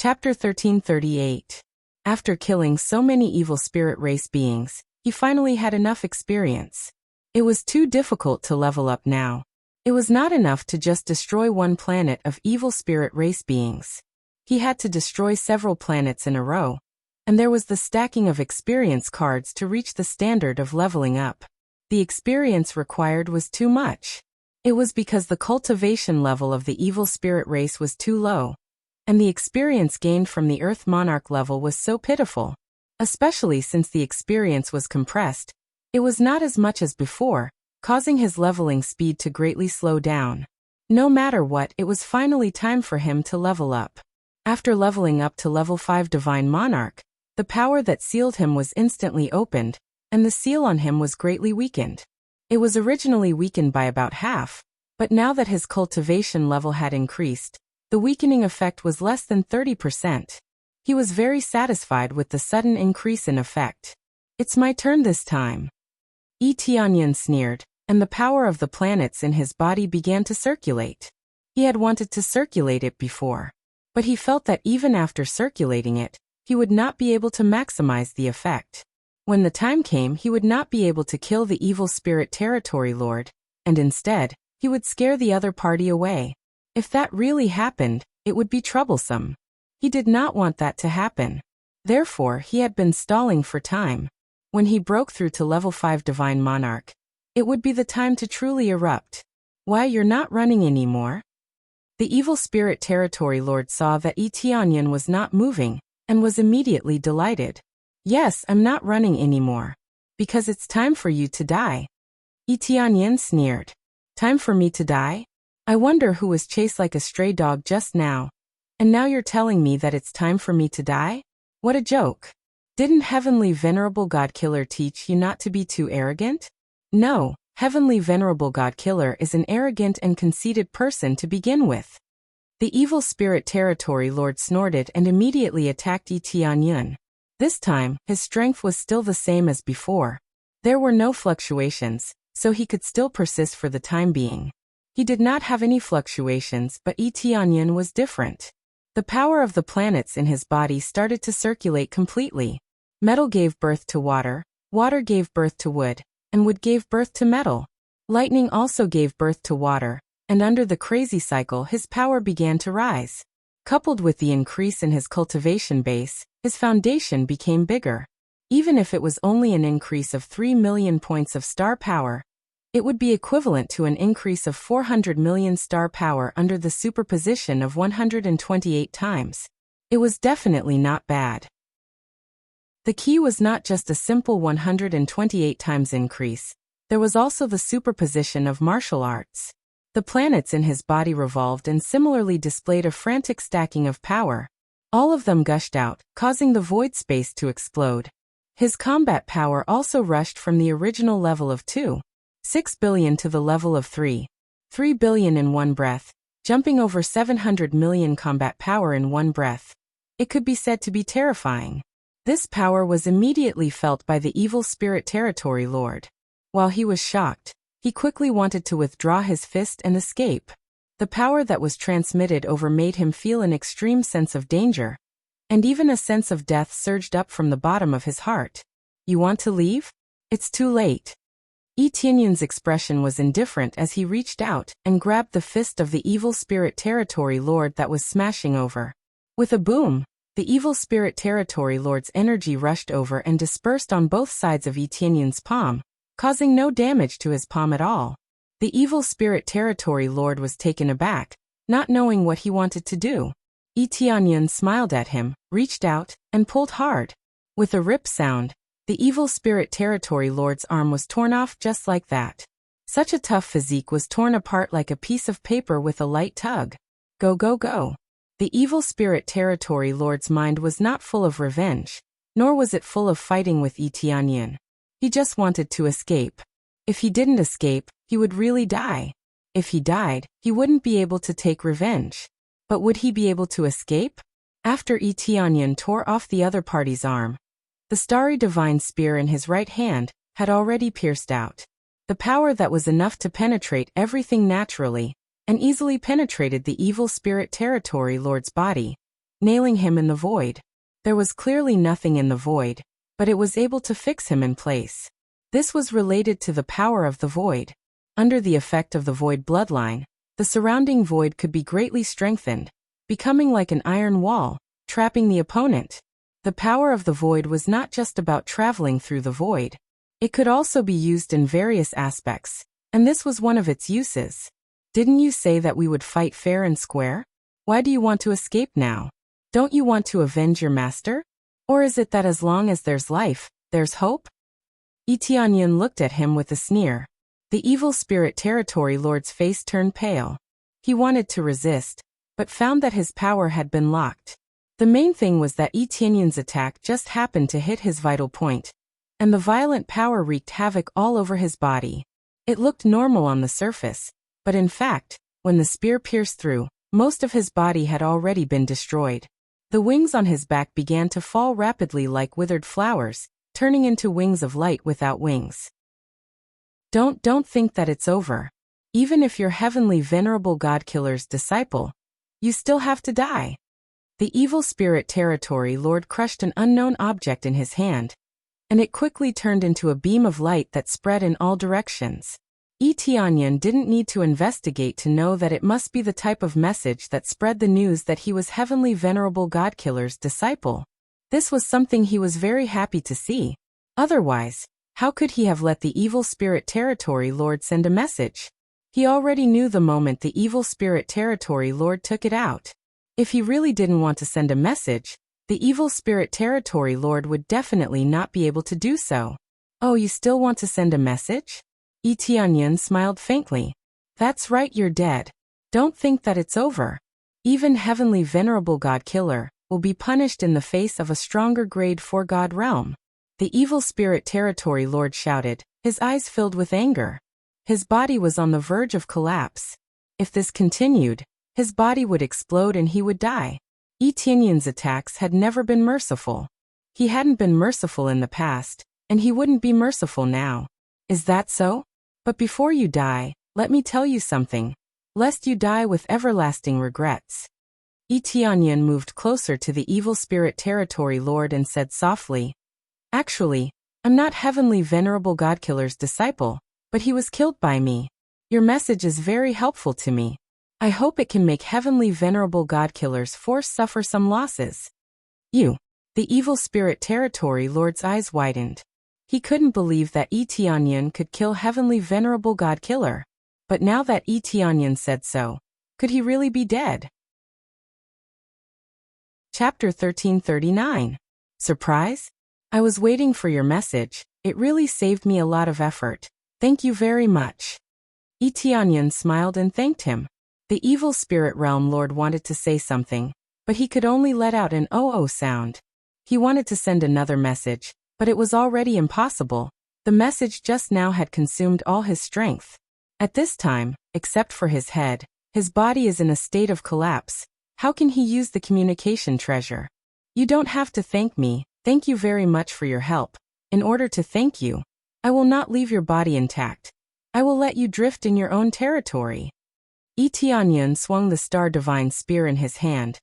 Chapter 1338. After killing so many evil spirit race beings, he finally had enough experience. It was too difficult to level up now. It was not enough to just destroy one planet of evil spirit race beings. He had to destroy several planets in a row, and there was the stacking of experience cards to reach the standard of leveling up. The experience required was too much. It was because the cultivation level of the evil spirit race was too low, and the experience gained from the Earth Monarch level was so pitiful. Especially since the experience was compressed, it was not as much as before, causing his leveling speed to greatly slow down. No matter what, it was finally time for him to level up. After leveling up to level 5 Divine Monarch, the power that sealed him was instantly opened, and the seal on him was greatly weakened. It was originally weakened by about half, but now that his cultivation level had increased, the weakening effect was less than 30%. He was very satisfied with the sudden increase in effect. "It's my turn this time." Yi Tianyan sneered, and the power of the planets in his body began to circulate. He had wanted to circulate it before, but he felt that even after circulating it, he would not be able to maximize the effect. When the time came, he would not be able to kill the evil spirit territory lord, and instead, he would scare the other party away. If that really happened, it would be troublesome. He did not want that to happen. Therefore, he had been stalling for time. When he broke through to level 5 Divine Monarch, it would be the time to truly erupt. "Why, you're not running anymore?" The evil spirit territory lord saw that Yi Tianyan was not moving, and was immediately delighted. "Yes, I'm not running anymore. Because it's time for you to die." Yi Tianyan sneered. "Time for me to die? I wonder who was chased like a stray dog just now. And now you're telling me that it's time for me to die? What a joke. Didn't Heavenly Venerable God Killer teach you not to be too arrogant?" No, Heavenly Venerable God Killer is an arrogant and conceited person to begin with. The evil spirit territory lord snorted and immediately attacked Yi Tianyan. This time, his strength was still the same as before. There were no fluctuations, so he could still persist for the time being. He did not have any fluctuations, but Yi Tianyan was different. The power of the planets in his body started to circulate completely. Metal gave birth to water, water gave birth to wood, and wood gave birth to metal. Lightning also gave birth to water, and under the crazy cycle his power began to rise. Coupled with the increase in his cultivation base, his foundation became bigger. Even if it was only an increase of 3 million points of star power, it would be equivalent to an increase of 400 million star power under the superposition of 128 times. It was definitely not bad. The key was not just a simple 128 times increase, there was also the superposition of martial arts. The planets in his body revolved and similarly displayed a frantic stacking of power. All of them gushed out, causing the void space to explode. His combat power also rushed from the original level of 2.6 billion to the level of 3 billion in one breath, jumping over 700 million combat power in one breath. It could be said to be terrifying. This power was immediately felt by the evil spirit territory lord. While he was shocked, he quickly wanted to withdraw his fist and escape. The power that was transmitted over made him feel an extreme sense of danger, and even a sense of death surged up from the bottom of his heart. "You want to leave? It's too late." Yi Tianyan's expression was indifferent as he reached out and grabbed the fist of the evil spirit territory lord that was smashing over. With a boom, the evil spirit territory lord's energy rushed over and dispersed on both sides of Yi Tianyan's palm, causing no damage to his palm at all. The evil spirit territory lord was taken aback, not knowing what he wanted to do. Yi Tianyan smiled at him, reached out, and pulled hard. With a rip sound, the evil spirit territory lord's arm was torn off just like that. Such a tough physique was torn apart like a piece of paper with a light tug. Go, go, go. The evil spirit territory lord's mind was not full of revenge, nor was it full of fighting with Yi Tianyan. He just wanted to escape. If he didn't escape, he would really die. If he died, he wouldn't be able to take revenge. But would he be able to escape? After Yi Tianyan tore off the other party's arm, the starry divine spear in his right hand had already pierced out. The power that was enough to penetrate everything naturally, and easily penetrated the evil spirit territory lord's body. nailing him in the void. There was clearly nothing in the void, but it was able to fix him in place. This was related to the power of the void. Under the effect of the void bloodline, the surrounding void could be greatly strengthened, becoming like an iron wall, trapping the opponent. The power of the void was not just about traveling through the void. It could also be used in various aspects, and this was one of its uses. Didn't you say that we would fight fair and square? Why do you want to escape now? Don't you want to avenge your master? Or is it that as long as there's life, there's hope? Tianyan looked at him with a sneer. The evil spirit territory lord's face turned pale. He wanted to resist, but found that his power had been locked. The main thing was that Tianyan's attack just happened to hit his vital point, and the violent power wreaked havoc all over his body. It looked normal on the surface, but in fact, when the spear pierced through, most of his body had already been destroyed. The wings on his back began to fall rapidly like withered flowers, turning into wings of light without wings. Don't think that it's over. Even if you're heavenly venerable God-killer's disciple, you still have to die. The evil spirit territory lord crushed an unknown object in his hand, and it quickly turned into a beam of light that spread in all directions. Tianyan didn't need to investigate to know that it must be the type of message that spread the news that he was heavenly venerable God-killer's disciple. This was something he was very happy to see. Otherwise, how could he have let the evil spirit territory lord send a message? He already knew the moment the evil spirit territory lord took it out. If he really didn't want to send a message, the evil spirit territory lord would definitely not be able to do so. Oh, you still want to send a message? Tianyan smiled faintly. That's right, you're dead. Don't think that it's over. Even heavenly venerable God-killer will be punished in the face of a stronger grade 4 God realm. The evil spirit territory lord shouted, his eyes filled with anger. His body was on the verge of collapse. If this continued, his body would explode and he would die. Tianyan's attacks had never been merciful. He hadn't been merciful in the past, and he wouldn't be merciful now. Is that so? But before you die, let me tell you something, lest you die with everlasting regrets. Tianyan moved closer to the evil spirit territory lord and said softly, actually, I'm not heavenly venerable God-killer's disciple, but he was killed by me. Your message is very helpful to me. I hope it can make heavenly venerable God-killer's force suffer some losses. You. The evil spirit territory lord's eyes widened. He couldn't believe that Tianyan could kill heavenly venerable God-killer. But now that Tianyan said so, could he really be dead? Chapter 1339. Surprise? I was waiting for your message. It really saved me a lot of effort. Thank you very much. Tianyan smiled and thanked him. The evil spirit realm lord wanted to say something, but he could only let out an oh-oh sound. He wanted to send another message, but it was already impossible. The message just now had consumed all his strength. At this time, except for his head, his body is in a state of collapse. How can he use the communication treasure? You don't have to thank me. Thank you very much for your help. In order to thank you, I will not leave your body intact. I will let you drift in your own territory. Tianyan swung the star divine spear in his hand,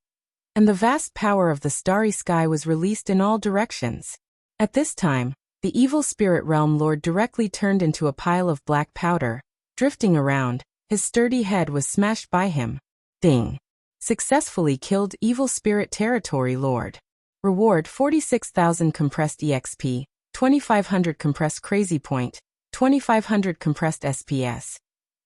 and the vast power of the starry sky was released in all directions. At this time, the evil spirit realm lord directly turned into a pile of black powder, drifting around. His sturdy head was smashed by him. Ding! Successfully killed evil spirit territory lord. Reward 46,000 compressed EXP, 2,500 compressed crazy point, 2,500 compressed SPS.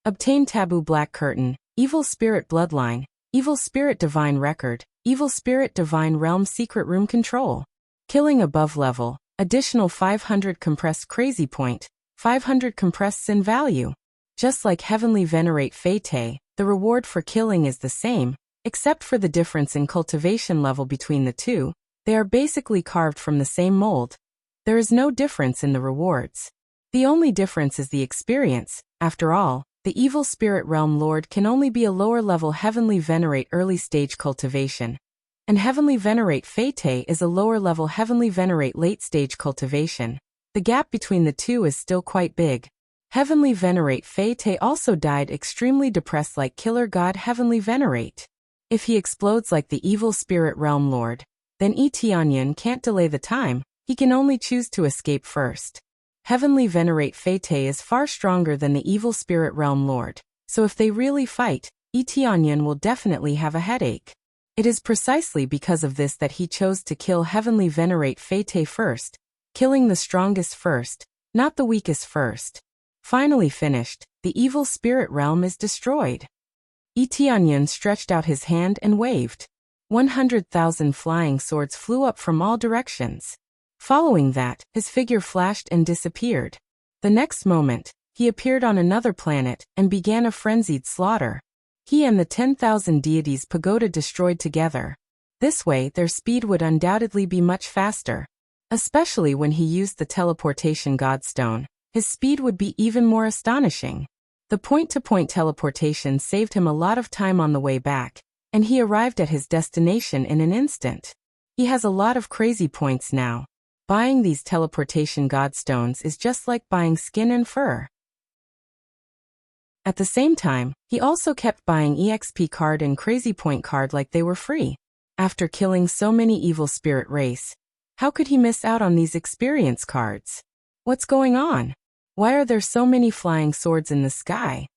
Obtain taboo black curtain, evil spirit bloodline, evil spirit divine record, evil spirit divine realm secret room control. Killing above level, additional 500 compressed crazy point, 500 compressed sin value. Just like heavenly venerate fate, the reward for killing is the same, except for the difference in cultivation level between the two. They are basically carved from the same mold. There is no difference in the rewards. The only difference is the experience. After all, the evil spirit realm lord can only be a lower level heavenly venerate early stage cultivation, and heavenly venerate fate is a lower level heavenly venerate late stage cultivation. The gap between the two is still quite big. Heavenly venerate fate also died extremely depressed like killer god heavenly venerate. If he explodes like the evil spirit realm lord, then Etianyan can't delay the time, he can only choose to escape first. Heavenly Venerate Fate is far stronger than the evil spirit realm lord, so if they really fight, Etianyan will definitely have a headache. It is precisely because of this that he chose to kill Heavenly Venerate Fate first, killing the strongest first, not the weakest first. Finally finished, the evil spirit realm is destroyed. Etianyan stretched out his hand and waved. 100,000 flying swords flew up from all directions. Following that, his figure flashed and disappeared. The next moment, he appeared on another planet and began a frenzied slaughter. He and the 10,000 deities pagoda destroyed together. This way, their speed would undoubtedly be much faster. Especially when he used the teleportation godstone, his speed would be even more astonishing. The point-to-point teleportation saved him a lot of time on the way back, and he arrived at his destination in an instant. He has a lot of crazy points now. Buying these teleportation godstones is just like buying skin and fur. At the same time, he also kept buying EXP card and crazy point card like they were free. After killing so many evil spirit race, how could he miss out on these experience cards? What's going on? Why are there so many flying swords in the sky?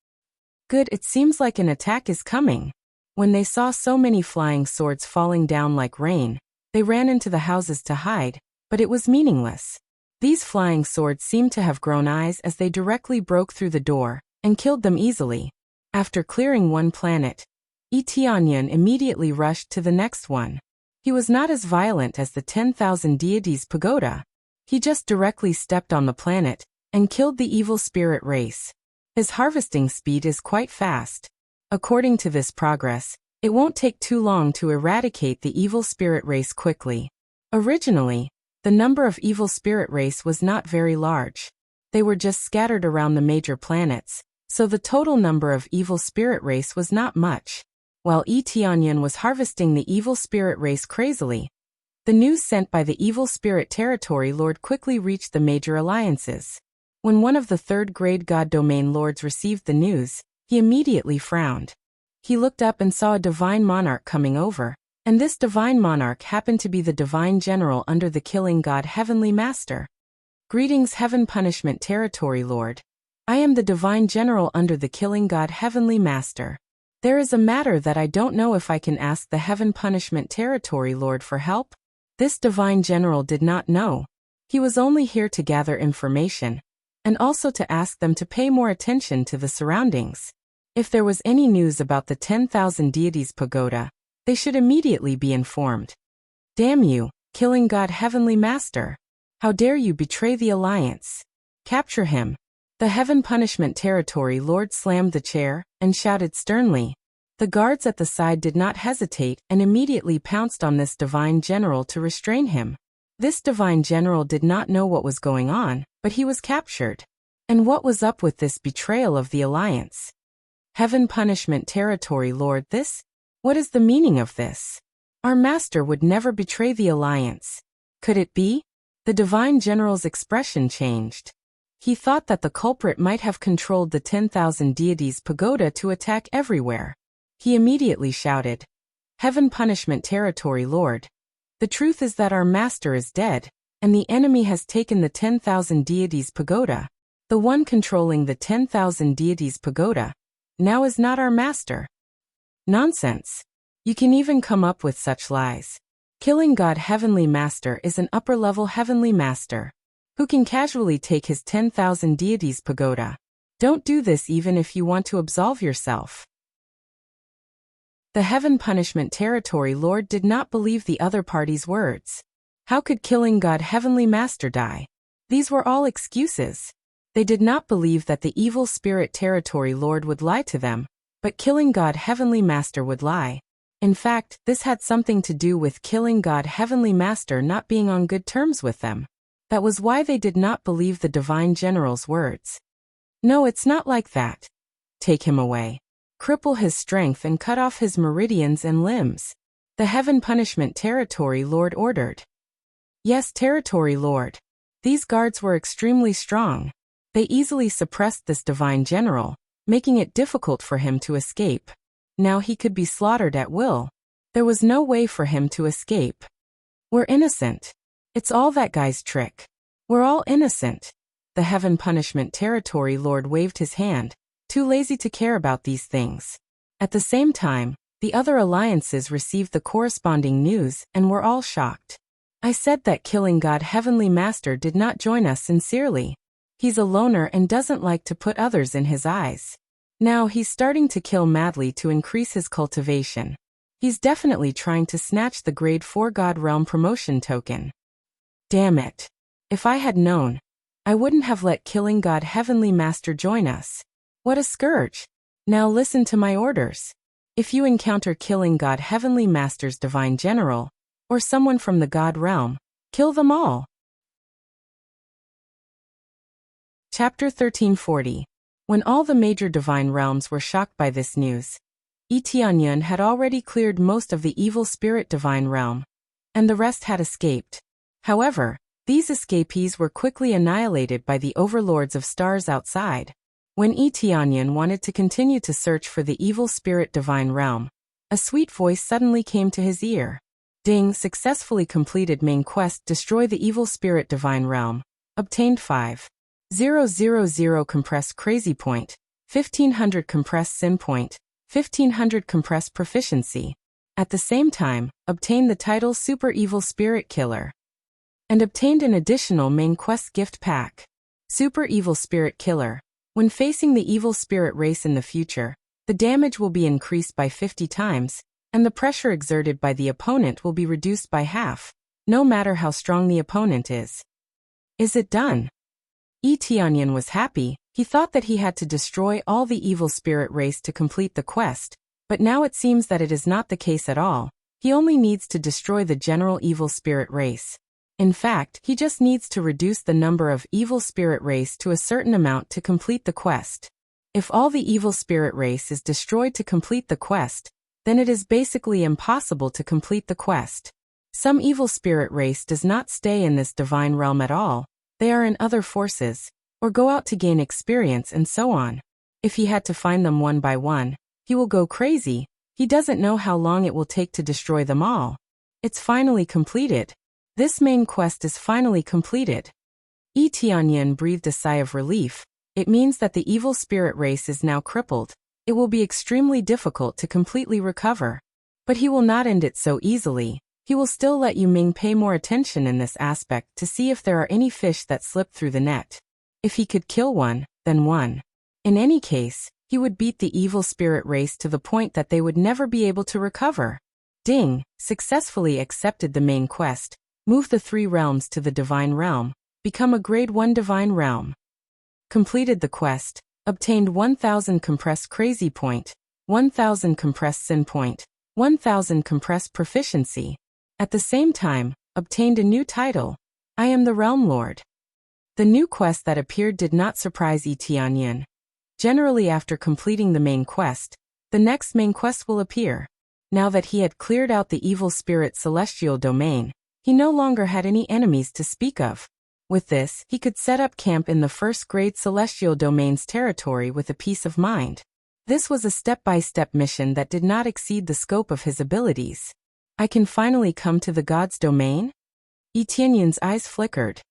Good, it seems like an attack is coming. When they saw so many flying swords falling down like rain, they ran into the houses to hide, but it was meaningless. These flying swords seemed to have grown eyes as they directly broke through the door and killed them easily. After clearing one planet, Etianyan immediately rushed to the next one. He was not as violent as the 10,000 deities pagoda. He just directly stepped on the planet and killed the evil spirit race. His harvesting speed is quite fast. According to this progress, it won't take too long to eradicate the evil spirit race quickly. Originally, the number of evil spirit race was not very large. They were just scattered around the major planets, so the total number of evil spirit race was not much. While Etianyan was harvesting the evil spirit race crazily, the news sent by the evil spirit territory lord quickly reached the major alliances. When one of the third-grade god domain lords received the news, he immediately frowned. He looked up and saw a divine monarch coming over, and this divine monarch happened to be the divine general under the killing god Heavenly Master. Greetings Heaven Punishment Territory Lord. I am the divine general under the killing god Heavenly Master. There is a matter that I don't know if I can ask the Heaven Punishment Territory Lord for help. This divine general did not know. He was only here to gather information, and also to ask them to pay more attention to the surroundings. If there was any news about the 10,000 deities pagoda, they should immediately be informed. Damn you, killing god Heavenly Master. How dare you betray the alliance? Capture him. The Heaven Punishment Territory Lord slammed the chair and shouted sternly. The guards at the side did not hesitate and immediately pounced on this divine general to restrain him. This divine general did not know what was going on, but he was captured. And what was up with this betrayal of the alliance? Heaven Punishment Territory Lord, what is the meaning of this? Our master would never betray the alliance. Could it be? The divine general's expression changed. He thought that the culprit might have controlled the 10,000 deities pagoda to attack everywhere. He immediately shouted, Heaven Punishment Territory Lord. The truth is that our master is dead, and the enemy has taken the 10,000 deities pagoda. The one controlling the 10,000 deities pagoda now is not our master. Nonsense. You can even come up with such lies. Killing god Heavenly Master is an upper-level Heavenly Master who can casually take his 10,000 deities pagoda. Don't do this even if you want to absolve yourself. The Heaven Punishment Territory Lord did not believe the other party's words. How could killing god Heavenly Master die? These were all excuses. They did not believe that the evil spirit territory lord would lie to them, but killing god Heavenly Master would lie. In fact, this had something to do with killing god Heavenly Master not being on good terms with them. That was why they did not believe the divine general's words. No, it's not like that. Take him away. Cripple his strength and cut off his meridians and limbs. The Heaven Punishment Territory Lord ordered. Yes, Territory Lord. These guards were extremely strong. They easily suppressed this divine general, making it difficult for him to escape. Now he could be slaughtered at will. There was no way for him to escape. We're innocent. It's all that guy's trick. We're all innocent. The heaven punishment territory lord waved his hand, too lazy to care about these things. At the same time, the other alliances received the corresponding news and were all shocked. I said that killing God Heavenly Master did not join us sincerely. He's a loner and doesn't like to put others in his eyes. Now he's starting to kill madly to increase his cultivation. He's definitely trying to snatch the grade 4 God Realm promotion token. Damn it. If I had known, I wouldn't have let killing God Heavenly Master join us. What a scourge. Now listen to my orders. If you encounter killing God Heavenly Master's Divine General, or someone from the God Realm, kill them all. Chapter 1340. When all the major divine realms were shocked by this news, Tianyun had already cleared most of the evil spirit divine realm, and the rest had escaped. However, these escapees were quickly annihilated by the overlords of stars outside. When Tianyun wanted to continue to search for the evil spirit divine realm, a sweet voice suddenly came to his ear. Ding, successfully completed main quest Destroy the Evil Spirit Divine Realm. Obtained 5,000 compress crazy point, 1500 compress sin point, 1500 compress proficiency. At the same time, obtained the title Super Evil Spirit Killer. And obtained an additional main quest gift pack. Super Evil Spirit Killer. When facing the evil spirit race in the future, the damage will be increased by 50 times, and the pressure exerted by the opponent will be reduced by half, no matter how strong the opponent is. Is it done? Tianyun was happy. He thought that he had to destroy all the evil spirit race to complete the quest, but now it seems that it is not the case at all. He only needs to destroy the general evil spirit race. In fact, he just needs to reduce the number of evil spirit race to a certain amount to complete the quest. If all the evil spirit race is destroyed to complete the quest, then it is basically impossible to complete the quest. Some evil spirit race does not stay in this divine realm at all. They are in other forces, or go out to gain experience and so on. If he had to find them one by one, he will go crazy. He doesn't know how long it will take to destroy them all. It's finally completed. This main quest is finally completed. Tianyun breathed a sigh of relief. It means that the evil spirit race is now crippled. It will be extremely difficult to completely recover. But he will not end it so easily. He will still let Yu Ming pay more attention in this aspect to see if there are any fish that slip through the net. If he could kill one, then one. In any case, he would beat the evil spirit race to the point that they would never be able to recover. Ding, successfully accepted the main quest. Move the 3 realms to the divine realm. Become a grade 1 divine realm. Completed the quest. Obtained 1000 compress crazy point, 1000 compress sin point, 1000 compress proficiency. At the same time, obtained a new title. I am the Realm Lord. The new quest that appeared did not surprise Tianyun. Generally after completing the main quest, the next main quest will appear. Now that he had cleared out the evil spirit celestial domain, he no longer had any enemies to speak of. With this, he could set up camp in the first grade celestial domain's territory with a peace of mind. This was a step-by-step mission that did not exceed the scope of his abilities. I can finally come to the god's domain? Tianyun's eyes flickered.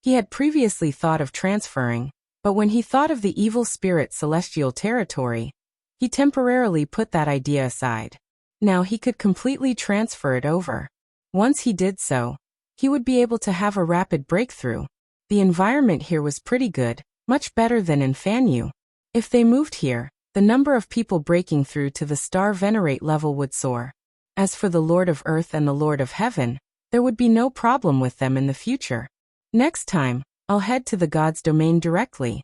He had previously thought of transferring, but when he thought of the evil spirit celestial territory, he temporarily put that idea aside. Now he could completely transfer it over. Once he did so, he would be able to have a rapid breakthrough. The environment here was pretty good, much better than in Fanyu. If they moved here, the number of people breaking through to the star venerate level would soar. As for the Lord of Earth and the Lord of Heaven, there would be no problem with them in the future. Next time, I'll head to the god's domain directly.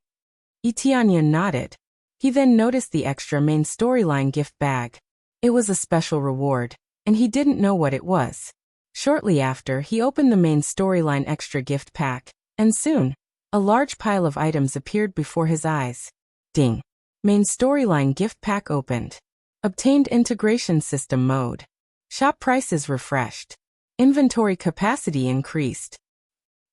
Tianyun nodded. He then noticed the extra main storyline gift bag. It was a special reward, and he didn't know what it was. Shortly after, he opened the main storyline extra gift pack, and soon, a large pile of items appeared before his eyes. Ding. Main storyline gift pack opened. Obtained integration system mode. Shop prices refreshed. Inventory capacity increased.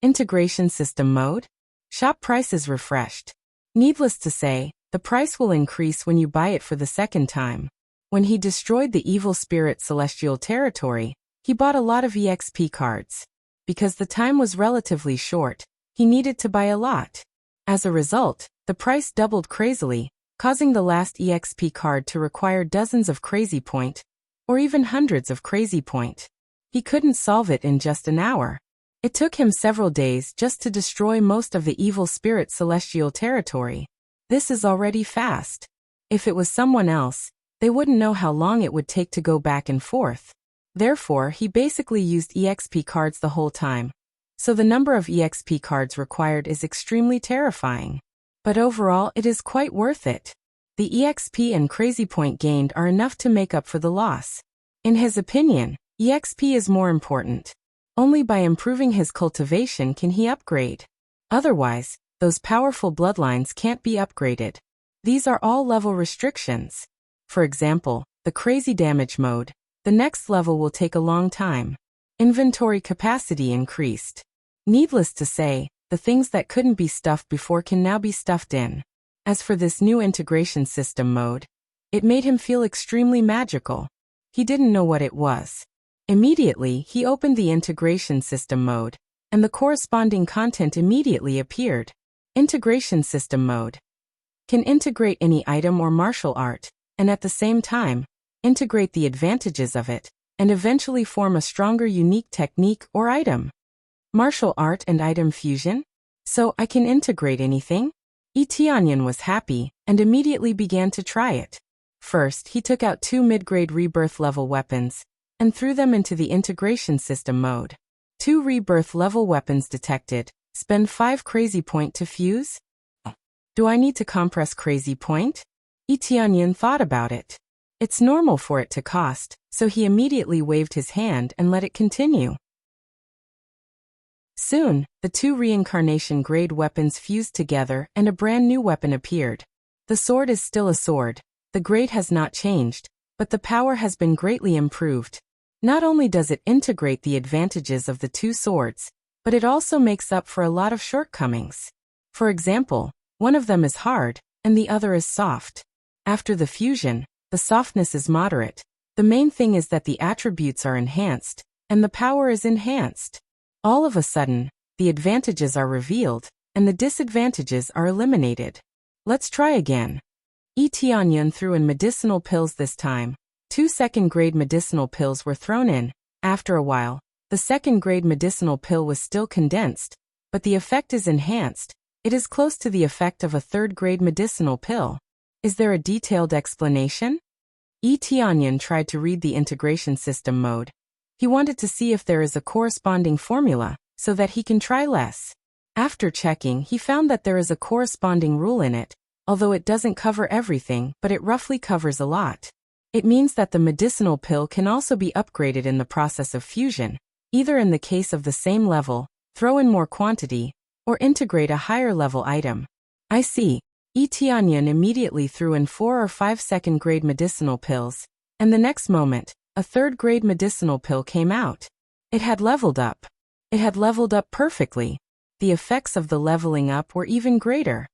Integration system mode. Shop prices refreshed. Needless to say, The price will increase when you buy it for the second time. When he destroyed the evil spirit celestial territory, he bought a lot of EXP cards. Because the time was relatively short, he needed to buy a lot. As a result, the price doubled crazily, causing the last EXP card to require dozens of crazy point, or even hundreds of crazy point. He couldn't solve it in just an hour. It took him several days just to destroy most of the evil spirit celestial territory. This is already fast. If it was someone else, they wouldn't know how long it would take to go back and forth. Therefore, he basically used EXP cards the whole time. So the number of EXP cards required is extremely terrifying. But overall, it is quite worth it. The EXP and crazy point gained are enough to make up for the loss. In his opinion, EXP is more important. Only by improving his cultivation can he upgrade. Otherwise, those powerful bloodlines can't be upgraded. These are all level restrictions. For example, the crazy damage mode. The next level will take a long time. Inventory capacity increased. Needless to say, the things that couldn't be stuffed before can now be stuffed in. As for this new integration system mode, it made him feel extremely magical. He didn't know what it was. Immediately, he opened the integration system mode, and the corresponding content immediately appeared. Integration system mode can integrate any item or martial art, and at the same time, integrate the advantages of it, and eventually form a stronger unique technique or item. Martial art and item fusion? So I can integrate anything? Tianyan was happy, and immediately began to try it. First, he took out 2 mid-grade rebirth level weapons, and threw them into the integration system mode. 2 rebirth level weapons detected. Spend 5 crazy point to fuse? Do I need to compress crazy point? Tianyan thought about it. It's normal for it to cost, so he immediately waved his hand and let it continue. Soon, the 2 reincarnation grade weapons fused together and a brand new weapon appeared. The sword is still a sword. The grade has not changed, but the power has been greatly improved. Not only does it integrate the advantages of the 2 swords, but it also makes up for a lot of shortcomings. For example, one of them is hard, and the other is soft. After the fusion, the softness is moderate. The main thing is that the attributes are enhanced, and the power is enhanced. All of a sudden, the advantages are revealed, and the disadvantages are eliminated. Let's try again. Tianyan threw in medicinal pills this time. 2 second-grade medicinal pills were thrown in. After a while, the second-grade medicinal pill was still condensed, but the effect is enhanced. It is close to the effect of a third-grade medicinal pill. Is there a detailed explanation? Tianyan tried to read the integration system mode. He wanted to see if there is a corresponding formula, so that he can try less. After checking, he found that there is a corresponding rule in it, although it doesn't cover everything, but it roughly covers a lot. It means that the medicinal pill can also be upgraded in the process of fusion, either in the case of the same level, throw in more quantity, or integrate a higher level item. I see. Tianyan immediately threw in 4 or 5 second-grade medicinal pills, and the next moment, a third-grade medicinal pill came out. It had leveled up. It had leveled up perfectly. The effects of the leveling up were even greater.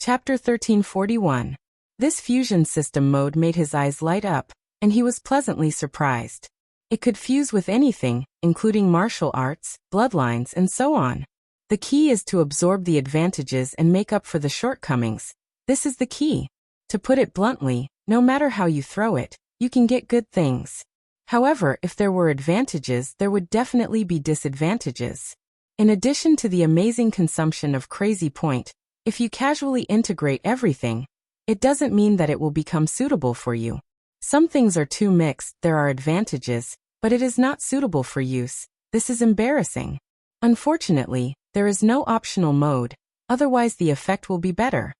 Chapter 1341. This fusion system mode made his eyes light up, and he was pleasantly surprised. It could fuse with anything, including martial arts, bloodlines, and so on. The key is to absorb the advantages and make up for the shortcomings. This is the key. To put it bluntly, no matter how you throw it, you can get good things. However, if there were advantages, there would definitely be disadvantages. In addition to the amazing consumption of crazy point, if you casually integrate everything, it doesn't mean that it will become suitable for you. Some things are too mixed, there are advantages, but it is not suitable for use. This is embarrassing. Unfortunately, there is no optional mode, otherwise the effect will be better.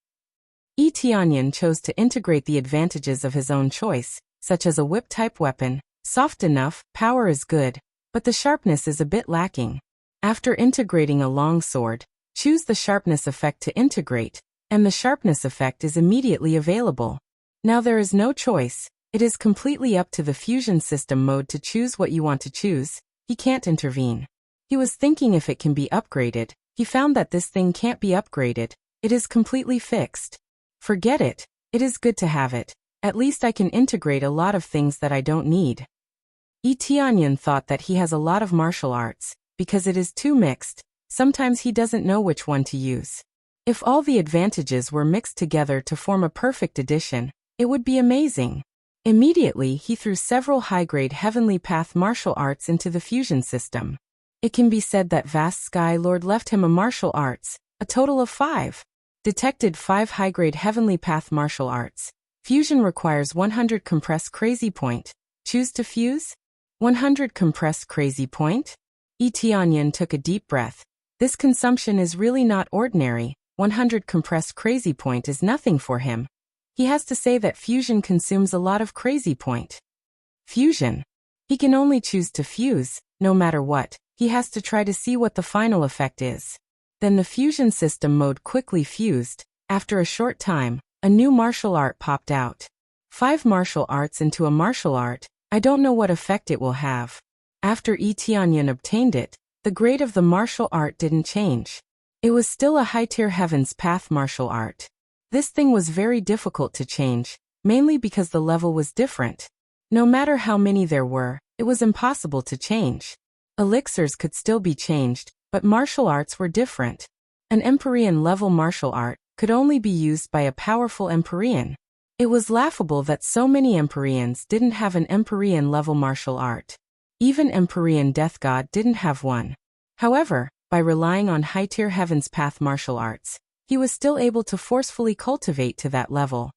Tianyan chose to integrate the advantages of his own choice, such as a whip-type weapon, soft enough, power is good, but the sharpness is a bit lacking. After integrating a long sword, choose the sharpness effect to integrate, and the sharpness effect is immediately available. Now there is no choice, it is completely up to the fusion system mode to choose what you want to choose. He can't intervene. He was thinking if it can be upgraded, He found that this thing can't be upgraded. It is completely fixed. Forget it. It is good to have it. At least I can integrate a lot of things that I don't need. Tianyan thought that he has a lot of martial arts, because it is too mixed. Sometimes he doesn't know which one to use. If all the advantages were mixed together to form a perfect addition, it would be amazing. Immediately, he threw several high-grade Heavenly Path martial arts into the fusion system. It can be said that Vast Sky Lord left him a martial arts, a total of 5. Detected 5 high-grade Heavenly Path martial arts. Fusion requires 100 compress crazy point. Choose to fuse? 100 compress crazy point? Tianyan took a deep breath. This consumption is really not ordinary. 100 compress crazy point is nothing for him. He has to say that fusion consumes a lot of crazy point. Fusion. He can only choose to fuse, no matter what. He has to try to see what the final effect is. Then the fusion system mode quickly fused. After a short time, a new martial art popped out. 5 martial arts into a martial art. I don't know what effect it will have. After Tianyan obtained it, the grade of the martial art didn't change. It was still a high-tier Heaven's Path martial art. This thing was very difficult to change, mainly because the level was different. No matter how many there were, it was impossible to change. Elixirs could still be changed, but martial arts were different. An Empyrean level martial art could only be used by a powerful Empyrean. It was laughable that so many Empyreans didn't have an Empyrean level martial art. Even Empyrean Death God didn't have one. However, by relying on high-tier Heaven's Path martial arts, he was still able to forcefully cultivate to that level.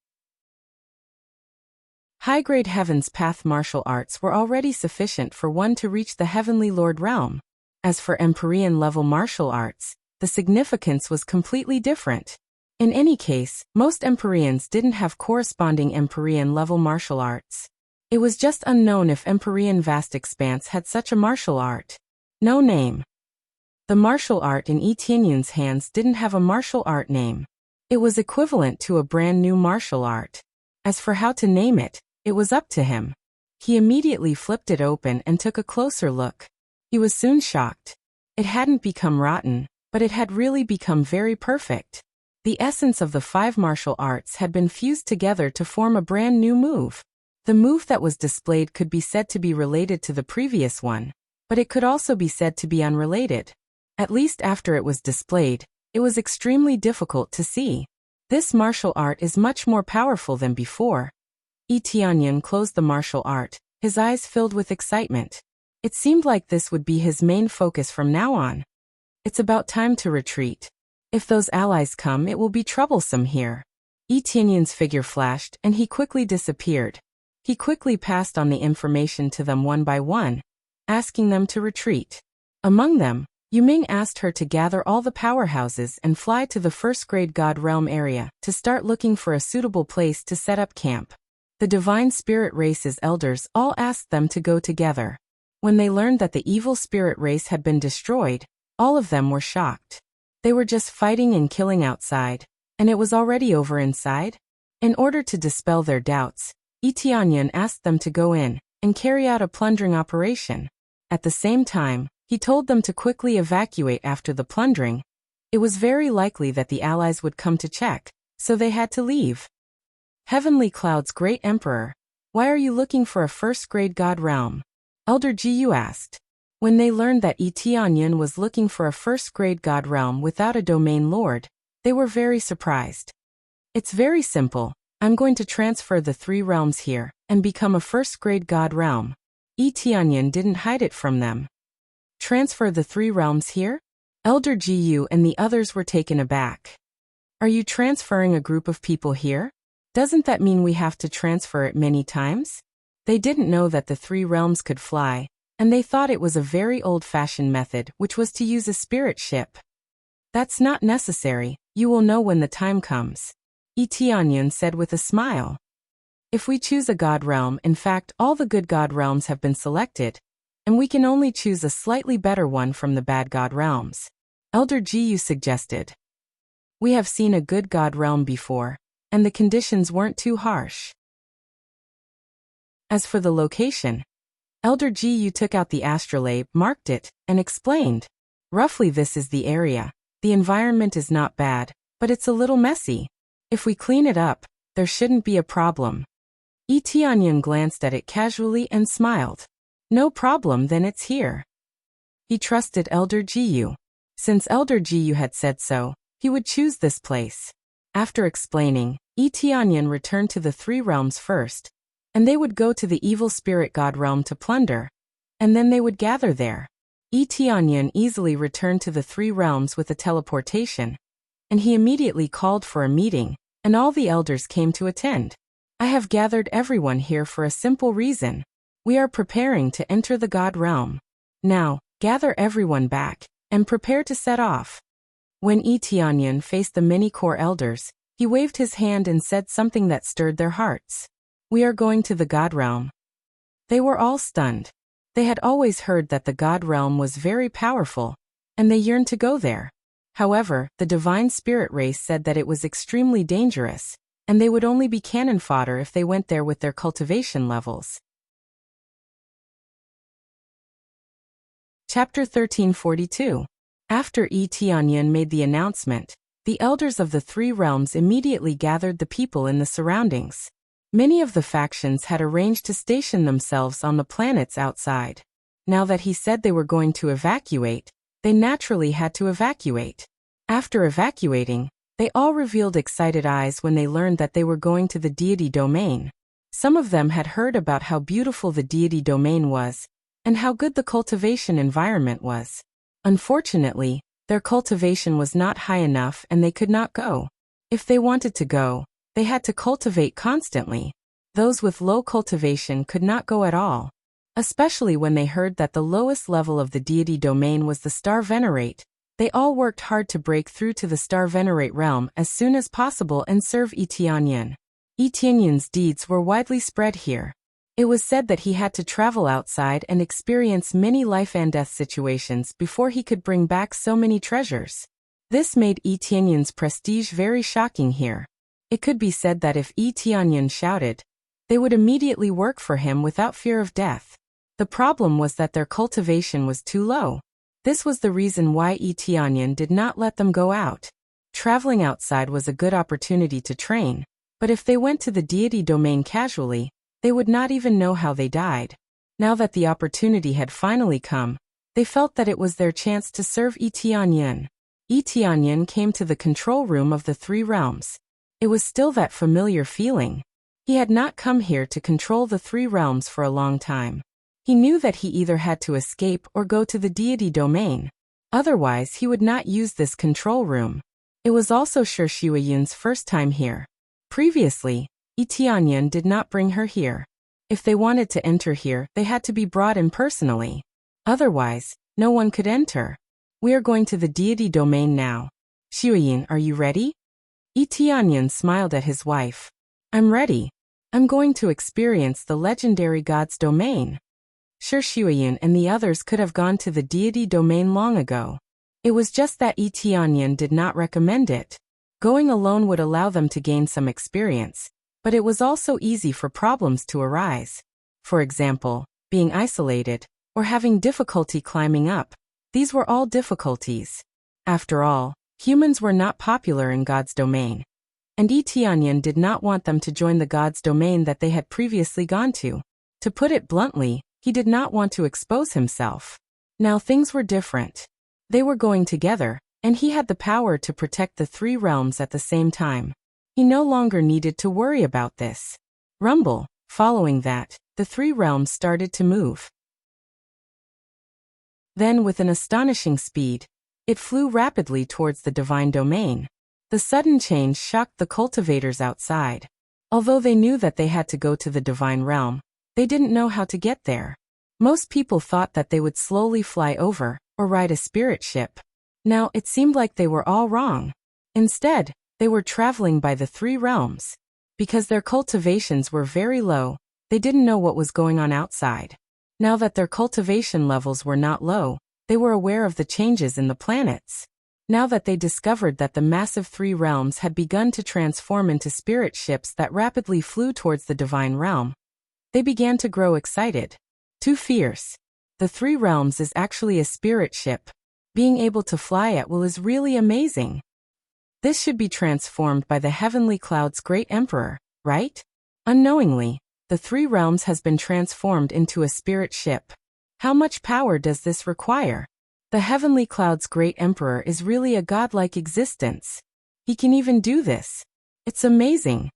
High-grade Heaven's Path martial arts were already sufficient for one to reach the Heavenly Lord realm. As for Empyrean level martial arts, the significance was completely different. In any case, most Empyreans didn't have corresponding Empyrean level martial arts. It was just unknown if Empyrean Vast Expanse had such a martial art. No name. The martial art in Tianyan's hands didn't have a martial art name. It was equivalent to a brand new martial art. As for how to name it, it was up to him. He immediately flipped it open and took a closer look. He was soon shocked. It hadn't become rotten, but it had really become very perfect. The essence of the 5 martial arts had been fused together to form a brand new move. The move that was displayed could be said to be related to the previous one, but it could also be said to be unrelated. At least after it was displayed, it was extremely difficult to see. This martial art is much more powerful than before. Tianyan closed the martial art, his eyes filled with excitement. It seemed like this would be his main focus from now on. It's about time to retreat. If those allies come, it will be troublesome here. Tianyan's figure flashed and he quickly disappeared. He quickly passed on the information to them one by one, asking them to retreat. Among them, Yuming asked her to gather all the powerhouses and fly to the first-grade God realm area to start looking for a suitable place to set up camp. The Divine Spirit Race's elders all asked them to go together. When they learned that the evil spirit race had been destroyed, all of them were shocked. They were just fighting and killing outside, and it was already over inside. In order to dispel their doubts, Tianyan asked them to go in and carry out a plundering operation. At the same time, he told them to quickly evacuate after the plundering. It was very likely that the allies would come to check, so they had to leave. Heavenly Cloud's Great Emperor, why are you looking for a first-grade God realm? Elder Jiyu asked. When they learned that Tianyan was looking for a first-grade God realm without a domain lord, they were very surprised. It's very simple. I'm going to transfer the 3 realms here and become a first-grade God realm. Tianyan didn't hide it from them. Transfer the 3 realms here? Elder Jiyu and the others were taken aback. Are you transferring a group of people here? Doesn't that mean we have to transfer it many times? They didn't know that the 3 realms could fly, and they thought it was a very old-fashioned method, which was to use a spirit ship. That's not necessary, you will know when the time comes. Tianyan said with a smile. If we choose a God realm, in fact all the good God realms have been selected, and we can only choose a slightly better one from the bad God realms. Elder Jiyu suggested. We have seen a good God realm before, and the conditions weren't too harsh. As for the location, Elder Jiyu took out the astrolabe, marked it, and explained. Roughly this is the area. The environment is not bad, but it's a little messy. If we clean it up, there shouldn't be a problem. Tianyan glanced at it casually and smiled. No problem, then it's here. He trusted Elder Jiyu. Since Elder Jiyu had said so, he would choose this place. After explaining, Tianyan returned to the three realms first, and they would go to the evil spirit god realm to plunder, and then they would gather there. Tianyan easily returned to the three realms with a teleportation, and he immediately called for a meeting, and all the elders came to attend. I have gathered everyone here for a simple reason. We are preparing to enter the god realm. Now, gather everyone back, and prepare to set off. When Tianyan faced the many core elders, he waved his hand and said something that stirred their hearts. We are going to the god realm. They were all stunned. They had always heard that the god realm was very powerful, and they yearned to go there. However, the divine spirit race said that it was extremely dangerous, and they would only be cannon fodder if they went there with their cultivation levels. Chapter 1342. After Tianyan made the announcement, the elders of the three realms immediately gathered the people in the surroundings. Many of the factions had arranged to station themselves on the planets outside. Now that he said they were going to evacuate, they naturally had to evacuate. After evacuating, they all revealed excited eyes when they learned that they were going to the deity domain. Some of them had heard about how beautiful the deity domain was, and how good the cultivation environment was. Unfortunately, their cultivation was not high enough and they could not go. If they wanted to go, they had to cultivate constantly. Those with low cultivation could not go at all. Especially when they heard that the lowest level of the deity domain was the Star Venerate, they all worked hard to break through to the Star Venerate realm as soon as possible and serve Tianyan. Tianyan's deeds were widely spread here. It was said that he had to travel outside and experience many life and death situations before he could bring back so many treasures. This made Tianyan's prestige very shocking here. It could be said that if Tianyan shouted, they would immediately work for him without fear of death. The problem was that their cultivation was too low. This was the reason why Tianyan did not let them go out. Traveling outside was a good opportunity to train, but if they went to the deity domain casually, they would not even know how they died. Now that the opportunity had finally come, they felt that it was their chance to serve Tianyan. Tianyan came to the control room of the three realms. It was still that familiar feeling. He had not come here to control the three realms for a long time. He knew that he either had to escape or go to the deity domain. Otherwise, he would not use this control room. It was also Shi Xueyun's first time here. Previously, Tianyan did not bring her here. If they wanted to enter here, they had to be brought in personally. Otherwise, no one could enter. We are going to the deity domain now. Xueyun, are you ready? Tianyan smiled at his wife. I'm ready. I'm going to experience the legendary god's domain. Sure, Xueyun and the others could have gone to the deity domain long ago. It was just that Tianyan did not recommend it. Going alone would allow them to gain some experience, but it was also easy for problems to arise. For example, being isolated, or having difficulty climbing up. These were all difficulties. After all, humans were not popular in God's domain, and Tianyan did not want them to join the God's domain that they had previously gone to. To put it bluntly, he did not want to expose himself. Now things were different. They were going together, and he had the power to protect the three realms at the same time. He no longer needed to worry about this. Rumble. Following that, the three realms started to move. Then with an astonishing speed, it flew rapidly towards the divine domain. The sudden change shocked the cultivators outside. Although they knew that they had to go to the divine realm, they didn't know how to get there. Most people thought that they would slowly fly over, or ride a spirit ship. Now it seemed like they were all wrong. Instead, they were traveling by the three realms. Because their cultivations were very low, they didn't know what was going on outside. Now that their cultivation levels were not low, they were aware of the changes in the planets. Now that they discovered that the massive three realms had begun to transform into spirit ships that rapidly flew towards the divine realm, they began to grow excited. Too fierce. The three realms is actually a spirit ship. Being able to fly at will is really amazing. This should be transformed by the heavenly cloud's great emperor, right? Unknowingly, the three realms has been transformed into a spirit ship. How much power does this require? The heavenly cloud's great emperor is really a godlike existence. He can even do this. It's amazing.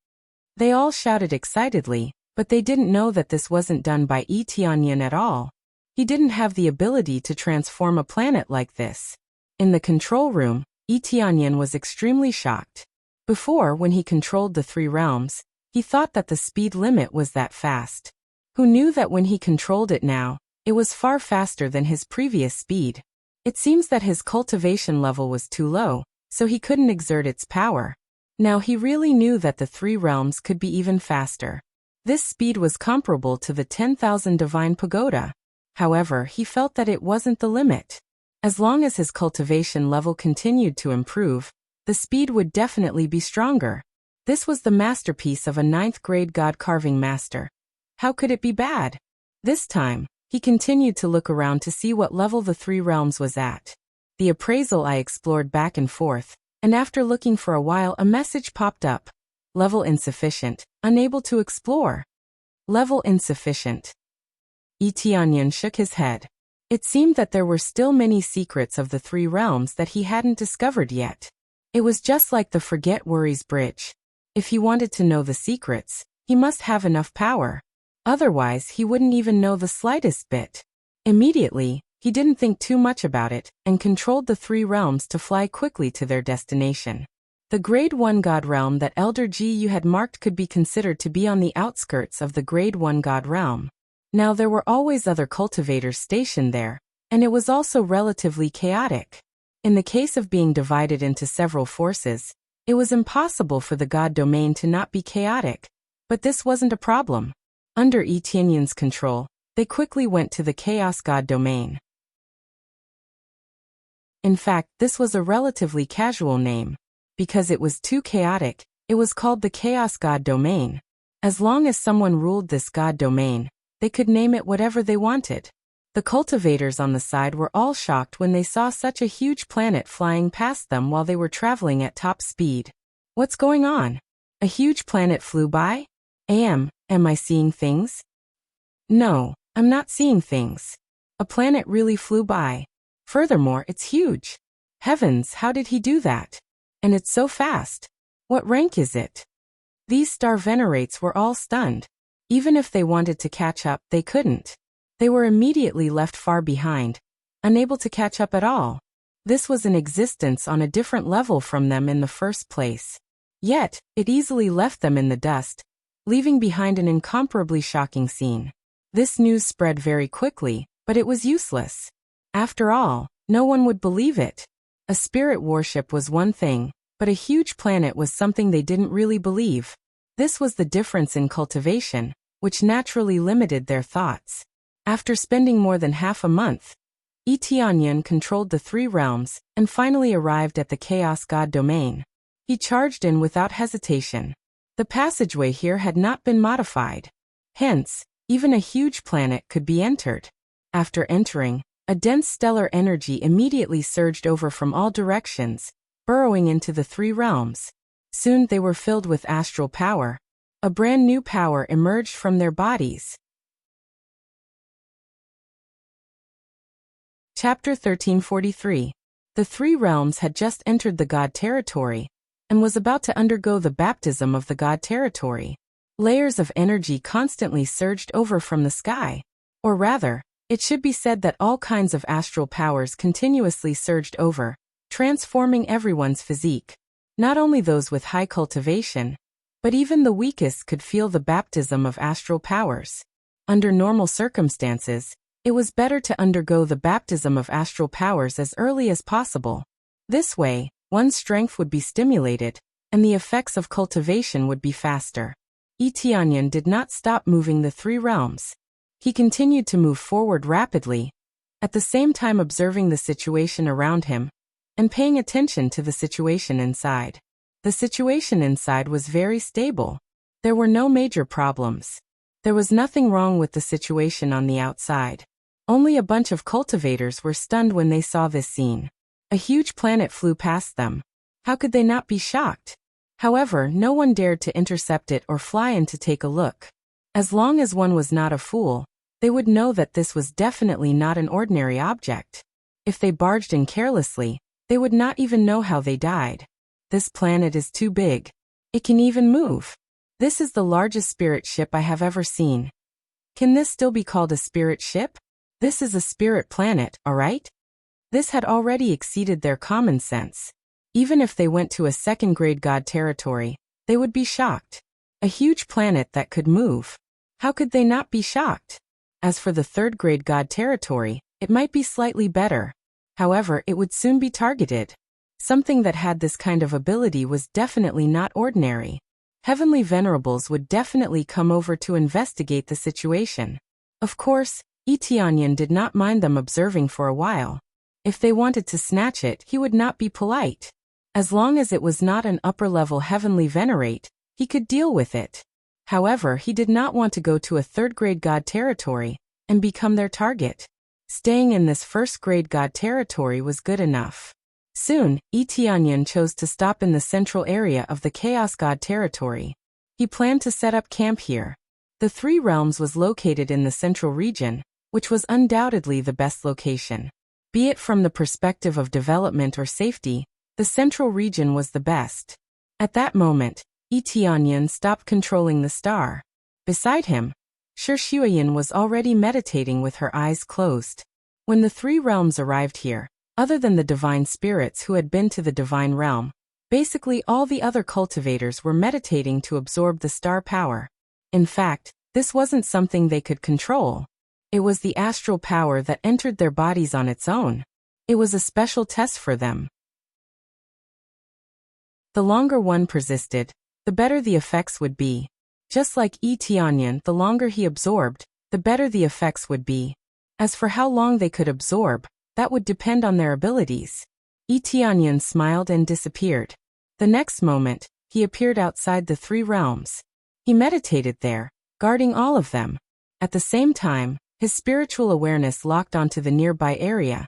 They all shouted excitedly, but they didn't know that this wasn't done by Tianyan at all. He didn't have the ability to transform a planet like this. In the control room, Tianyan was extremely shocked. Before, when he controlled the three realms, he thought that the speed limit was that fast. Who knew that when he controlled it now, it was far faster than his previous speed. It seems that his cultivation level was too low, so he couldn't exert its power. Now he really knew that the three realms could be even faster. This speed was comparable to the 10,000 divine pagoda. However, he felt that it wasn't the limit. As long as his cultivation level continued to improve, the speed would definitely be stronger. This was the masterpiece of a 9th-grade god-carving master. How could it be bad? This time, he continued to look around to see what level the three realms was at. The appraisal eye explored back and forth, and after looking for a while a message popped up. Level insufficient, unable to explore. Level insufficient. Tianyan shook his head. It seemed that there were still many secrets of the three realms that he hadn't discovered yet. It was just like the Forget Worries bridge. If he wanted to know the secrets, he must have enough power. Otherwise, he wouldn't even know the slightest bit. Immediately, he didn't think too much about it and controlled the three realms to fly quickly to their destination. The Grade 1 God Realm that Elder Gu had marked could be considered to be on the outskirts of the Grade 1 God Realm. Now there were always other cultivators stationed there, and it was also relatively chaotic. In the case of being divided into several forces, it was impossible for the God domain to not be chaotic. But this wasn't a problem. Under Tianyan's control, they quickly went to the Chaos God domain. In fact, this was a relatively casual name. Because it was too chaotic, it was called the Chaos God domain. As long as someone ruled this God domain, they could name it whatever they wanted. The cultivators on the side were all shocked when they saw such a huge planet flying past them while they were traveling at top speed. What's going on? A huge planet flew by? Am I seeing things? No, I'm not seeing things. A planet really flew by. Furthermore, it's huge. Heavens, how did he do that? And it's so fast. What rank is it? These star venerates were all stunned. Even if they wanted to catch up, they couldn't. They were immediately left far behind, unable to catch up at all. This was an existence on a different level from them in the first place. Yet, it easily left them in the dust, leaving behind an incomparably shocking scene. This news spread very quickly, but it was useless. After all, no one would believe it. A spirit warship was one thing, but a huge planet was something they didn't really believe. This was the difference in cultivation, which naturally limited their thoughts. After spending more than half a month, Tianyan controlled the three realms and finally arrived at the Chaos God domain. He charged in without hesitation. The passageway here had not been modified. Hence, even a huge planet could be entered. After entering, a dense stellar energy immediately surged over from all directions, burrowing into the three realms. Soon they were filled with astral power. A brand new power emerged from their bodies. Chapter 1343. The three realms had just entered the God territory, and was about to undergo the baptism of the God territory. Layers of energy constantly surged over from the sky. Or rather, it should be said that all kinds of astral powers continuously surged over, transforming everyone's physique. Not only those with high cultivation, but even the weakest could feel the baptism of astral powers. Under normal circumstances, it was better to undergo the baptism of astral powers as early as possible. This way, one's strength would be stimulated, and the effects of cultivation would be faster. Tianyan did not stop moving the three realms. He continued to move forward rapidly, at the same time observing the situation around him, and paying attention to the situation inside. The situation inside was very stable. There were no major problems. There was nothing wrong with the situation on the outside. Only a bunch of cultivators were stunned when they saw this scene. A huge planet flew past them. How could they not be shocked? However, no one dared to intercept it or fly in to take a look. As long as one was not a fool, they would know that this was definitely not an ordinary object. If they barged in carelessly, they would not even know how they died. This planet is too big. It can even move. This is the largest spirit ship I have ever seen. Can this still be called a spirit ship? This is a spirit planet, alright? This had already exceeded their common sense. Even if they went to a second-grade god territory, they would be shocked. A huge planet that could move. How could they not be shocked? As for the third-grade god territory, it might be slightly better. However, it would soon be targeted. Something that had this kind of ability was definitely not ordinary. Heavenly venerables would definitely come over to investigate the situation. Of course, Etianyan did not mind them observing for a while. If they wanted to snatch it, he would not be polite. As long as it was not an upper-level heavenly venerate, he could deal with it. However, he did not want to go to a third-grade god territory and become their target. Staying in this first-grade god territory was good enough. Soon, Etianyan chose to stop in the central area of the Chaos God territory. He planned to set up camp here. The Three Realms was located in the central region, which was undoubtedly the best location. Be it from the perspective of development or safety, the central region was the best. At that moment, Etianyan stopped controlling the star. Beside him, Shuoyan was already meditating with her eyes closed. When the Three Realms arrived here, other than the divine spirits who had been to the divine realm, basically all the other cultivators were meditating to absorb the star power. In fact, this wasn't something they could control. It was the astral power that entered their bodies on its own. It was a special test for them. The longer one persisted, the better the effects would be. Just like Etianyan, the longer he absorbed, the better the effects would be. As for how long they could absorb, that would depend on their abilities. Etianyan smiled and disappeared. The next moment, he appeared outside the Three Realms. He meditated there, guarding all of them. At the same time, his spiritual awareness locked onto the nearby area,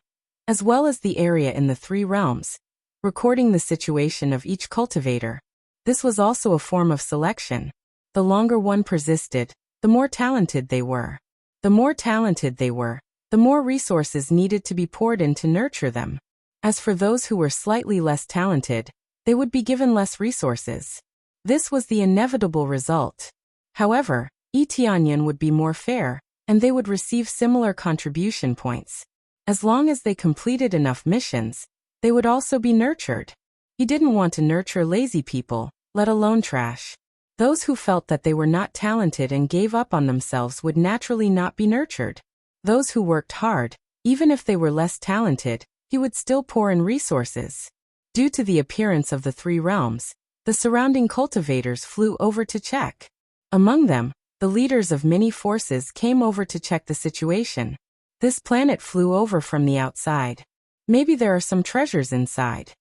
as well as the area in the Three Realms, recording the situation of each cultivator. This was also a form of selection. The longer one persisted, the more talented they were. The more talented they were, the more resources needed to be poured in to nurture them. As for those who were slightly less talented, they would be given less resources. This was the inevitable result. However, Etianyan would be more fair, and they would receive similar contribution points. As long as they completed enough missions, they would also be nurtured. He didn't want to nurture lazy people, let alone trash. Those who felt that they were not talented and gave up on themselves would naturally not be nurtured. Those who worked hard, even if they were less talented, he would still pour in resources. Due to the appearance of the Three Realms, the surrounding cultivators flew over to check. Among them, the leaders of many forces came over to check the situation. This planet flew over from the outside. Maybe there are some treasures inside.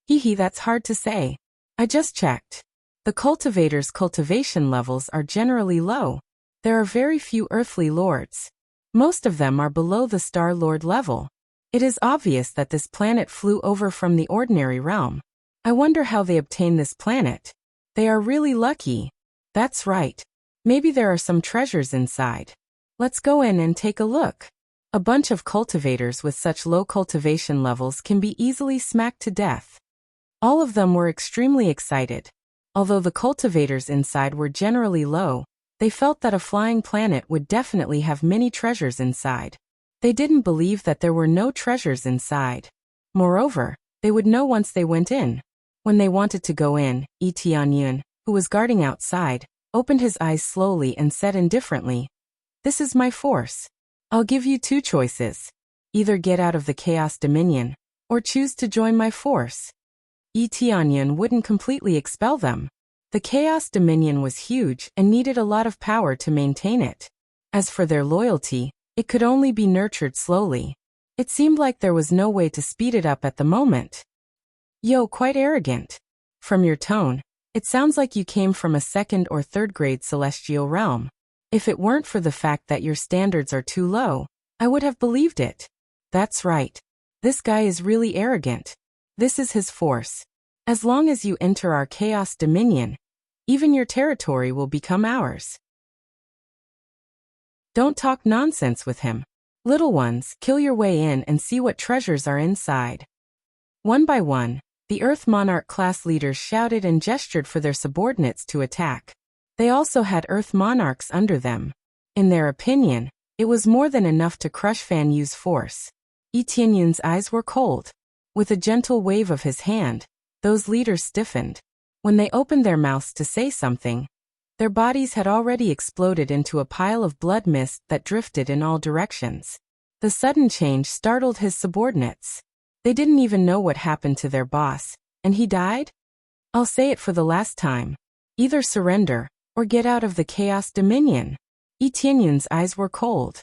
That's hard to say. I just checked. The cultivators' cultivation levels are generally low. There are very few earthly lords. Most of them are below the Star Lord level. It is obvious that this planet flew over from the ordinary realm. I wonder how they obtained this planet. They are really lucky. That's right. Maybe there are some treasures inside. Let's go in and take a look. A bunch of cultivators with such low cultivation levels can be easily smacked to death. All of them were extremely excited. Although the cultivators inside were generally low, they felt that a flying planet would definitely have many treasures inside. They didn't believe that there were no treasures inside. Moreover, they would know once they went in. When they wanted to go in, Etianyan, who was guarding outside, opened his eyes slowly and said indifferently, "This is my force. I'll give you two choices. Either get out of the Chaos Dominion, or choose to join my force." Etianyan wouldn't completely expel them. The Chaos Dominion was huge and needed a lot of power to maintain it. As for their loyalty, it could only be nurtured slowly. It seemed like there was no way to speed it up at the moment. Yo, quite arrogant. From your tone, it sounds like you came from a second or third grade celestial realm. If it weren't for the fact that your standards are too low, I would have believed it. That's right. This guy is really arrogant. This is his force. As long as you enter our chaos dominion, even your territory will become ours. Don't talk nonsense with him. Little ones, kill your way in and see what treasures are inside. One by one, the Earth Monarch class leaders shouted and gestured for their subordinates to attack. They also had Earth Monarchs under them. In their opinion, it was more than enough to crush Fan Yu's force. Yi Tianyun's eyes were cold. With a gentle wave of his hand, those leaders stiffened. When they opened their mouths to say something, their bodies had already exploded into a pile of blood mist that drifted in all directions. The sudden change startled his subordinates. They didn't even know what happened to their boss, and he died? I'll say it for the last time. Either surrender, or get out of the Chaos Dominion. Yi Tianyun's eyes were cold.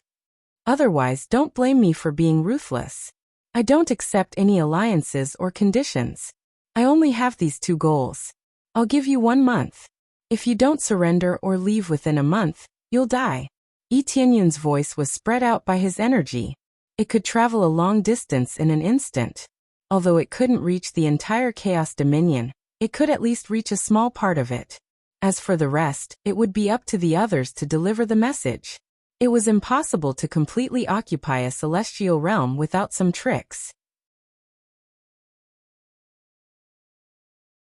Otherwise, don't blame me for being ruthless. I don't accept any alliances or conditions. I only have these two goals. I'll give you 1 month. If you don't surrender or leave within a month, you'll die. Yi Tianyun's voice was spread out by his energy. It could travel a long distance in an instant. Although it couldn't reach the entire Chaos Dominion, it could at least reach a small part of it. As for the rest, it would be up to the others to deliver the message. It was impossible to completely occupy a celestial realm without some tricks.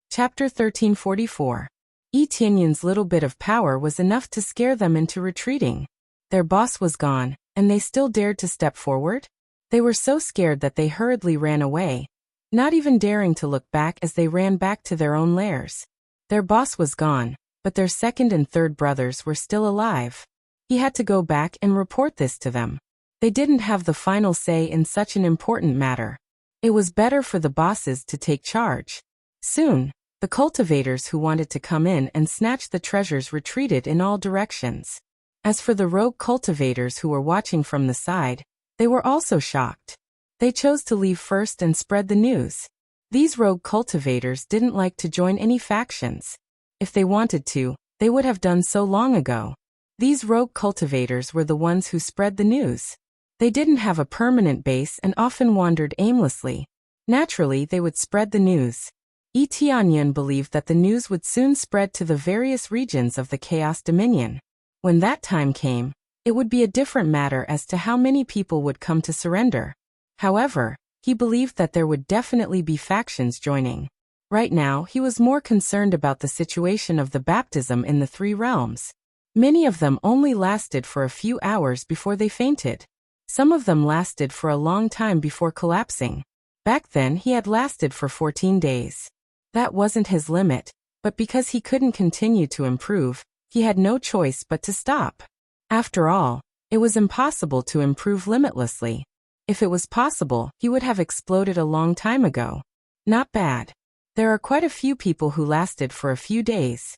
Chapter 1344. Yi Tianyun's little bit of power was enough to scare them into retreating. Their boss was gone, and they still dared to step forward? They were so scared that they hurriedly ran away, not even daring to look back as they ran back to their own lairs. Their boss was gone, but their second and third brothers were still alive. He had to go back and report this to them. They didn't have the final say in such an important matter. It was better for the bosses to take charge. Soon, the cultivators who wanted to come in and snatch the treasures retreated in all directions. As for the rogue cultivators who were watching from the side, they were also shocked. They chose to leave first and spread the news. These rogue cultivators didn't like to join any factions. If they wanted to, they would have done so long ago. These rogue cultivators were the ones who spread the news. They didn't have a permanent base and often wandered aimlessly. Naturally, they would spread the news. Yi Tianyun believed that the news would soon spread to the various regions of the Chaos Dominion. When that time came, it would be a different matter as to how many people would come to surrender. However, he believed that there would definitely be factions joining. Right now, he was more concerned about the situation of the baptism in the 3 realms. Many of them only lasted for a few hours before they fainted. Some of them lasted for a long time before collapsing. Back then, he had lasted for 14 days. That wasn't his limit, but because he couldn't continue to improve, he had no choice but to stop. After all, it was impossible to improve limitlessly. If it was possible, he would have exploded a long time ago. Not bad. There are quite a few people who lasted for a few days.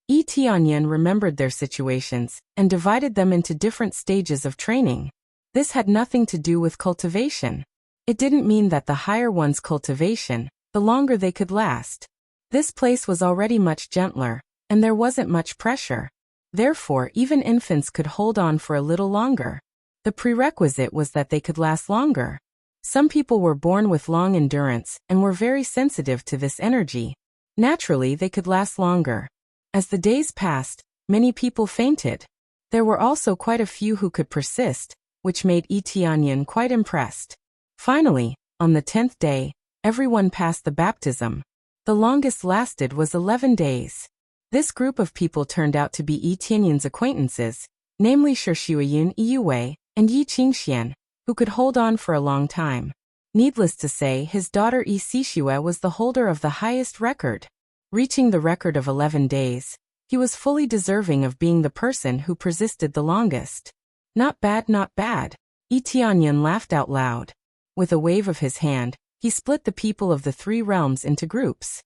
Yi Tianyun remembered their situations and divided them into different stages of training. This had nothing to do with cultivation. It didn't mean that the higher one's cultivation, the longer they could last. This place was already much gentler, and there wasn't much pressure. Therefore, even infants could hold on for a little longer. The prerequisite was that they could last longer. Some people were born with long endurance and were very sensitive to this energy. Naturally, they could last longer. As the days passed, many people fainted. There were also quite a few who could persist, which made Yi Tianyun quite impressed. Finally, on the 10th day, everyone passed the baptism. The longest lasted was 11 days. This group of people turned out to be Yi Tianyun's acquaintances, namely Shuiyun Yue and Yi Qingxian, who could hold on for a long time. Needless to say, his daughter Yi Sixue was the holder of the highest record. Reaching the record of 11 days, he was fully deserving of being the person who persisted the longest. Not bad, not bad. Yi Tianyun laughed out loud. With a wave of his hand, he split the people of the 3 realms into groups.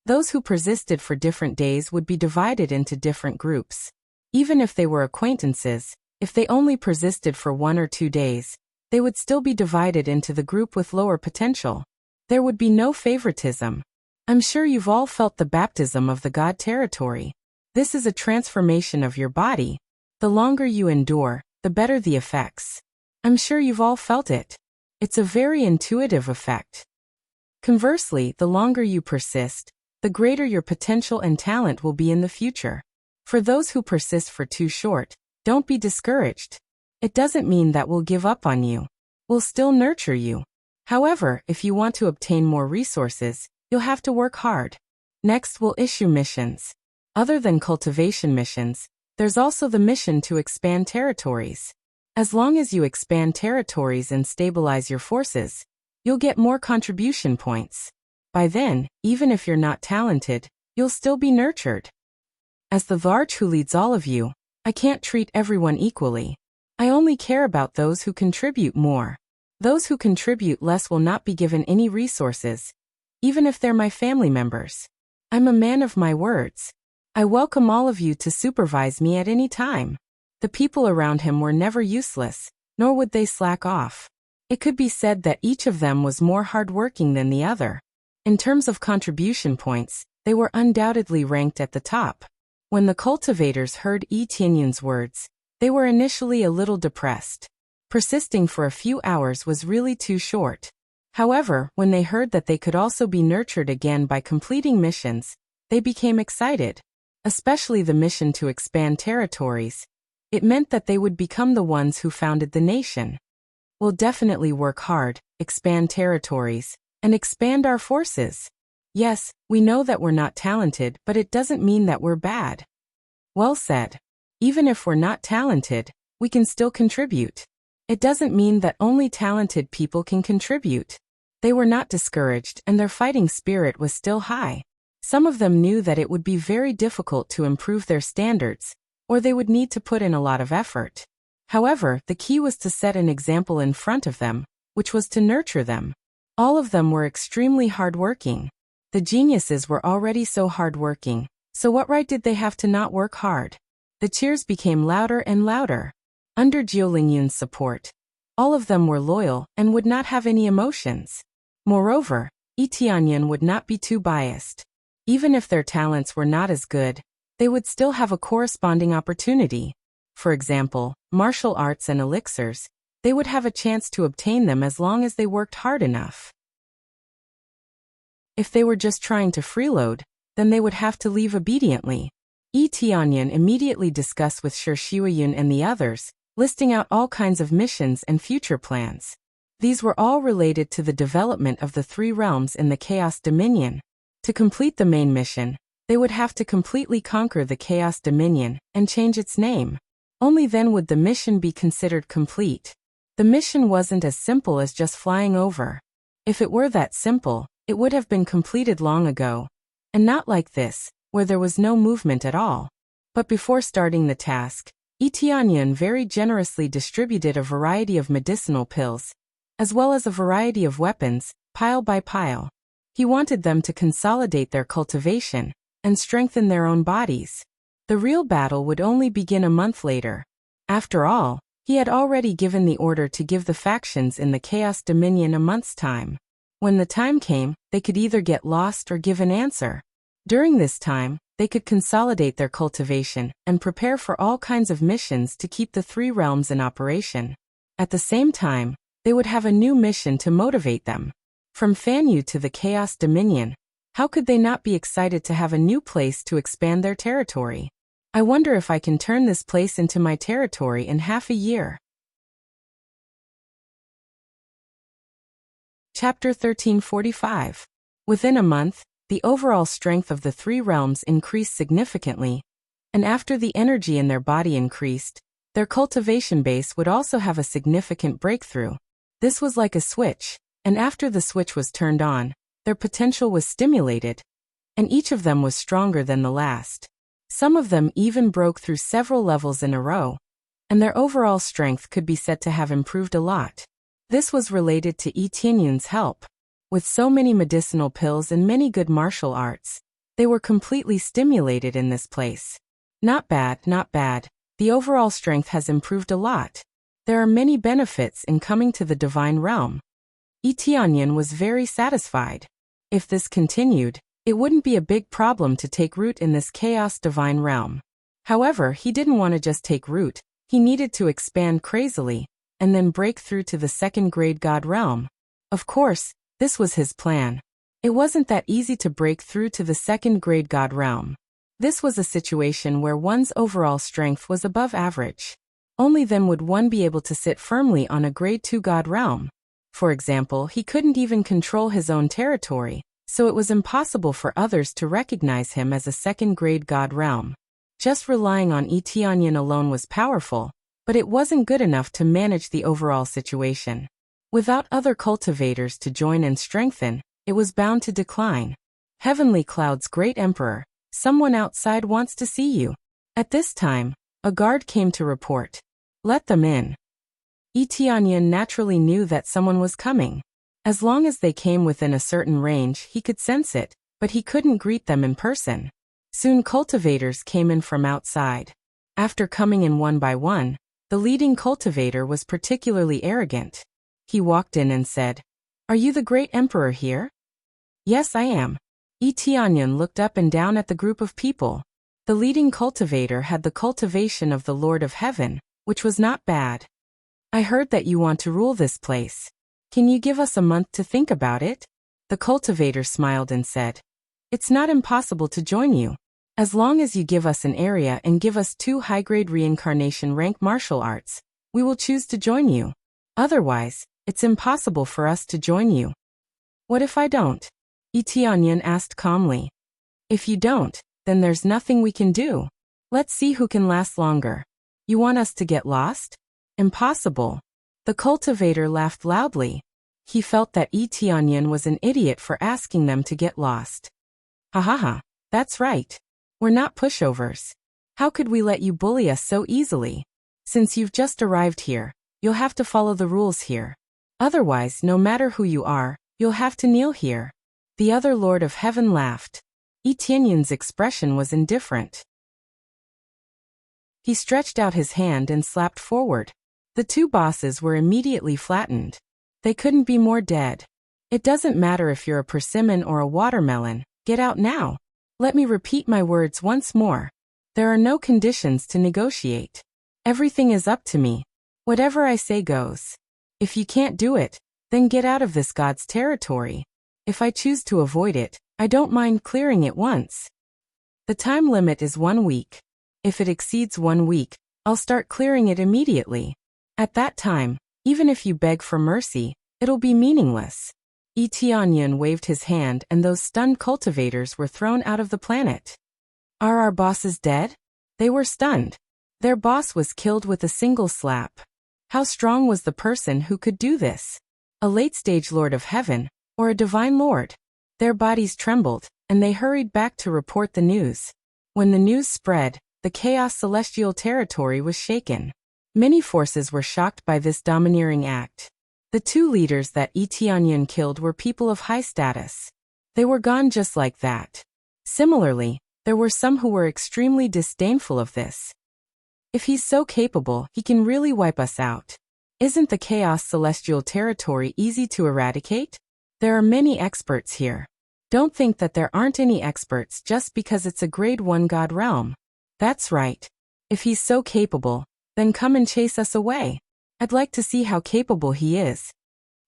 Those who persisted for different days would be divided into different groups. Even if they were acquaintances, if they only persisted for 1 or 2 days, they would still be divided into the group with lower potential. There would be no favoritism. I'm sure you've all felt the baptism of the God territory. This is a transformation of your body. The longer you endure, the better the effects. I'm sure you've all felt it. It's a very intuitive effect. Conversely, the longer you persist, the greater your potential and talent will be in the future. For those who persist for too short, don't be discouraged. It doesn't mean that we'll give up on you. We'll still nurture you. However, if you want to obtain more resources, you'll have to work hard. Next, we'll issue missions. Other than cultivation missions, there's also the mission to expand territories. As long as you expand territories and stabilize your forces, you'll get more contribution points. By then, even if you're not talented, you'll still be nurtured. As the Varch who leads all of you, I can't treat everyone equally. I only care about those who contribute more. Those who contribute less will not be given any resources, even if they're my family members. I'm a man of my words. I welcome all of you to supervise me at any time. The people around him were never useless, nor would they slack off. It could be said that each of them was more hardworking than the other. In terms of contribution points, they were undoubtedly ranked at the top. When the cultivators heard Yi Tianyun's words, they were initially a little depressed. Persisting for a few hours was really too short. However, when they heard that they could also be nurtured again by completing missions, they became excited. Especially the mission to expand territories. It meant that they would become the ones who founded the nation. We'll definitely work hard, expand territories, and expand our forces. Yes, we know that we're not talented, but it doesn't mean that we're bad. Well said. Even if we're not talented, we can still contribute. It doesn't mean that only talented people can contribute. They were not discouraged and their fighting spirit was still high. Some of them knew that it would be very difficult to improve their standards, or they would need to put in a lot of effort. However, the key was to set an example in front of them, which was to nurture them. All of them were extremely hardworking. The geniuses were already so hardworking, so what right did they have to not work hard? The cheers became louder and louder. Under Jiu Lingyun's support, all of them were loyal and would not have any emotions. Moreover, Yi Tianyun would not be too biased. Even if their talents were not as good, they would still have a corresponding opportunity. For example, martial arts and elixirs, they would have a chance to obtain them as long as they worked hard enough. If they were just trying to freeload, then they would have to leave obediently. Yi Tianyun immediately discussed with Shi Shiwayun and the others, listing out all kinds of missions and future plans. These were all related to the development of the three realms in the Chaos Dominion. To complete the main mission, they would have to completely conquer the Chaos Dominion and change its name. Only then would the mission be considered complete. The mission wasn't as simple as just flying over. If it were that simple, it would have been completed long ago. And not like this, where there was no movement at all. But before starting the task, Yi Tianyun very generously distributed a variety of medicinal pills, as well as a variety of weapons, pile by pile. He wanted them to consolidate their cultivation and strengthen their own bodies. The real battle would only begin a month later. After all, he had already given the order to give the factions in the Chaos Dominion a month's time. When the time came, they could either get lost or give an answer. During this time, they could consolidate their cultivation and prepare for all kinds of missions to keep the three realms in operation. At the same time, they would have a new mission to motivate them. From Fanyu to the Chaos Dominion, how could they not be excited to have a new place to expand their territory? I wonder if I can turn this place into my territory in half a year. Chapter 1345. Within a month, the overall strength of the three realms increased significantly, and after the energy in their body increased, their cultivation base would also have a significant breakthrough. This was like a switch, and after the switch was turned on, their potential was stimulated, and each of them was stronger than the last. Some of them even broke through several levels in a row, and their overall strength could be said to have improved a lot. This was related to Yi Tianyun's help. With so many medicinal pills and many good martial arts, they were completely stimulated in this place. Not bad, not bad. The overall strength has improved a lot. There are many benefits in coming to the divine realm. Yi Tianyun was very satisfied. If this continued, it wouldn't be a big problem to take root in this chaos divine realm. However, he didn't want to just take root, He needed to expand crazily, and then break through to the second-grade god realm. Of course, this was his plan. It wasn't that easy to break through to the second-grade god realm. This was a situation where one's overall strength was above average. Only then would one be able to sit firmly on a grade 2 god realm. For example, he couldn't even control his own territory, so it was impossible for others to recognize him as a second-grade god realm. Just relying on Etianyan alone was powerful, but it wasn't good enough to manage the overall situation. Without other cultivators to join and strengthen, it was bound to decline. Heavenly Cloud's great emperor, someone outside wants to see you. At this time, a guard came to report. Let them in. Etianyan naturally knew that someone was coming. As long as they came within a certain range, he could sense it, but he couldn't greet them in person. Soon cultivators came in from outside. After coming in one by one, the leading cultivator was particularly arrogant. He walked in and said, "Are you the great emperor here?" "Yes, I am." Etianyan looked up and down at the group of people. The leading cultivator had the cultivation of the Lord of Heaven, which was not bad. "I heard that you want to rule this place. Can you give us a month to think about it?" The cultivator smiled and said, "It's not impossible to join you. As long as you give us an area and give us 2 high-grade reincarnation rank martial arts, we will choose to join you. Otherwise, it's impossible for us to join you." "What if I don't?" Etianyan asked calmly. "If you don't, then there's nothing we can do. Let's see who can last longer. You want us to get lost? Impossible." The cultivator laughed loudly. He felt that Etianyan was an idiot for asking them to get lost. "Ha ha ha, that's right. We're not pushovers. How could we let you bully us so easily? Since you've just arrived here, you'll have to follow the rules here. Otherwise, no matter who you are, you'll have to kneel here." The other Lord of Heaven laughed. Etianyan's expression was indifferent. He stretched out his hand and slapped forward. The 2 bosses were immediately flattened. They couldn't be more dead. "It doesn't matter if you're a persimmon or a watermelon, get out now. Let me repeat my words once more. There are no conditions to negotiate. Everything is up to me. Whatever I say goes. If you can't do it, then get out of this god's territory. If I choose to avoid it, I don't mind clearing it once. The time limit is 1 week. If it exceeds 1 week, I'll start clearing it immediately. At that time, even if you beg for mercy, it'll be meaningless." Etianyan waved his hand and those stunned cultivators were thrown out of the planet. "Are our bosses dead?" They were stunned. Their boss was killed with a single slap. How strong was the person who could do this? A late-stage Lord of Heaven, or a divine lord? Their bodies trembled, and they hurried back to report the news. When the news spread, the chaos celestial territory was shaken. Many forces were shocked by this domineering act. The 2 leaders that Etianyan killed were people of high status. They were gone just like that. Similarly, there were some who were extremely disdainful of this. "If he's so capable, he can really wipe us out. Isn't the chaos celestial territory easy to eradicate? There are many experts here. Don't think that there aren't any experts just because it's a grade 1 god realm. That's right. If he's so capable, then come and chase us away. I'd like to see how capable he is."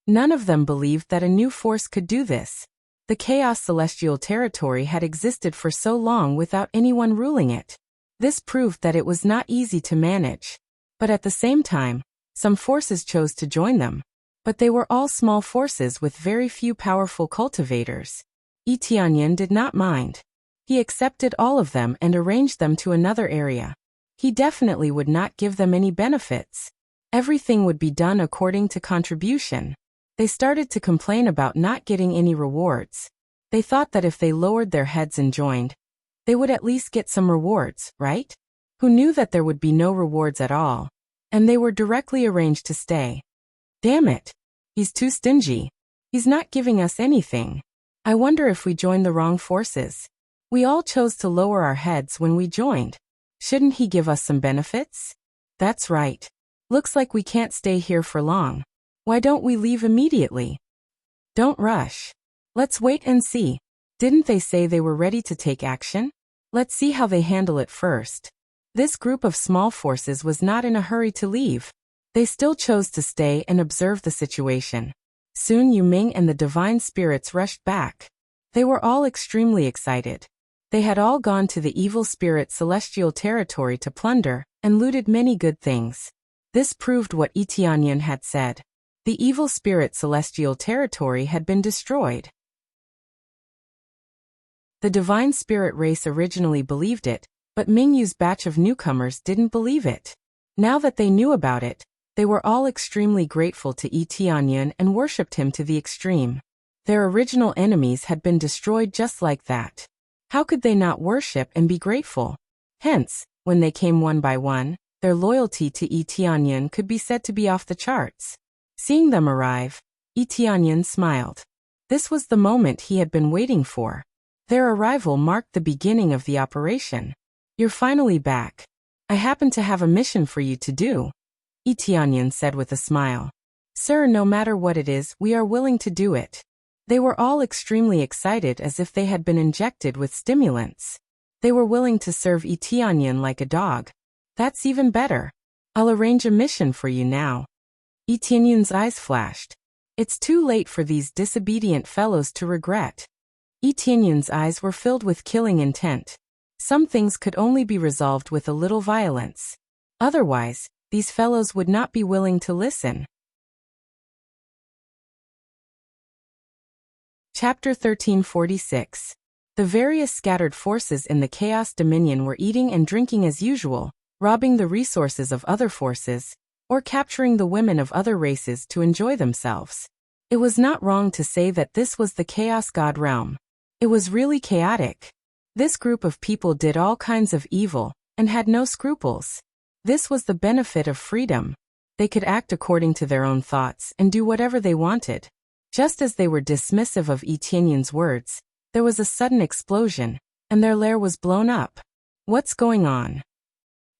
None of them believed that a new force could do this. The chaos celestial territory had existed for so long without anyone ruling it. This proved that it was not easy to manage. But at the same time, some forces chose to join them. But they were all small forces with very few powerful cultivators. Etianyan did not mind. He accepted all of them and arranged them to another area. He definitely would not give them any benefits. Everything would be done according to contribution. They started to complain about not getting any rewards. They thought that if they lowered their heads and joined, they would at least get some rewards, right? Who knew that there would be no rewards at all? And they were directly arranged to stay. Damn it. He's too stingy. He's not giving us anything. I wonder if we joined the wrong forces. We all chose to lower our heads when we joined. Shouldn't he give us some benefits? That's right. Looks like we can't stay here for long. Why don't we leave immediately? Don't rush. Let's wait and see. Didn't they say they were ready to take action? Let's see how they handle it first. This group of small forces was not in a hurry to leave. They still chose to stay and observe the situation. Soon Yu Ming and the divine spirits rushed back. They were all extremely excited. They had all gone to the evil spirit celestial territory to plunder, and looted many good things. This proved what Yi Tianyan had said. The evil spirit celestial territory had been destroyed. The divine spirit race originally believed it, but Ming Yu's batch of newcomers didn't believe it. Now that they knew about it, they were all extremely grateful to Yi Tianyan and worshipped him to the extreme. Their original enemies had been destroyed just like that. How could they not worship and be grateful? Hence, when they came one by one, their loyalty to Yi Tianyan could be said to be off the charts. Seeing them arrive, Yi Tianyan smiled. This was the moment he had been waiting for. Their arrival marked the beginning of the operation. You're finally back. I happen to have a mission for you to do, Yi Tianyan said with a smile. Sir, no matter what it is, we are willing to do it. They were all extremely excited as if they had been injected with stimulants. They were willing to serve Yi Tianyan like a dog. That's even better. I'll arrange a mission for you now. Yi Tianyan's eyes flashed. It's too late for these disobedient fellows to regret. Yi Tianyan's eyes were filled with killing intent. Some things could only be resolved with a little violence. Otherwise, these fellows would not be willing to listen. Chapter 1346. The various scattered forces in the Chaos Dominion were eating and drinking as usual, robbing the resources of other forces, or capturing the women of other races to enjoy themselves. It was not wrong to say that this was the Chaos God realm. It was really chaotic. This group of people did all kinds of evil, and had no scruples. This was the benefit of freedom. They could act according to their own thoughts and do whatever they wanted. Just as they were dismissive of Yi Tianyan's words, there was a sudden explosion, and their lair was blown up. What's going on?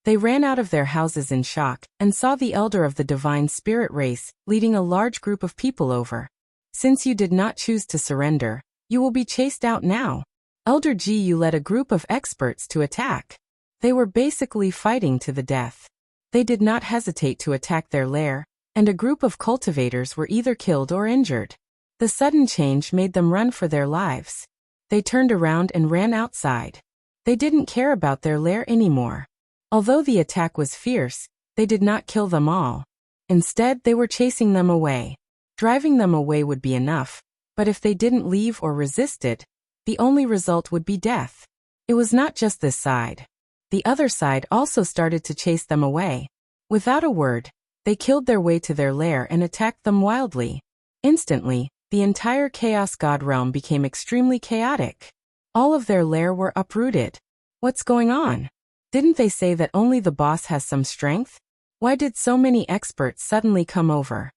They ran out of their houses in shock, and saw the elder of the divine spirit race, leading a large group of people over. Since you did not choose to surrender, you will be chased out now. Elder Ji Yu led a group of experts to attack. They were basically fighting to the death. They did not hesitate to attack their lair, and a group of cultivators were either killed or injured. The sudden change made them run for their lives. They turned around and ran outside. They didn't care about their lair anymore. Although the attack was fierce, they did not kill them all. Instead, they were chasing them away. Driving them away would be enough, but if they didn't leave or resisted, the only result would be death. It was not just this side. The other side also started to chase them away. Without a word, they killed their way to their lair and attacked them wildly. Instantly, the entire Chaos God realm became extremely chaotic. All of their lair were uprooted. What's going on? Didn't they say that only the boss has some strength? Why did so many experts suddenly come over?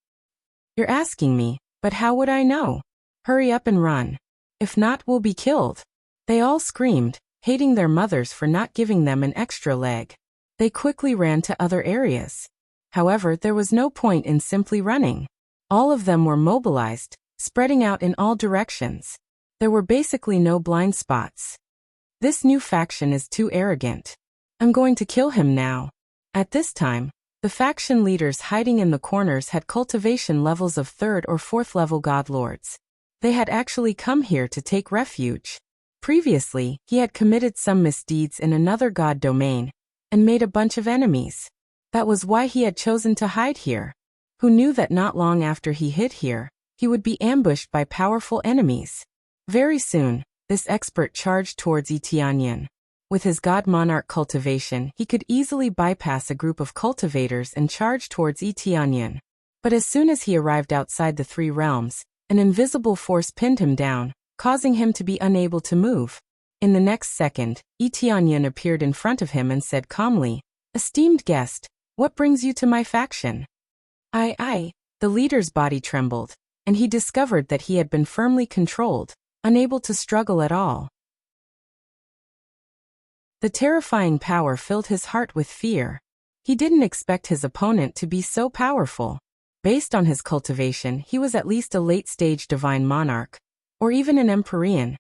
You're asking me, but how would I know? Hurry up and run. If not, we'll be killed. They all screamed, hating their mothers for not giving them an extra leg. They quickly ran to other areas. However, there was no point in simply running. All of them were mobilized, spreading out in all directions. There were basically no blind spots. This new faction is too arrogant. I'm going to kill him now. At this time, the faction leaders hiding in the corners had cultivation levels of 3rd or 4th level godlords. They had actually come here to take refuge. Previously, he had committed some misdeeds in another god domain, and made a bunch of enemies. That was why he had chosen to hide here. Who knew that not long after he hid here, he would be ambushed by powerful enemies. Very soon, this expert charged towards Yi Tianyan. With his god monarch cultivation, he could easily bypass a group of cultivators and charge towards Yi Tianyan. But as soon as he arrived outside the 3 realms, an invisible force pinned him down, causing him to be unable to move. In the next second, Yi Tianyan appeared in front of him and said calmly, "Esteemed guest, what brings you to my faction?" The leader's body trembled, and he discovered that he had been firmly controlled, unable to struggle at all. The terrifying power filled his heart with fear. He didn't expect his opponent to be so powerful. Based on his cultivation, he was at least a late-stage divine monarch, or even an Empyrean.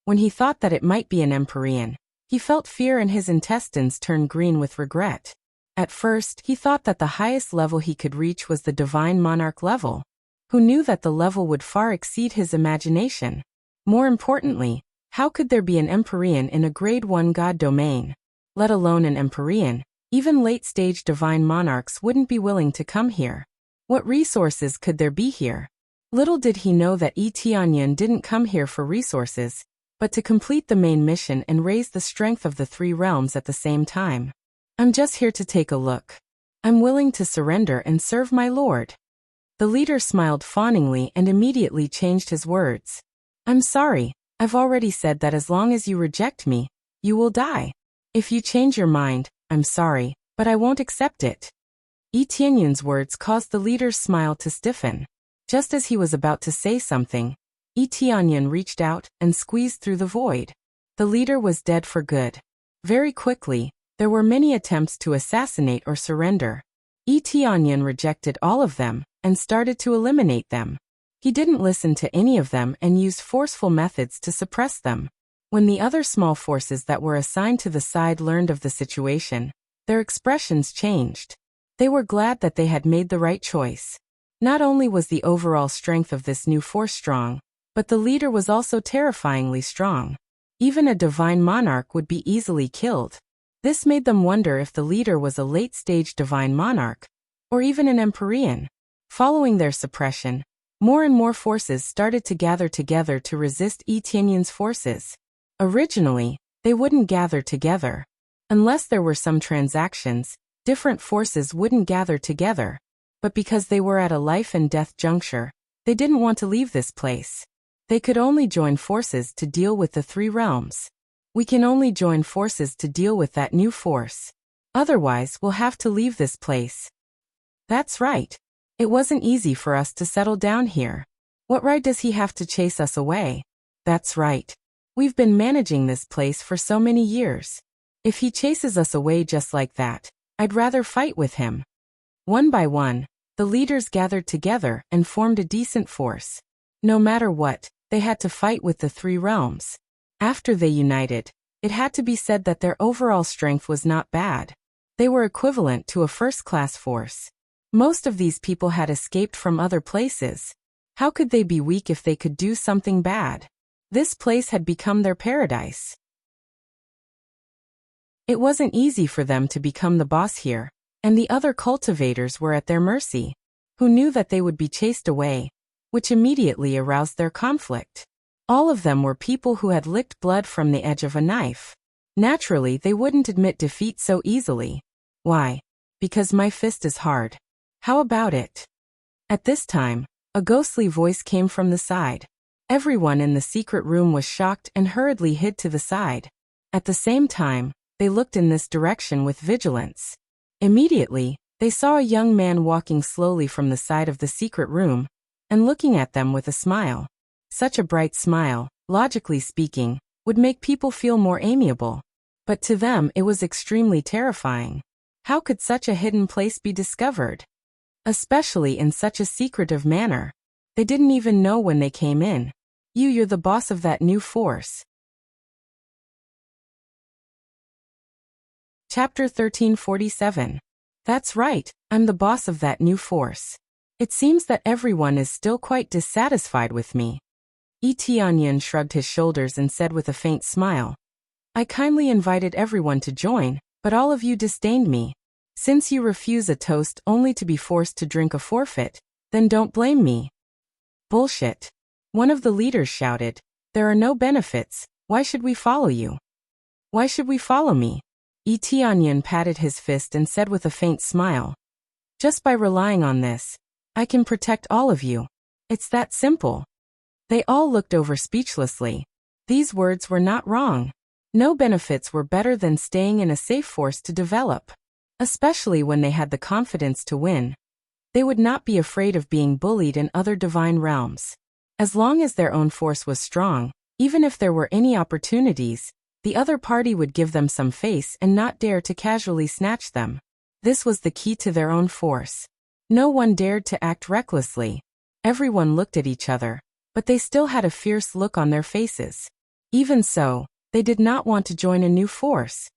When he thought that it might be an Empyrean, He felt fear and his intestines turned green with regret. At first, he thought that the highest level he could reach was the Divine Monarch level. Who knew that the level would far exceed his imagination? More importantly, how could there be an Empyrean in a Grade 1 God domain? Let alone an Empyrean, even late-stage Divine Monarchs wouldn't be willing to come here. What resources could there be here? Little did he know that Tianyan didn't come here for resources, but to complete the main mission and raise the strength of the three realms at the same time. I'm just here to take a look. I'm willing to surrender and serve my lord. The leader smiled fawningly and immediately changed his words. I'm sorry, I've already said that as long as you reject me, you will die. If you change your mind, I'm sorry, but I won't accept it. Tianyan's words caused the leader's smile to stiffen. Just as he was about to say something, Tianyan reached out and squeezed through the void. The leader was dead for good. Very quickly, there were many attempts to assassinate or surrender. Tianyan rejected all of them and started to eliminate them. He didn't listen to any of them and used forceful methods to suppress them. When the other small forces that were assigned to the side learned of the situation, their expressions changed. They were glad that they had made the right choice. Not only was the overall strength of this new force strong, but the leader was also terrifyingly strong. Even a divine monarch would be easily killed. This made them wonder if the leader was a late-stage divine monarch, or even an Empyrean. Following their suppression, more and more forces started to gather together to resist Tianyan's forces. Originally, they wouldn't gather together. Unless there were some transactions, different forces wouldn't gather together. But because they were at a life and death juncture, they didn't want to leave this place. They could only join forces to deal with the three realms. We can only join forces to deal with that new force. Otherwise, we'll have to leave this place. That's right. It wasn't easy for us to settle down here. What right does he have to chase us away? That's right. We've been managing this place for so many years. If he chases us away just like that, I'd rather fight with him. One by one, the leaders gathered together and formed a decent force. No matter what, they had to fight with the three realms. After they united, it had to be said that their overall strength was not bad. They were equivalent to a first-class force. Most of these people had escaped from other places. How could they be weak if they could do something bad? This place had become their paradise. It wasn't easy for them to become the boss here, and the other cultivators were at their mercy, who knew that they would be chased away, which immediately aroused their conflict. All of them were people who had licked blood from the edge of a knife. Naturally, they wouldn't admit defeat so easily. Why? Because my fist is hard. How about it? At this time, a ghostly voice came from the side. Everyone in the secret room was shocked and hurriedly hid to the side. At the same time, they looked in this direction with vigilance. Immediately, they saw a young man walking slowly from the side of the secret room, and looking at them with a smile. Such a bright smile, logically speaking, would make people feel more amiable. But to them it was extremely terrifying. How could such a hidden place be discovered? Especially in such a secretive manner. They didn't even know when they came in. You're the boss of that new force. Chapter 1347. That's right, I'm the boss of that new force. It seems that everyone is still quite dissatisfied with me. Tianyan shrugged his shoulders and said with a faint smile, I kindly invited everyone to join, but all of you disdained me. Since you refuse a toast only to be forced to drink a forfeit, then don't blame me. Bullshit. One of the leaders shouted, there are no benefits, why should we follow you? Why should we follow me? Tianyan patted his fist and said with a faint smile, just by relying on this, I can protect all of you. It's that simple. They all looked over speechlessly. These words were not wrong. No benefits were better than staying in a safe force to develop. Especially when they had the confidence to win. They would not be afraid of being bullied in other divine realms. As long as their own force was strong, even if there were any opportunities, the other party would give them some face and not dare to casually snatch them. This was the key to their own force. No one dared to act recklessly. Everyone looked at each other, but they still had a fierce look on their faces. Even so, They did not want to join a new force.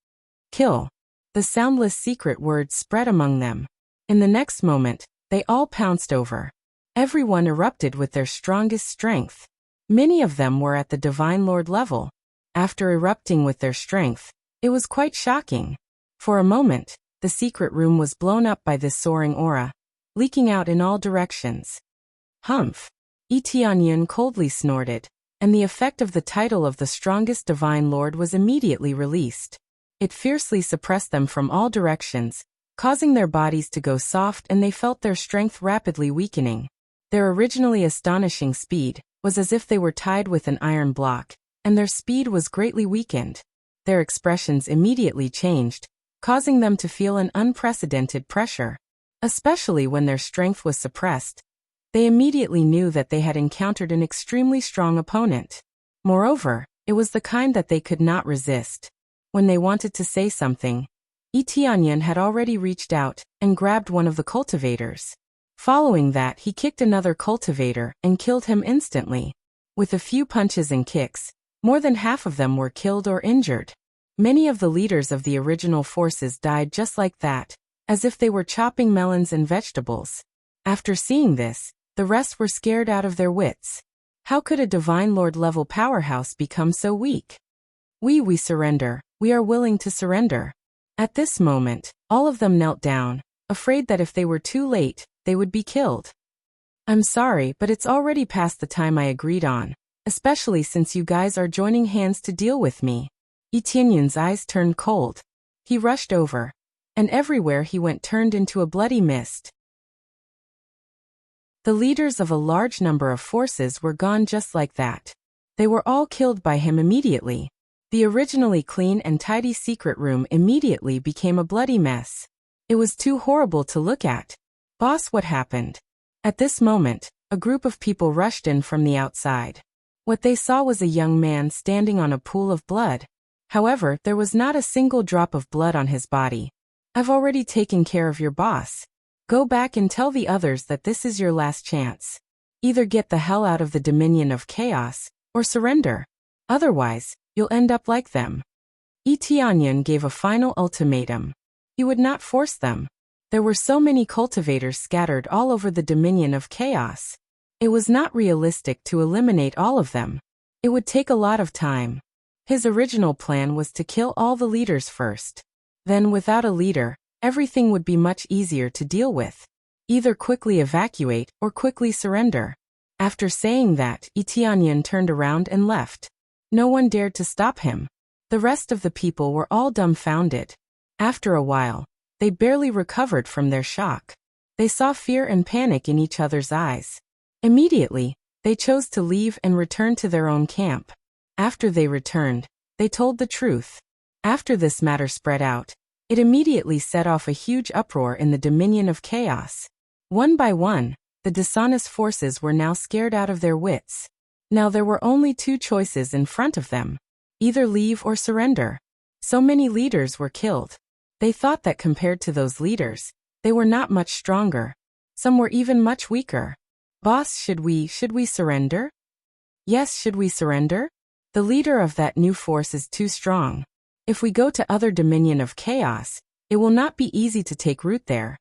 Kill. The soundless secret words spread among them. In the next moment, they all pounced over. Everyone erupted with their strongest strength. Many of them were at the Divine Lord level. After erupting with their strength, it was quite shocking. For a moment, the secret room was blown up by this soaring aura, leaking out in all directions. Humph! Tianyun coldly snorted, and the effect of the title of the strongest Divine Lord was immediately released. It fiercely suppressed them from all directions, causing their bodies to go soft, and they felt their strength rapidly weakening. Their originally astonishing speed was as if they were tied with an iron block, and their speed was greatly weakened. Their expressions immediately changed, causing them to feel an unprecedented pressure. Especially when their strength was suppressed, they immediately knew that they had encountered an extremely strong opponent. Moreover, it was the kind that they could not resist. When they wanted to say something, Tianyun had already reached out and grabbed one of the cultivators. Following that, he kicked another cultivator and killed him instantly. With a few punches and kicks, more than half of them were killed or injured. Many of the leaders of the original forces died just like that, as if they were chopping melons and vegetables. After seeing this, the rest were scared out of their wits. How could a Divine Lord level powerhouse become so weak? We surrender. We are willing to surrender. At this moment, all of them knelt down, afraid that if they were too late, they would be killed. I'm sorry, but it's already past the time I agreed on, especially since you guys are joining hands to deal with me. Tianyun's eyes turned cold. He rushed over, and everywhere he went turned into a bloody mist. The leaders of a large number of forces were gone just like that. They were all killed by him immediately. The originally clean and tidy secret room immediately became a bloody mess. It was too horrible to look at. Boss, what happened? At this moment, a group of people rushed in from the outside. What they saw was a young man standing on a pool of blood. However, there was not a single drop of blood on his body. I've already taken care of your boss. Go back and tell the others that this is your last chance. Either get the hell out of the Dominion of Chaos, or surrender. Otherwise, you'll end up like them. Tianyun gave a final ultimatum. He would not force them. There were so many cultivators scattered all over the Dominion of Chaos. It was not realistic to eliminate all of them. It would take a lot of time. His original plan was to kill all the leaders first. Then, without a leader, everything would be much easier to deal with. Either quickly evacuate or quickly surrender. After saying that, Tianyun turned around and left. No one dared to stop him. The rest of the people were all dumbfounded. After a while, they barely recovered from their shock. They saw fear and panic in each other's eyes. Immediately, they chose to leave and return to their own camp. After they returned, they told the truth. After this matter spread out, it immediately set off a huge uproar in the Dominion of Chaos. One by one, the dishonest forces were now scared out of their wits. Now there were only two choices in front of them. Either leave or surrender. So many leaders were killed. They thought that compared to those leaders, they were not much stronger. Some were even much weaker. Boss, should we surrender? Yes, should we surrender? The leader of that new force is too strong. If we go to other Dominion of Chaos, it will not be easy to take root there.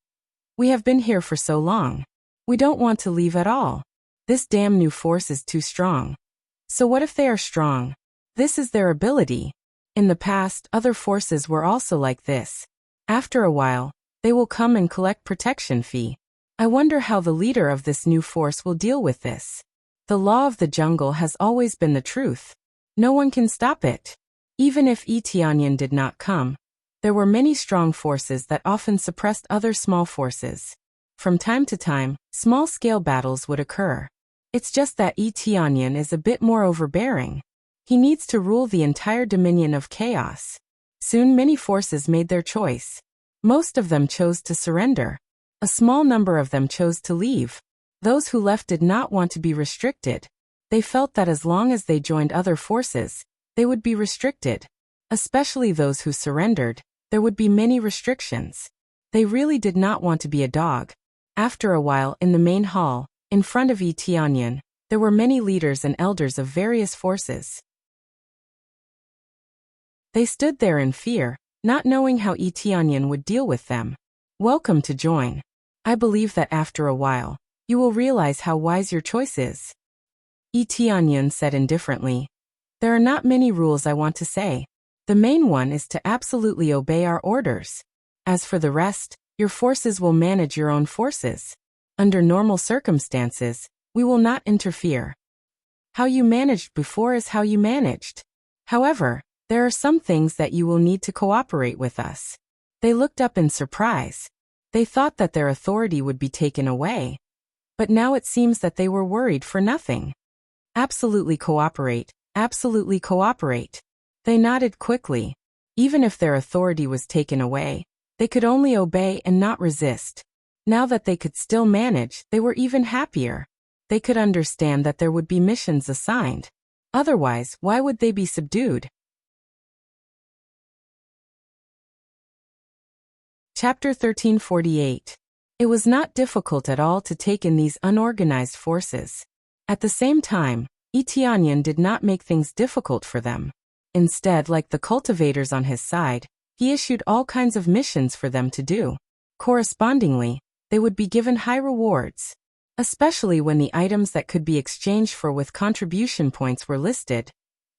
We have been here for so long. We don't want to leave at all. This damn new force is too strong. So what if they are strong? This is their ability. In the past, other forces were also like this. After a while, they will come and collect protection fee. I wonder how the leader of this new force will deal with this. The law of the jungle has always been the truth. No one can stop it. Even if Tianyun did not come, there were many strong forces that often suppressed other small forces. From time to time, small-scale battles would occur. It's just that Tianyun is a bit more overbearing. He needs to rule the entire Dominion of Chaos. Soon many forces made their choice. Most of them chose to surrender. A small number of them chose to leave. Those who left did not want to be restricted. They felt that as long as they joined other forces, they would be restricted. Especially those who surrendered, there would be many restrictions. They really did not want to be a dog. After a while, in the main hall, in front of Tianyun, there were many leaders and elders of various forces. They stood there in fear, not knowing how Tianyan would deal with them. Welcome to join. I believe that after a while, you will realize how wise your choice is. Tianyan said indifferently. There are not many rules I want to say. The main one is to absolutely obey our orders. As for the rest, your forces will manage your own forces. Under normal circumstances, we will not interfere. How you managed before is how you managed. However, there are some things that you will need to cooperate with us. They looked up in surprise. They thought that their authority would be taken away. But now it seems that they were worried for nothing. Absolutely cooperate, absolutely cooperate. They nodded quickly. Even if their authority was taken away, they could only obey and not resist. Now that they could still manage, they were even happier. They could understand that there would be missions assigned. Otherwise, why would they be subdued? Chapter 1348. It was not difficult at all to take in these unorganized forces. At the same time, Tianyan did not make things difficult for them. Instead, like the cultivators on his side, he issued all kinds of missions for them to do. Correspondingly, they would be given high rewards. Especially when the items that could be exchanged for with contribution points were listed.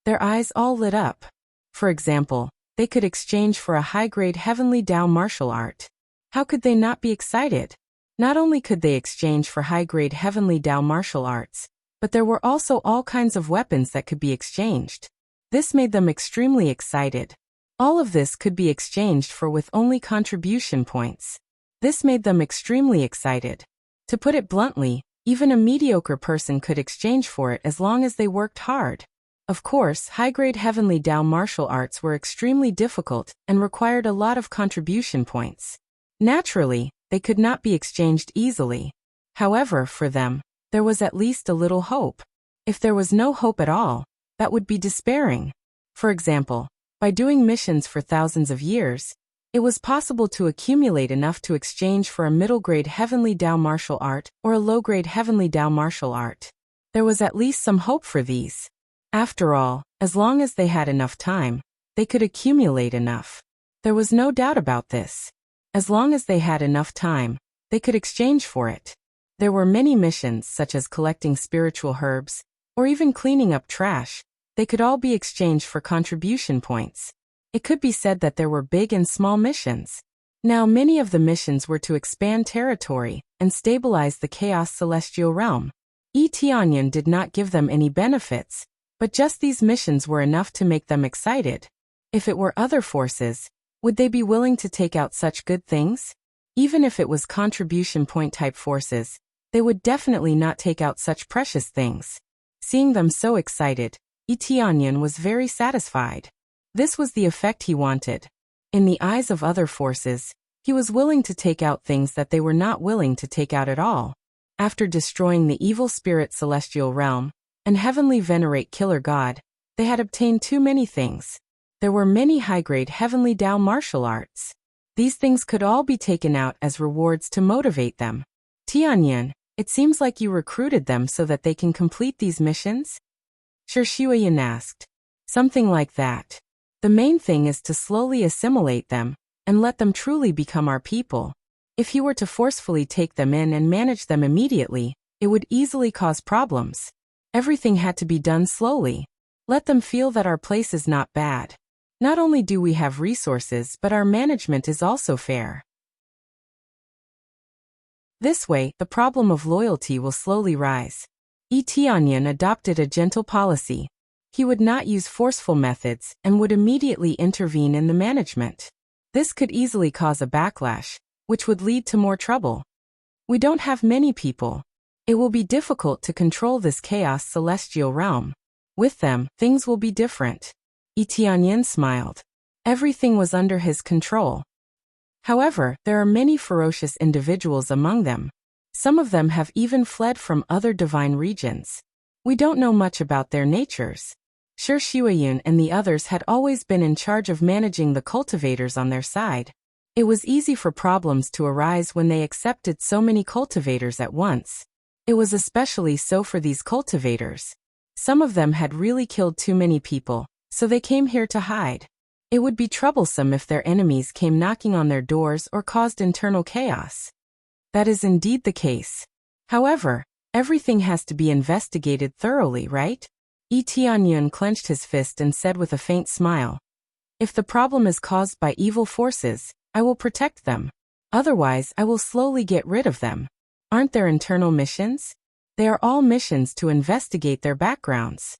Their eyes all lit up. For example, they could exchange for a high-grade heavenly Tao martial art. How could they not be excited? Not only could they exchange for high-grade heavenly Tao martial arts, but there were also all kinds of weapons that could be exchanged. This made them extremely excited. All of this could be exchanged for with only contribution points. This made them extremely excited. To put it bluntly, even a mediocre person could exchange for it as long as they worked hard. Of course, high-grade heavenly Tao martial arts were extremely difficult and required a lot of contribution points. Naturally, they could not be exchanged easily. However, for them, there was at least a little hope. If there was no hope at all, that would be despairing. For example, by doing missions for thousands of years, it was possible to accumulate enough to exchange for a middle-grade heavenly Tao martial art or a low-grade heavenly Tao martial art. There was at least some hope for these. After all, as long as they had enough time, they could accumulate enough. There was no doubt about this. As long as they had enough time, they could exchange for it. There were many missions such as collecting spiritual herbs, or even cleaning up trash. They could all be exchanged for contribution points. It could be said that there were big and small missions. Now many of the missions were to expand territory and stabilize the chaos celestial realm. Tianyan did not give them any benefits, but just these missions were enough to make them excited. If it were other forces, would they be willing to take out such good things? Even if it was contribution point type forces, they would definitely not take out such precious things. Seeing them so excited, Tianyan was very satisfied. This was the effect he wanted. In the eyes of other forces, he was willing to take out things that they were not willing to take out at all. After destroying the evil spirit celestial realm and heavenly venerate killer god, they had obtained too many things. There were many high-grade heavenly Tao martial arts. These things could all be taken out as rewards to motivate them. Tianyan, it seems like you recruited them so that they can complete these missions? Shuiyan asked. Something like that. The main thing is to slowly assimilate them and let them truly become our people. If you were to forcefully take them in and manage them immediately, it would easily cause problems. Everything had to be done slowly. Let them feel that our place is not bad. Not only do we have resources, but our management is also fair. This way, the problem of loyalty will slowly rise. Tianyan adopted a gentle policy. He would not use forceful methods and would immediately intervene in the management. This could easily cause a backlash, which would lead to more trouble. We don't have many people. It will be difficult to control this chaos celestial realm. With them, things will be different. Tianyan smiled. Everything was under his control. However, there are many ferocious individuals among them. Some of them have even fled from other divine regions. We don't know much about their natures. Shuiyan and the others had always been in charge of managing the cultivators on their side. It was easy for problems to arise when they accepted so many cultivators at once. It was especially so for these cultivators. Some of them had really killed too many people, so they came here to hide. It would be troublesome if their enemies came knocking on their doors or caused internal chaos. That is indeed the case. However, everything has to be investigated thoroughly, right? Tianyun clenched his fist and said with a faint smile, "If the problem is caused by evil forces, I will protect them. Otherwise, I will slowly get rid of them. Aren't there internal missions? They are all missions to investigate their backgrounds.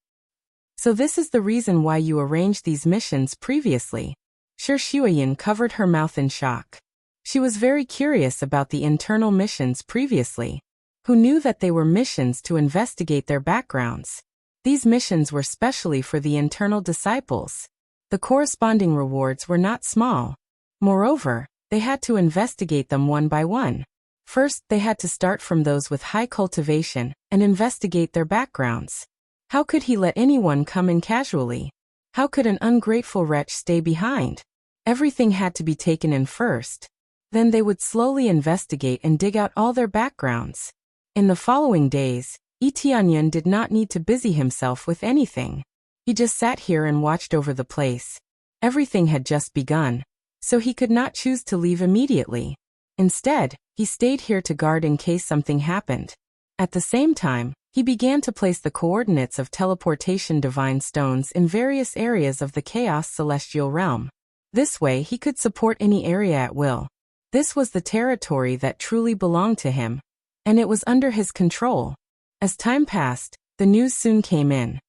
So this is the reason why you arranged these missions previously." Shi Shuiyin covered her mouth in shock. She was very curious about the internal missions previously. Who knew that they were missions to investigate their backgrounds? These missions were specially for the internal disciples. The corresponding rewards were not small. Moreover, they had to investigate them one by one. First, they had to start from those with high cultivation and investigate their backgrounds. How could he let anyone come in casually? How could an ungrateful wretch stay behind? Everything had to be taken in first. Then they would slowly investigate and dig out all their backgrounds. In the following days, Tianyun did not need to busy himself with anything. He just sat here and watched over the place. Everything had just begun, so he could not choose to leave immediately. Instead, he stayed here to guard in case something happened. At the same time, he began to place the coordinates of teleportation divine stones in various areas of the Chaos Celestial Realm. This way he could support any area at will. This was the territory that truly belonged to him, and it was under his control. As time passed, the news soon came in.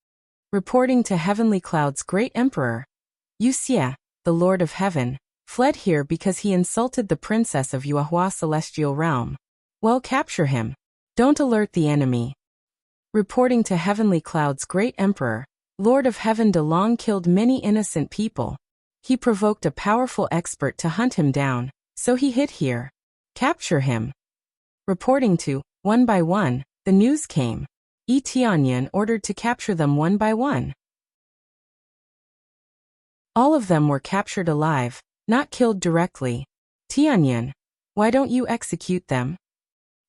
Reporting to Heavenly Cloud's great emperor, Wuxia, the Lord of Heaven, fled here because he insulted the princess of Yuehua Celestial Realm. Well, capture him. Don't alert the enemy. Reporting to Heavenly Cloud's great emperor, Lord of Heaven DeLong killed many innocent people. He provoked a powerful expert to hunt him down, so he hid here. Capture him. Reporting to, one by one, the news came. Tianyun ordered to capture them one by one. All of them were captured alive, not killed directly. Tianyun, why don't you execute them?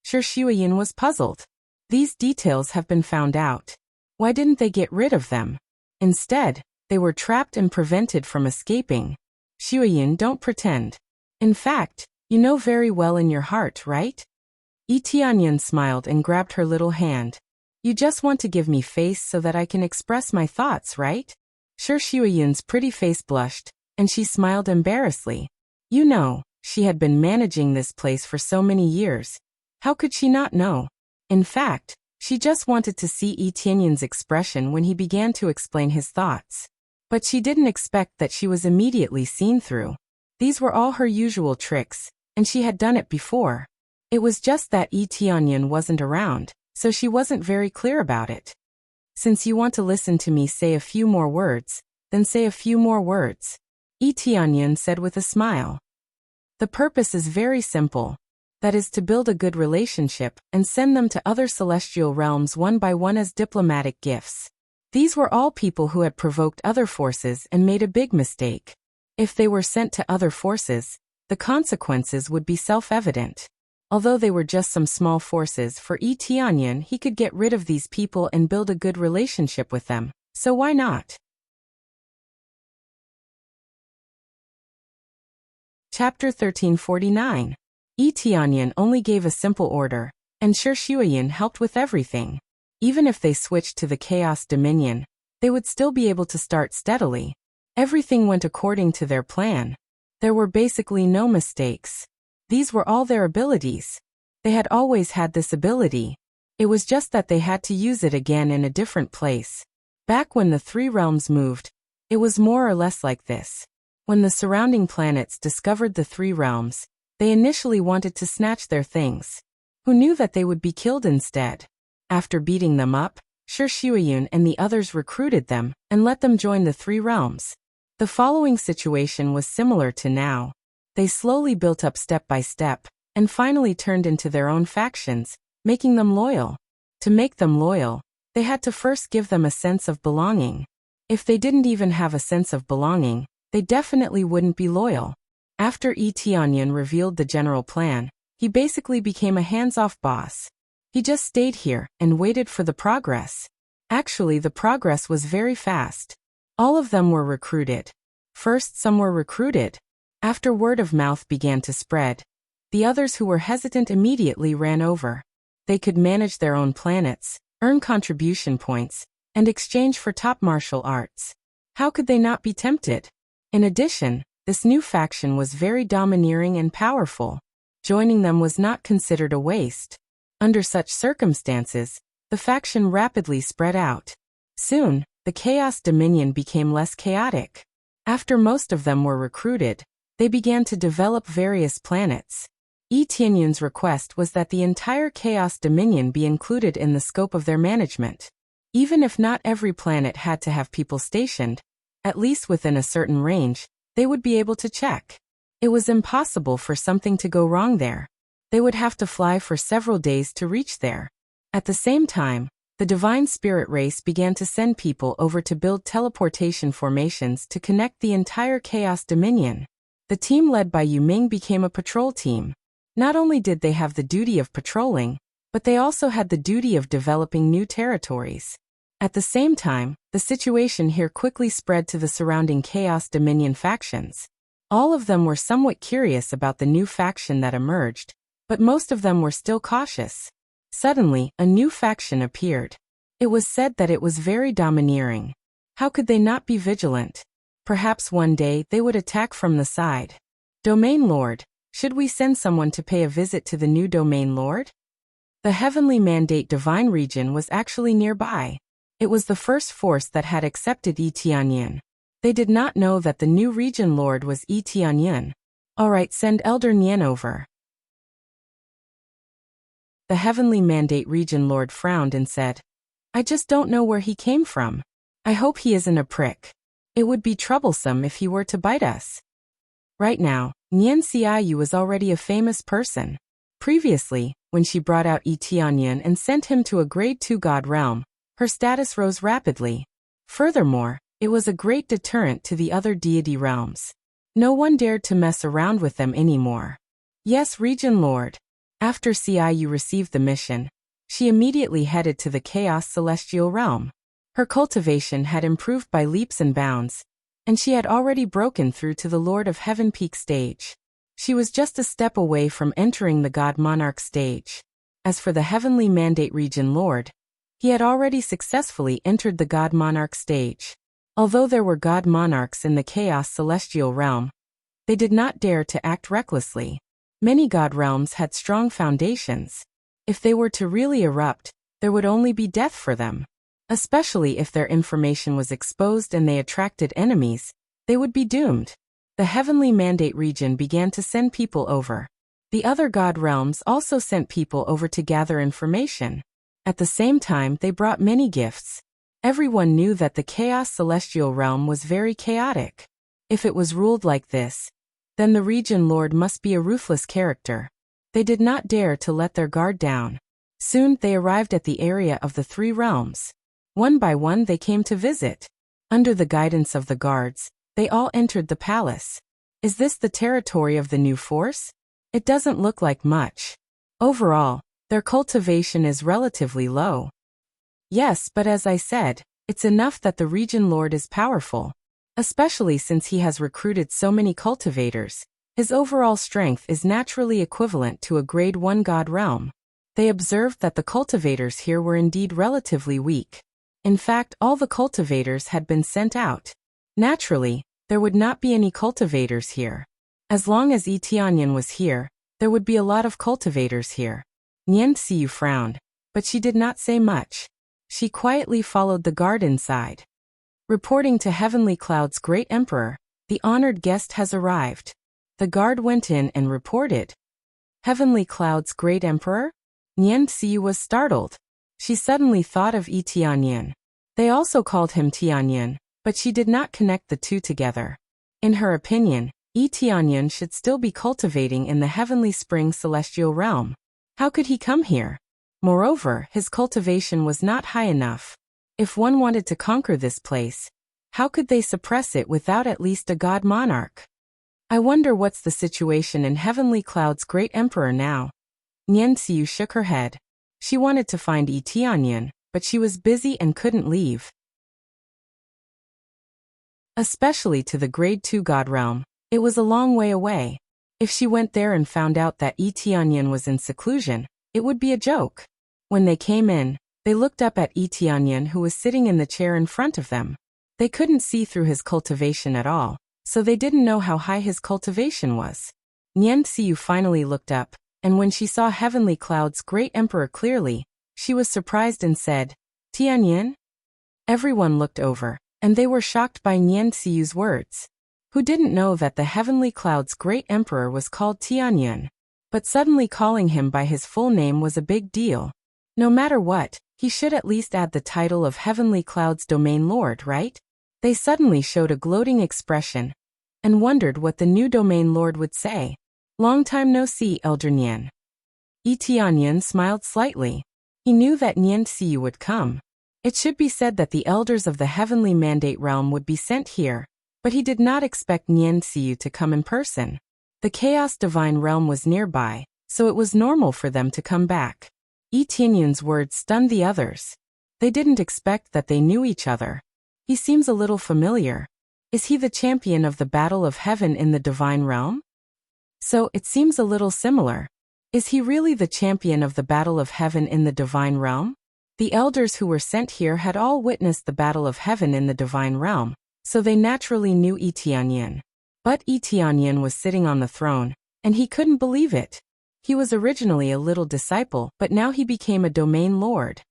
Shi Shuiyin was puzzled. These details have been found out. Why didn't they get rid of them? Instead, they were trapped and prevented from escaping. Shuiyin, don't pretend. In fact, you know very well in your heart, right? Tianyun smiled and grabbed her little hand. You just want to give me face so that I can express my thoughts, right? Shi Shuiyin's pretty face blushed, and she smiled embarrassedly. You know, she had been managing this place for so many years. How could she not know? In fact, she just wanted to see Tianyun's expression when he began to explain his thoughts. But she didn't expect that she was immediately seen through. These were all her usual tricks, and she had done it before. It was just that Tianyun wasn't around, so she wasn't very clear about it. Since you want to listen to me say a few more words, then say a few more words. Tianyun said with a smile. The purpose is very simple. That is to build a good relationship and send them to other celestial realms one by one as diplomatic gifts. These were all people who had provoked other forces and made a big mistake. If they were sent to other forces, the consequences would be self-evident. Although they were just some small forces for Tianyun, he could get rid of these people and build a good relationship with them, so why not? Chapter 1349. Tianyun only gave a simple order, and Shi Shuiyin helped with everything. Even if they switched to the Chaos Dominion, they would still be able to start steadily. Everything went according to their plan. There were basically no mistakes. These were all their abilities. They had always had this ability. It was just that they had to use it again in a different place. Back when the three realms moved, it was more or less like this. When the surrounding planets discovered the three realms, they initially wanted to snatch their things. Who knew that they would be killed instead? After beating them up, Shi Shuiyin and the others recruited them and let them join the three realms. The following situation was similar to now. They slowly built up step by step, and finally turned into their own factions, making them loyal. To make them loyal, they had to first give them a sense of belonging. If they didn't even have a sense of belonging, they definitely wouldn't be loyal. After Tianyun revealed the general plan, he basically became a hands-off boss. He just stayed here and waited for the progress. Actually, the progress was very fast. All of them were recruited. First, some were recruited. After word of mouth began to spread, the others who were hesitant immediately ran over. They could manage their own planets, earn contribution points, and exchange for top martial arts. How could they not be tempted? In addition, this new faction was very domineering and powerful. Joining them was not considered a waste. Under such circumstances, the faction rapidly spread out. Soon, the Chaos Dominion became less chaotic. After most of them were recruited, they began to develop various planets. Yi Tianyun's request was that the entire Chaos Dominion be included in the scope of their management. Even if not every planet had to have people stationed, at least within a certain range, they would be able to check. It was impossible for something to go wrong there. They would have to fly for several days to reach there. At the same time, the Divine Spirit race began to send people over to build teleportation formations to connect the entire Chaos Dominion. The team led by Yu Ming became a patrol team. Not only did they have the duty of patrolling, but they also had the duty of developing new territories. At the same time, the situation here quickly spread to the surrounding Chaos Dominion factions. All of them were somewhat curious about the new faction that emerged, but most of them were still cautious. Suddenly, a new faction appeared. It was said that it was very domineering. How could they not be vigilant? Perhaps one day they would attack from the side. Domain Lord, should we send someone to pay a visit to the new Domain Lord? The Heavenly Mandate Divine Region was actually nearby. It was the first force that had accepted Yi Tianyun. They did not know that the new region lord was Yi Tianyun. Alright, send Elder Nian over. The Heavenly Mandate Region Lord frowned and said, I just don't know where he came from. I hope he isn't a prick. It would be troublesome if he were to bite us. Right now, Nian Xiaoyu was already a famous person. Previously, when she brought out Yi Tianyun and sent him to a grade 2 god realm, her status rose rapidly. Furthermore, it was a great deterrent to the other deity realms. No one dared to mess around with them anymore. Yes, Region Lord. After Xiaoyu received the mission, she immediately headed to the Chaos Celestial Realm. Her cultivation had improved by leaps and bounds, and she had already broken through to the Lord of Heaven Peak stage. She was just a step away from entering the God Monarch stage. As for the Heavenly Mandate Region Lord, he had already successfully entered the God Monarch stage. Although there were God Monarchs in the Chaos Celestial Realm, they did not dare to act recklessly. Many God realms had strong foundations. If they were to really erupt, there would only be death for them. Especially if their information was exposed and they attracted enemies, they would be doomed. The Heavenly Mandate region began to send people over. The other God realms also sent people over to gather information. At the same time, they brought many gifts. Everyone knew that the Chaos Celestial Realm was very chaotic. If it was ruled like this, then the Region Lord must be a ruthless character. They did not dare to let their guard down. Soon they arrived at the area of the 3 realms. One by one they came to visit. Under the guidance of the guards, they all entered the palace. Is this the territory of the new force? It doesn't look like much. Overall, their cultivation is relatively low. Yes, but as I said, it's enough that the Region Lord is powerful. Especially since he has recruited so many cultivators, his overall strength is naturally equivalent to a grade 1 god realm. They observed that the cultivators here were indeed relatively weak. In fact, all the cultivators had been sent out. Naturally, there would not be any cultivators here. As long as Yi Tianyun was here, there would be a lot of cultivators here. Nian Xiu frowned, but she did not say much. She quietly followed the guard inside. Reporting to Heavenly Cloud's Great Emperor, the honored guest has arrived. The guard went in and reported. Heavenly Cloud's Great Emperor? Nian Xiu was startled. She suddenly thought of Yi Tianyun. They also called him Tianyun, but she did not connect the two together. In her opinion, Yi Tianyun should still be cultivating in the Heavenly Spring Celestial Realm. How could he come here? Moreover, his cultivation was not high enough. If one wanted to conquer this place, how could they suppress it without at least a god monarch? I wonder what's the situation in Heavenly Cloud's Great Emperor now. Nian Xiu shook her head. She wanted to find Yi Tianyun, but she was busy and couldn't leave. Especially to the Grade 2 God Realm. It was a long way away. If she went there and found out that Tianyan was in seclusion, it would be a joke. When they came in, they looked up at Tianyan, who was sitting in the chair in front of them. They couldn't see through his cultivation at all, so they didn't know how high his cultivation was. Nian Xiyu finally looked up, and when she saw Heavenly Cloud's great emperor clearly, she was surprised and said, "Tianyan?" Everyone looked over, and they were shocked by Nian Xiyu's words. Who didn't know that the Heavenly Cloud's great emperor was called Tianyan? But suddenly calling him by his full name was a big deal. No matter what, he should at least add the title of Heavenly Cloud's domain lord, right? They suddenly showed a gloating expression and wondered what the new domain lord would say. "Long time no see, Elder Nian." Tianyan smiled slightly. He knew that Nian Xiyu would come. It should be said that the elders of the Heavenly Mandate Realm would be sent here, but he did not expect Nian Xiyu to come in person. The Chaos Divine Realm was nearby, so it was normal for them to come back. Tianyan's words stunned the others. They didn't expect that they knew each other. He seems a little familiar. Is he the champion of the Battle of Heaven in the Divine Realm? So, it seems a little similar. Is he really the champion of the Battle of Heaven in the Divine Realm? The elders who were sent here had all witnessed the Battle of Heaven in the Divine Realm, so they naturally knew Tianyan. But Tianyan was sitting on the throne, and he couldn't believe it. He was originally a little disciple, but now he became a domain lord.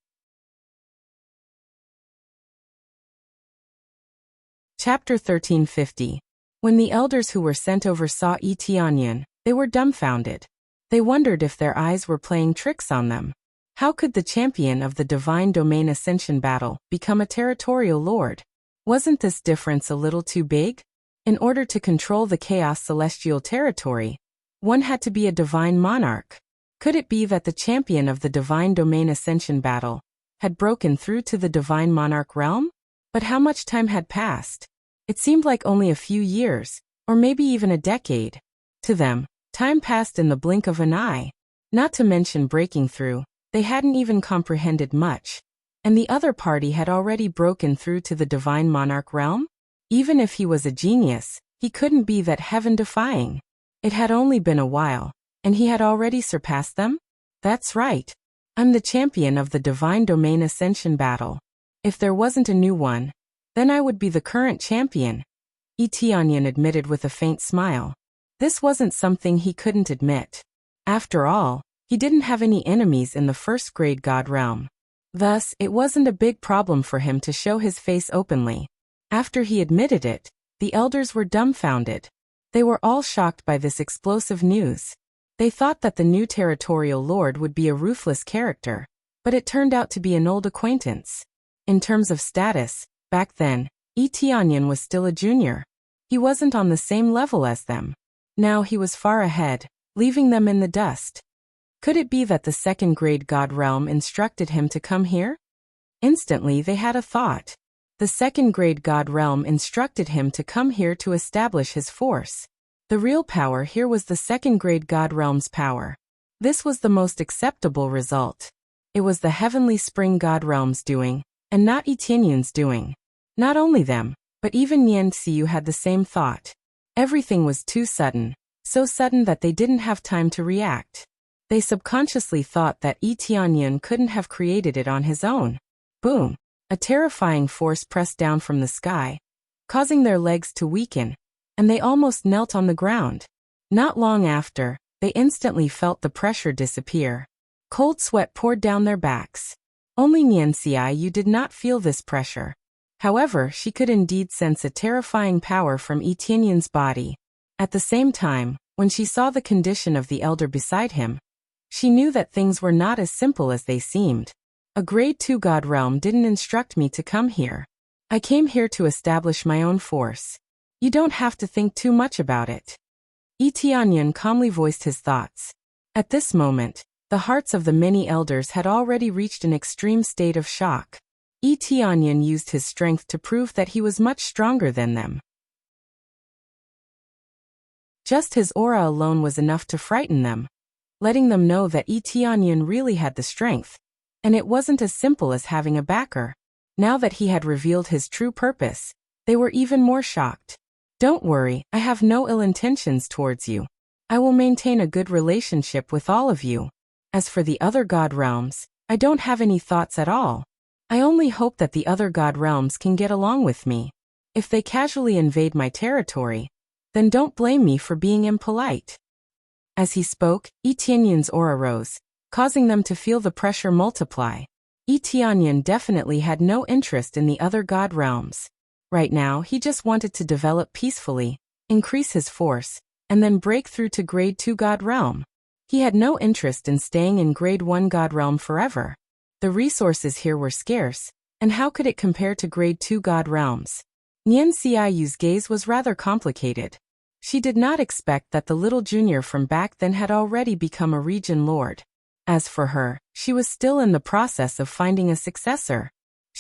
Chapter 1350. When the elders who were sent over saw Tianyan, they were dumbfounded. They wondered if their eyes were playing tricks on them. How could the champion of the Divine Domain Ascension battle become a territorial lord? Wasn't this difference a little too big? In order to control the Chaos Celestial territory, one had to be a divine monarch. Could it be that the champion of the Divine Domain Ascension battle had broken through to the Divine Monarch realm? But how much time had passed? It seemed like only a few years, or maybe even a decade. To them, time passed in the blink of an eye. Not to mention breaking through, they hadn't even comprehended much. And the other party had already broken through to the Divine Monarch realm? Even if he was a genius, he couldn't be that heaven-defying. It had only been a while, and he had already surpassed them? That's right. I'm the champion of the Divine Domain Ascension battle. If there wasn't a new one, then I would be the current champion, Tianyan admitted with a faint smile. This wasn't something he couldn't admit. After all, he didn't have any enemies in the first grade God realm. Thus, it wasn't a big problem for him to show his face openly. After he admitted it, the elders were dumbfounded. They were all shocked by this explosive news. They thought that the new territorial lord would be a ruthless character, but it turned out to be an old acquaintance. In terms of status, back then, Tianyan was still a junior. He wasn't on the same level as them. Now he was far ahead, leaving them in the dust. Could it be that the second grade God realm instructed him to come here? Instantly they had a thought. The second grade God realm instructed him to come here to establish his force. The real power here was the second grade God realm's power. This was the most acceptable result. It was the heavenly spring God realm's doing, and not Tianyan's doing. Not only them, but even Nian Xiyu had the same thought. Everything was too sudden, so sudden that they didn't have time to react. They subconsciously thought that Tianyan couldn't have created it on his own. Boom! A terrifying force pressed down from the sky, causing their legs to weaken, and they almost knelt on the ground. Not long after, they instantly felt the pressure disappear. Cold sweat poured down their backs. Only Nian Xiyu did not feel this pressure. However, she could indeed sense a terrifying power from Tianyan's body. At the same time, when she saw the condition of the elder beside him, she knew that things were not as simple as they seemed. A grade 2 God realm didn't instruct me to come here. I came here to establish my own force. You don't have to think too much about it. Tianyan calmly voiced his thoughts. At this moment, the hearts of the many elders had already reached an extreme state of shock. Tianyan used his strength to prove that he was much stronger than them. Just his aura alone was enough to frighten them, letting them know that Tianyan really had the strength. And it wasn't as simple as having a backer. Now that he had revealed his true purpose, They were even more shocked. Don't worry, I have no ill intentions towards you. I will maintain a good relationship with all of you. As for the other god realms, I don't have any thoughts at all. I only hope that the other god realms can get along with me. If they casually invade my territory, then don't blame me for being impolite. As he spoke, Yi Tianyun's aura rose, causing them to feel the pressure multiply. Yi Tianyun definitely had no interest in the other god realms. Right now, he just wanted to develop peacefully, increase his force, and then break through to Grade 2 God Realm. He had no interest in staying in Grade 1 God Realm forever. The resources here were scarce, and how could it compare to Grade 2 God Realms? Nian Xiaoyu's gaze was rather complicated. She did not expect that the little junior from back then had already become a region lord. As for her, she was still in the process of finding a successor.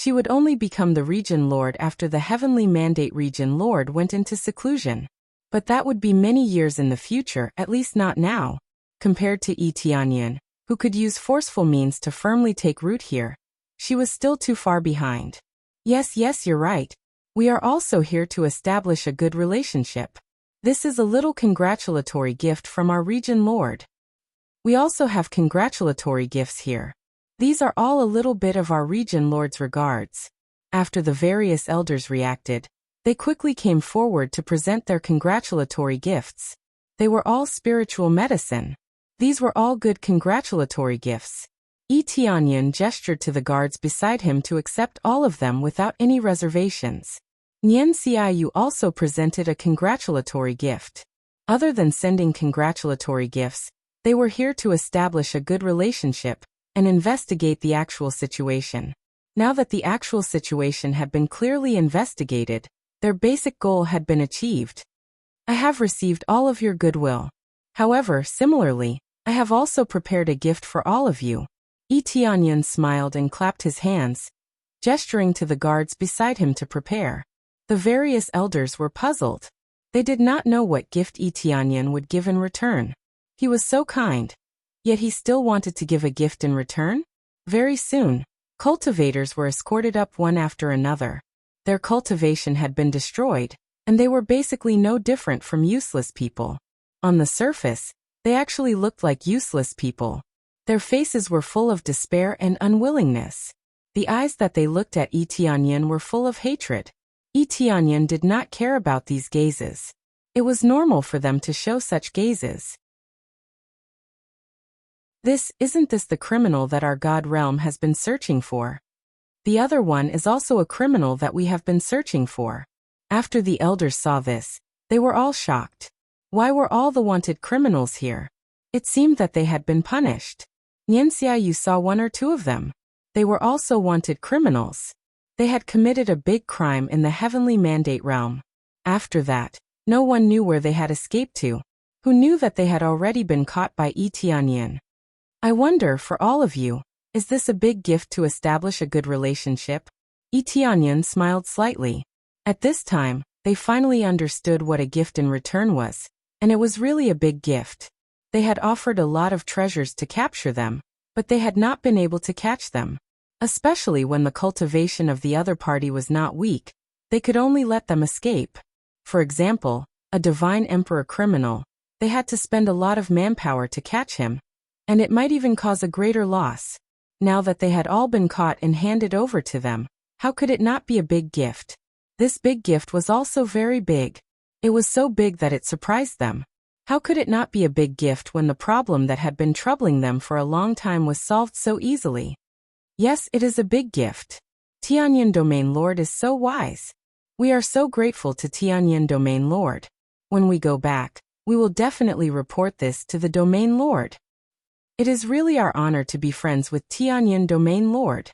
She would only become the region lord after the heavenly mandate region lord went into seclusion. But that would be many years in the future, at least not now. Compared to Yi Tianyun, who could use forceful means to firmly take root here, she was still too far behind. Yes, you're right. We are also here to establish a good relationship. This is a little congratulatory gift from our region lord. We also have congratulatory gifts here. These are all a little bit of our region lord's regards. After the various elders reacted, they quickly came forward to present their congratulatory gifts. They were all spiritual medicine. These were all good congratulatory gifts. Yi Tianyun gestured to the guards beside him to accept all of them without any reservations. Nian Xiaoyu also presented a congratulatory gift. Other than sending congratulatory gifts, they were here to establish a good relationship and investigate the actual situation. Now that the actual situation had been clearly investigated, their basic goal had been achieved. I have received all of your goodwill. However, similarly, I have also prepared a gift for all of you. Yi Tianyun smiled and clapped his hands, gesturing to the guards beside him to prepare. The various elders were puzzled. They did not know what gift Yi Tianyun would give in return. He was so kind. Yet he still wanted to give a gift in return? Very soon, cultivators were escorted up one after another. Their cultivation had been destroyed, and they were basically no different from useless people. On the surface, they actually looked like useless people. Their faces were full of despair and unwillingness. The eyes that they looked at Yi Tianyun were full of hatred. Yi Tianyun did not care about these gazes. It was normal for them to show such gazes. Isn't this the criminal that our god realm has been searching for? The other one is also a criminal that we have been searching for. After the elders saw this, they were all shocked. Why were all the wanted criminals here? It seemed that they had been punished. Nian Xiaoyu saw one or two of them. They were also wanted criminals. They had committed a big crime in the heavenly mandate realm. After that, no one knew where they had escaped to. Who knew that they had already been caught by Yi Tianyun? I wonder, for all of you, is this a big gift to establish a good relationship? Yi Tianyun smiled slightly. At this time, they finally understood what a gift in return was, and it was really a big gift. They had offered a lot of treasures to capture them, but they had not been able to catch them. Especially when the cultivation of the other party was not weak, they could only let them escape. For example, a divine emperor criminal, they had to spend a lot of manpower to catch him, and it might even cause a greater loss. Now that they had all been caught and handed over to them, how could it not be a big gift? This big gift was also very big. It was so big that it surprised them. How could it not be a big gift when the problem that had been troubling them for a long time was solved so easily? Yes, it is a big gift. Tianyun Domain Lord is so wise. We are so grateful to Tianyun Domain Lord. When we go back, we will definitely report this to the Domain Lord. It is really our honor to be friends with Tianyun Domain Lord.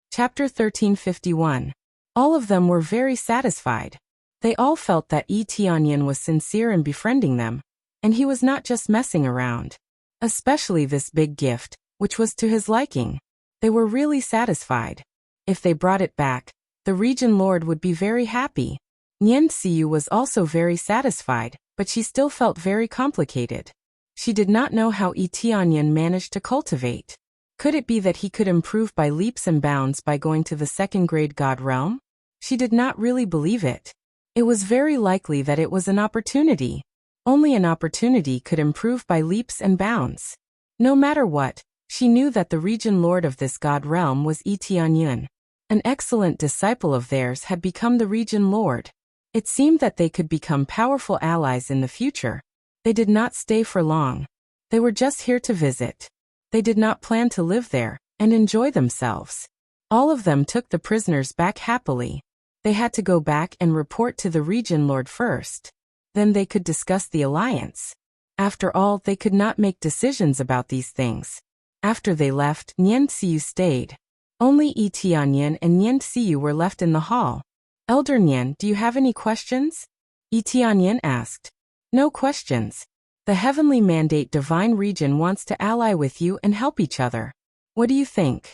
Chapter 1351. All of them were very satisfied. They all felt that Yi Tianyun was sincere in befriending them, and he was not just messing around. Especially this big gift, which was to his liking. They were really satisfied. If they brought it back, the region lord would be very happy. Nian Xiaoyu was also very satisfied, but she still felt very complicated. She did not know how Yi Tianyun managed to cultivate. Could it be that he could improve by leaps and bounds by going to the second-grade god realm? She did not really believe it. It was very likely that it was an opportunity. Only an opportunity could improve by leaps and bounds. No matter what, she knew that the region lord of this god realm was Yi Tianyun. An excellent disciple of theirs had become the region lord. It seemed that they could become powerful allies in the future. They did not stay for long. They were just here to visit. They did not plan to live there and enjoy themselves. All of them took the prisoners back happily. They had to go back and report to the region lord first. Then they could discuss the alliance. After all, they could not make decisions about these things. After they left, Nian Xiyu stayed. Only Yi Tianyan and Nian Xiyu were left in the hall. Elder Nian, do you have any questions? Yi Tianyan asked. No questions. The heavenly mandate divine region wants to ally with you and help each other. What do you think?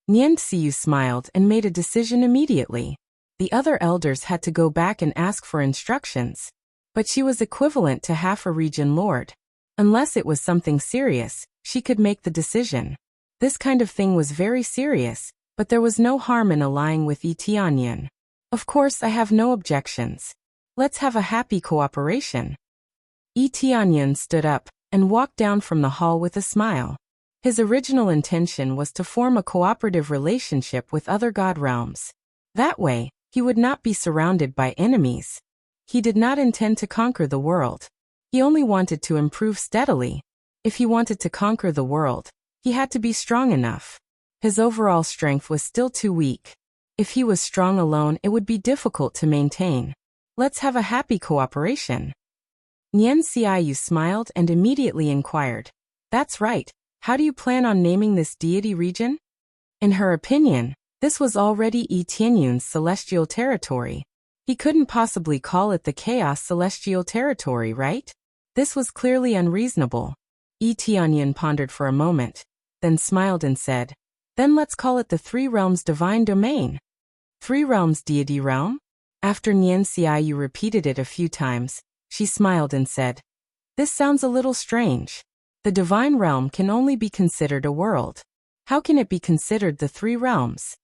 Nian Xiyu smiled and made a decision immediately. The other elders had to go back and ask for instructions. But she was equivalent to half a region lord. Unless it was something serious, she could make the decision. This kind of thing was very serious, but there was no harm in allying with Yi Tianyan. Of course, I have no objections. Let's have a happy cooperation. Yi Tianyan stood up and walked down from the hall with a smile. His original intention was to form a cooperative relationship with other god realms. That way, he would not be surrounded by enemies. He did not intend to conquer the world. He only wanted to improve steadily. If he wanted to conquer the world, he had to be strong enough. His overall strength was still too weak. If he was strong alone, it would be difficult to maintain. Let's have a happy cooperation. Nian Xiyu smiled and immediately inquired. That's right. How do you plan on naming this deity region? In her opinion, this was already Yi Tianyun's celestial territory. He couldn't possibly call it the Chaos Celestial Territory, right? This was clearly unreasonable. Yi Tianyun pondered for a moment, then smiled and said, Then let's call it the Three Realms Divine Domain. Three Realms Deity Realm? After Nian Xiyu repeated it a few times, she smiled and said, This sounds a little strange. The Divine Realm can only be considered a world. How can it be considered the three realms?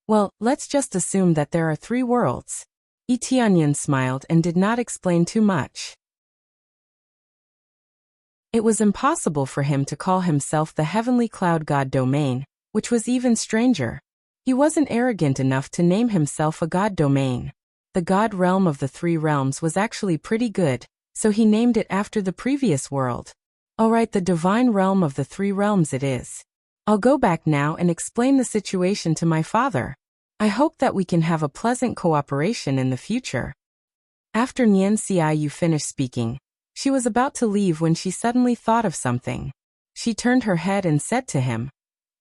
Well, let's just assume that there are three worlds. Yi Tianyan smiled and did not explain too much. It was impossible for him to call himself the Heavenly Cloud God Domain, which was even stranger. He wasn't arrogant enough to name himself a God Domain. The God Realm of the Three Realms was actually pretty good, so he named it after the previous world. Alright, the Divine Realm of the Three Realms it is. I'll go back now and explain the situation to my father. I hope that we can have a pleasant cooperation in the future. After Nian Xiyu finished speaking, she was about to leave when she suddenly thought of something. She turned her head and said to him,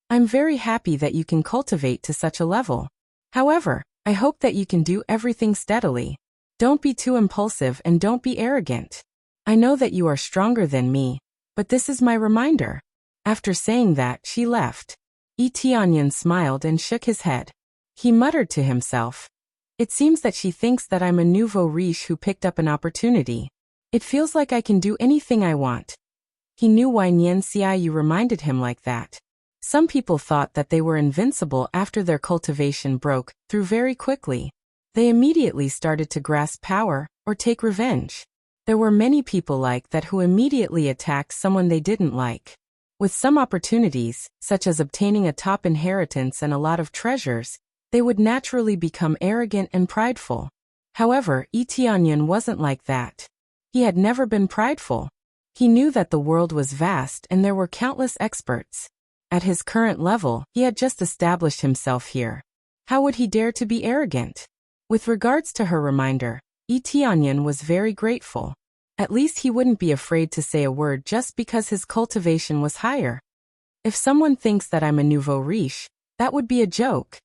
I'm very happy that you can cultivate to such a level. However, I hope that you can do everything steadily. Don't be too impulsive and don't be arrogant. I know that you are stronger than me, but this is my reminder. After saying that, she left. Yi Tianyan smiled and shook his head. He muttered to himself, It seems that she thinks that I'm a nouveau riche who picked up an opportunity. It feels like I can do anything I want. He knew why Nian Xiyu reminded him like that. Some people thought that they were invincible after their cultivation broke through very quickly. They immediately started to grasp power or take revenge. There were many people like that who immediately attacked someone they didn't like. With some opportunities, such as obtaining a top inheritance and a lot of treasures, they would naturally become arrogant and prideful. However, Yi Tianyan wasn't like that. He had never been prideful. He knew that the world was vast and there were countless experts. At his current level, he had just established himself here. How would he dare to be arrogant? With regards to her reminder, Yi Tianyan was very grateful. At least he wouldn't be afraid to say a word just because his cultivation was higher. If someone thinks that I'm a nouveau riche, that would be a joke.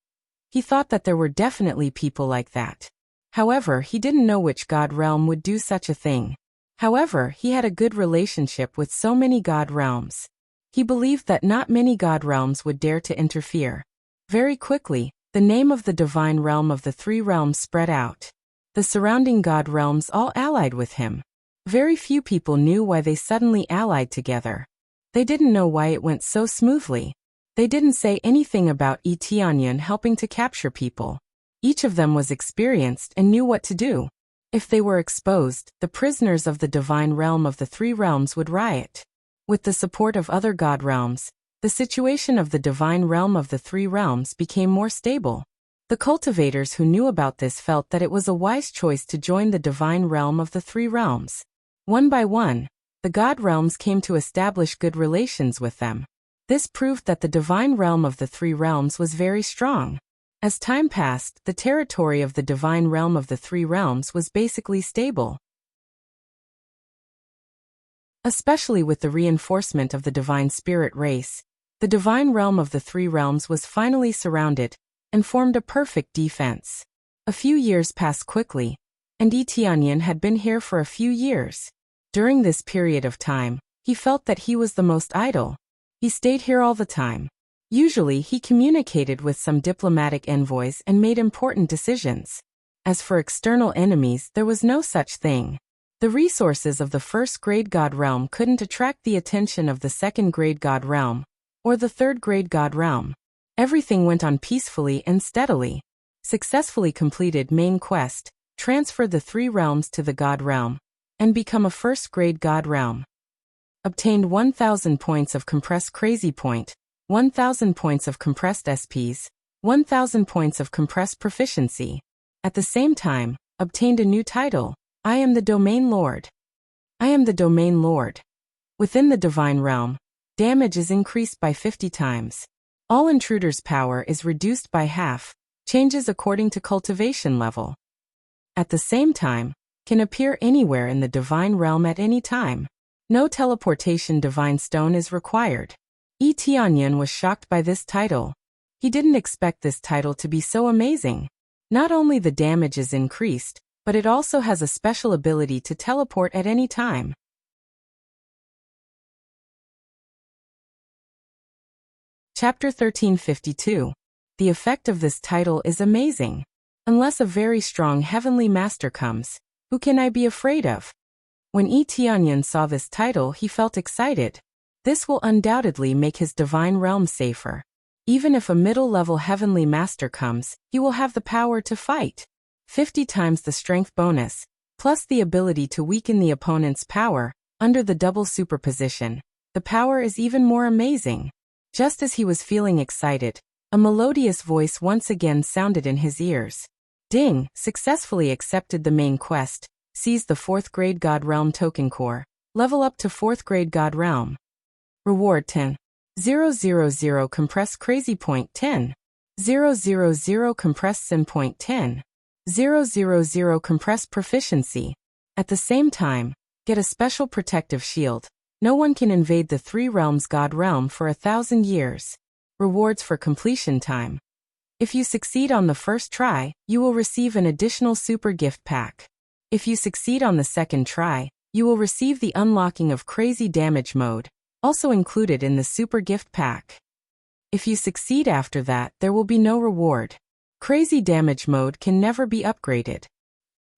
He thought that there were definitely people like that. However, he didn't know which god realm would do such a thing. However, he had a good relationship with so many god realms. He believed that not many god realms would dare to interfere. Very quickly, the name of the divine realm of the three realms spread out. The surrounding god realms all allied with him. Very few people knew why they suddenly allied together. They didn't know why it went so smoothly. They didn't say anything about Yi Tianyan helping to capture people. Each of them was experienced and knew what to do. If they were exposed, the prisoners of the divine realm of the three realms would riot. With the support of other god realms, the situation of the divine realm of the three realms became more stable. The cultivators who knew about this felt that it was a wise choice to join the divine realm of the three realms. One by one, the god realms came to establish good relations with them. This proved that the divine realm of the three realms was very strong. As time passed, the territory of the divine realm of the three realms was basically stable. Especially with the reinforcement of the divine spirit race, the divine realm of the three realms was finally surrounded and formed a perfect defense. A few years passed quickly, and Yi Tianyan had been here for a few years. During this period of time, he felt that he was the most idle. He stayed here all the time. Usually he communicated with some diplomatic envoys and made important decisions. As for external enemies, there was no such thing. The resources of the first-grade god realm couldn't attract the attention of the second-grade god realm, or the third-grade god realm. Everything went on peacefully and steadily. Successfully completed main quest, transfer the three realms to the god realm, and become a first-grade god realm. Obtained 1,000 points of compressed crazy point, 1,000 points of compressed SPs, 1,000 points of compressed proficiency. At the same time, obtained a new title, I am the Domain Lord. I am the Domain Lord. Within the divine realm, damage is increased by 50 times. All intruders' power is reduced by half, changes according to cultivation level. At the same time, can appear anywhere in the divine realm at any time. No teleportation divine stone is required. Yi Tianyan was shocked by this title. He didn't expect this title to be so amazing. Not only the damage is increased, but it also has a special ability to teleport at any time. Chapter 1352. The effect of this title is amazing. Unless a very strong heavenly master comes, who can I be afraid of? When Yi Tianyan saw this title, he felt excited. This will undoubtedly make his divine realm safer. Even if a middle-level heavenly master comes, he will have the power to fight. 50 times the strength bonus, plus the ability to weaken the opponent's power, under the double superposition. The power is even more amazing. Just as he was feeling excited, a melodious voice once again sounded in his ears. Ding, successfully accepted the main quest, seized the 4th grade God Realm token core, level up to 4th grade God Realm. Reward 10. 000 compress crazy point 10. 000 compress sim point 10. 000 compress proficiency. At the same time, get a special protective shield. No one can invade the 3 realms God Realm for 1,000 years. Rewards for completion time. If you succeed on the first try, you will receive an additional super gift pack. If you succeed on the second try, you will receive the unlocking of crazy damage mode, also included in the super gift pack. If you succeed after that, there will be no reward. Crazy damage mode can never be upgraded.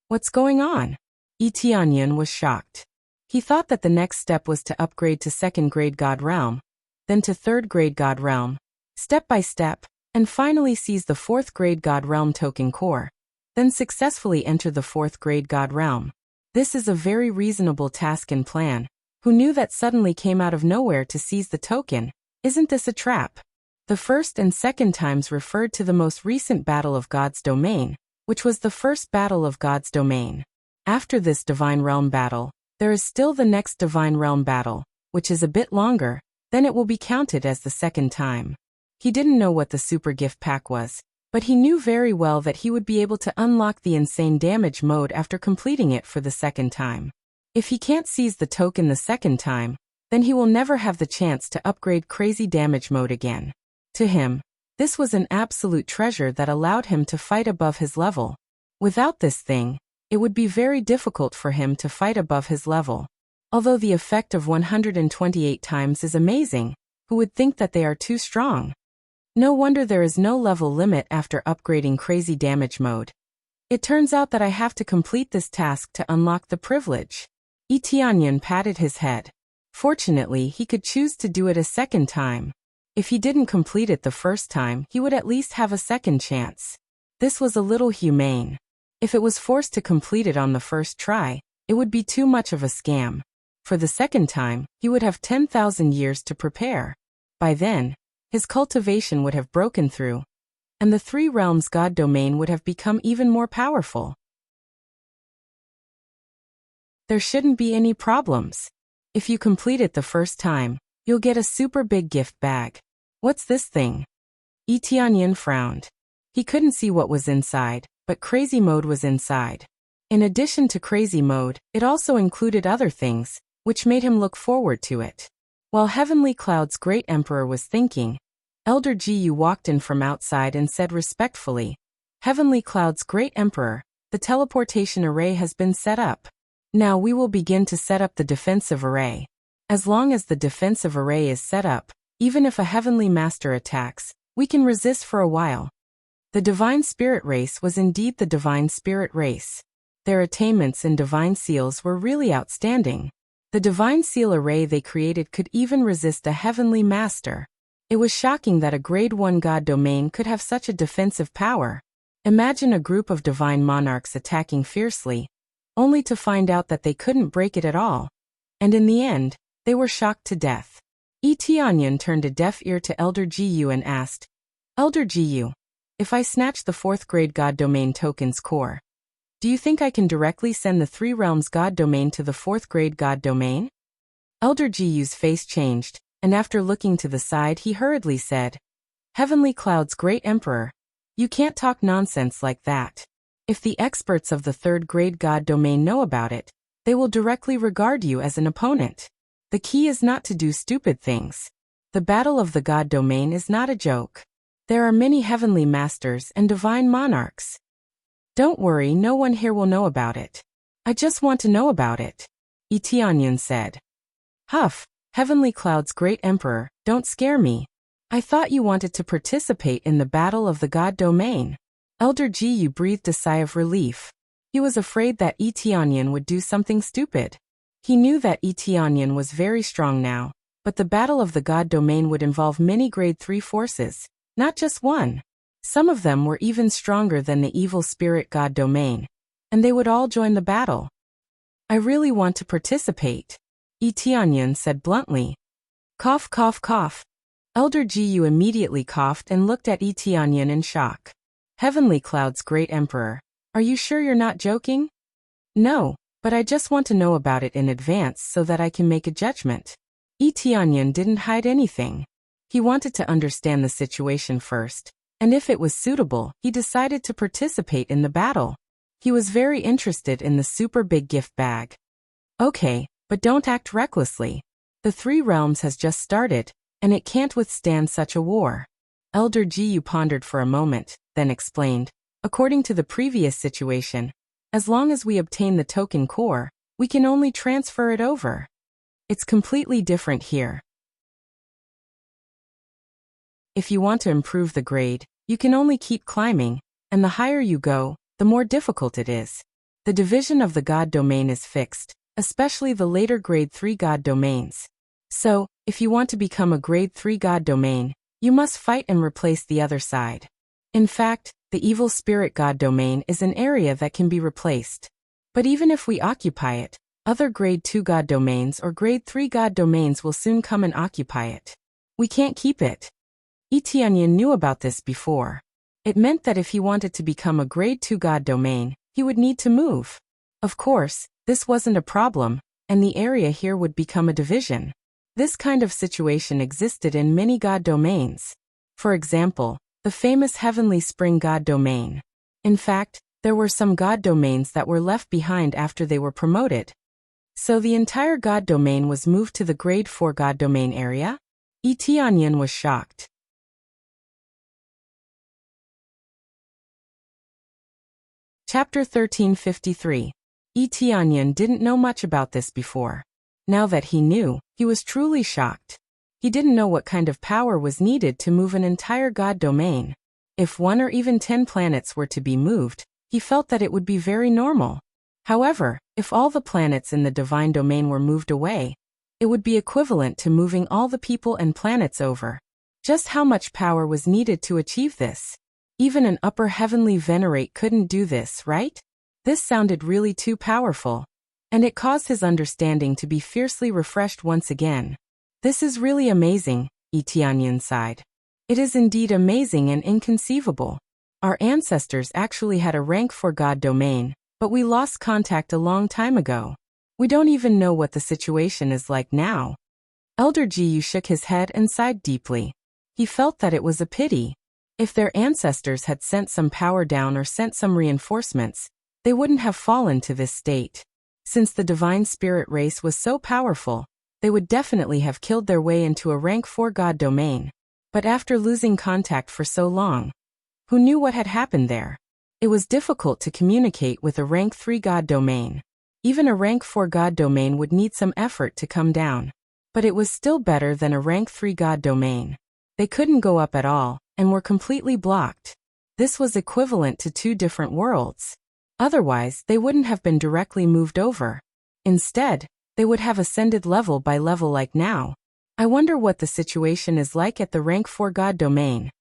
What's going on? Yi Tianyan was shocked. He thought that the next step was to upgrade to 2nd grade God Realm, then to 3rd grade God Realm, step by step, and finally seize the 4th grade God Realm token core, then successfully enter the 4th grade God Realm. This is a very reasonable task and plan. Who knew that suddenly came out of nowhere to seize the token? Isn't this a trap? The first and second times referred to the most recent battle of God's domain, which was the first battle of God's domain. After this divine realm battle, there is still the next divine realm battle, which is a bit longer, then it will be counted as the second time. He didn't know what the super gift pack was, but he knew very well that he would be able to unlock the insane damage mode after completing it for the second time. If he can't seize the token the second time, then he will never have the chance to upgrade crazy damage mode again. To him, this was an absolute treasure that allowed him to fight above his level. Without this thing, it would be very difficult for him to fight above his level. Although the effect of 128 times is amazing, who would think that they are too strong? No wonder there is no level limit after upgrading crazy damage mode. It turns out that I have to complete this task to unlock the privilege. Yi Tianyan patted his head. Fortunately, he could choose to do it a second time. If he didn't complete it the first time, he would at least have a second chance. This was a little humane. If it was forced to complete it on the first try, it would be too much of a scam. For the second time, he would have 10,000 years to prepare. By then, his cultivation would have broken through, and the Three Realms God domain would have become even more powerful. There shouldn't be any problems. If you complete it the first time, you'll get a super big gift bag. What's this thing? Tianyan frowned. He couldn't see what was inside, but crazy mode was inside. In addition to crazy mode, it also included other things, which made him look forward to it. While Heavenly Cloud's great emperor was thinking, Elder Jiyu walked in from outside and said respectfully, Heavenly Cloud's great emperor, the teleportation array has been set up. Now we will begin to set up the defensive array. As long as the defensive array is set up, even if a heavenly master attacks, we can resist for a while. The Divine Spirit race was indeed the Divine Spirit race. Their attainments in Divine Seals were really outstanding. The Divine Seal array they created could even resist a heavenly master. It was shocking that a Grade 1 God domain could have such a defensive power. Imagine a group of divine monarchs attacking fiercely, only to find out that they couldn't break it at all. And in the end, they were shocked to death. Tianyan turned a deaf ear to Elder Jiyu and asked, Elder Jiyu, if I snatch the 4th grade God domain token's core, do you think I can directly send the Three Realms God domain to the 4th grade God domain? Elder Jiyu's face changed, and after looking to the side he hurriedly said, Heavenly Cloud's great emperor, you can't talk nonsense like that. If the experts of the 3rd grade God domain know about it, they will directly regard you as an opponent. The key is not to do stupid things. The battle of the God domain is not a joke. There are many heavenly masters and divine monarchs. Don't worry, no one here will know about it. I just want to know about it, Tianyan said. Huff, Heavenly Cloud's great emperor, don't scare me. I thought you wanted to participate in the battle of the God domain. Elder Jiyu breathed a sigh of relief. He was afraid that Tianyan would do something stupid. He knew that Tianyan was very strong now, but the battle of the God domain would involve many Grade 3 forces, not just one. Some of them were even stronger than the evil spirit God domain, and they would all join the battle. I really want to participate, Tianyan said bluntly. Cough, cough, cough. Elder Jiyu immediately coughed and looked at Tianyan in shock. Heavenly Cloud's great emperor, are you sure you're not joking? No, but I just want to know about it in advance so that I can make a judgment. Tianyan didn't hide anything. He wanted to understand the situation first, and if it was suitable, he decided to participate in the battle. He was very interested in the super big gift bag. Okay, but don't act recklessly. The Three Realms has just started, and it can't withstand such a war. Elder Jiyu pondered for a moment, then explained, according to the previous situation, as long as we obtain the token core, we can only transfer it over. It's completely different here. If you want to improve the grade, you can only keep climbing, and the higher you go, the more difficult it is. The division of the God domain is fixed, especially the later Grade 3 God domains. So, if you want to become a Grade 3 God domain, you must fight and replace the other side. In fact, the evil spirit God domain is an area that can be replaced. But even if we occupy it, other Grade 2 God domains or Grade 3 God domains will soon come and occupy it. We can't keep it. Tianyan knew about this before. It meant that if he wanted to become a Grade 2 God domain, he would need to move. Of course, this wasn't a problem, and the area here would become a division. This kind of situation existed in many God domains. For example, the famous Heavenly Spring God domain. In fact, there were some God domains that were left behind after they were promoted. So the entire God domain was moved to the Grade 4 God domain area? Tianyan was shocked. Chapter 1353. Tianyan didn't know much about this before. Now that he knew, he was truly shocked. He didn't know what kind of power was needed to move an entire God domain. If 1 or even 10 planets were to be moved, he felt that it would be very normal. However, if all the planets in the divine domain were moved away, it would be equivalent to moving all the people and planets over. Just how much power was needed to achieve this? Even an upper heavenly venerate couldn't do this, right? This sounded really too powerful. And it caused his understanding to be fiercely refreshed once again. This is really amazing, Etianyan sighed. It is indeed amazing and inconceivable. Our ancestors actually had a rank 4 god domain, but we lost contact a long time ago. We don't even know what the situation is like now. Elder Jiyu shook his head and sighed deeply. He felt that it was a pity. If their ancestors had sent some power down or sent some reinforcements, they wouldn't have fallen to this state. Since the divine spirit race was so powerful, they would definitely have killed their way into a rank 4 god domain. But after losing contact for so long, who knew what had happened there? It was difficult to communicate with a rank 3 god domain. Even a rank 4 god domain would need some effort to come down. But it was still better than a rank 3 god domain. They couldn't go up at all, and were completely blocked. This was equivalent to 2 different worlds. Otherwise, they wouldn't have been directly moved over. Instead, they would have ascended level by level like now. I wonder what the situation is like at the rank 4 god domain.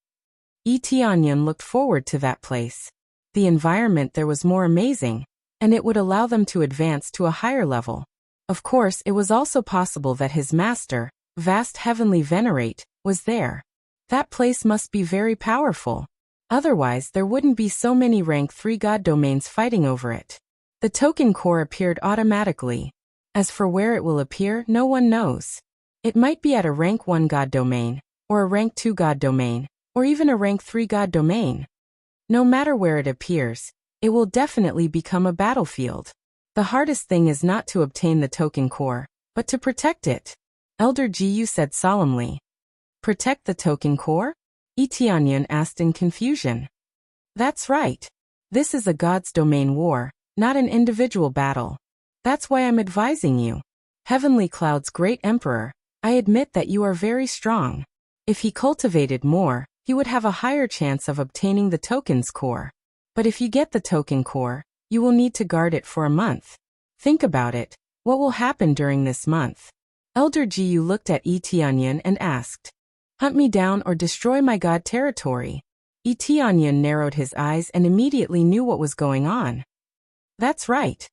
Etianyan looked forward to that place. The environment there was more amazing, and it would allow them to advance to a higher level. Of course, it was also possible that his master, vast heavenly venerate, was there. That place must be very powerful. Otherwise, there wouldn't be so many rank 3 god domains fighting over it. The token core appeared automatically. As for where it will appear, no one knows. It might be at a rank 1 god domain, or a rank 2 god domain, or even a rank 3 god domain. No matter where it appears, it will definitely become a battlefield. The hardest thing is not to obtain the token core, but to protect it. Elder Jiyu said solemnly. Protect the token core? Etianyan asked in confusion. That's right. This is a god's domain war, not an individual battle. That's why I'm advising you. Heavenly Cloud's great emperor, I admit that you are very strong. If he cultivated more, he would have a higher chance of obtaining the token's core. But if you get the token core, you will need to guard it for a month. Think about it. What will happen during this month? Elder Jiyu looked at Etianyan and asked. Hunt me down or destroy my god territory. Etianyan narrowed his eyes and immediately knew what was going on. That's right.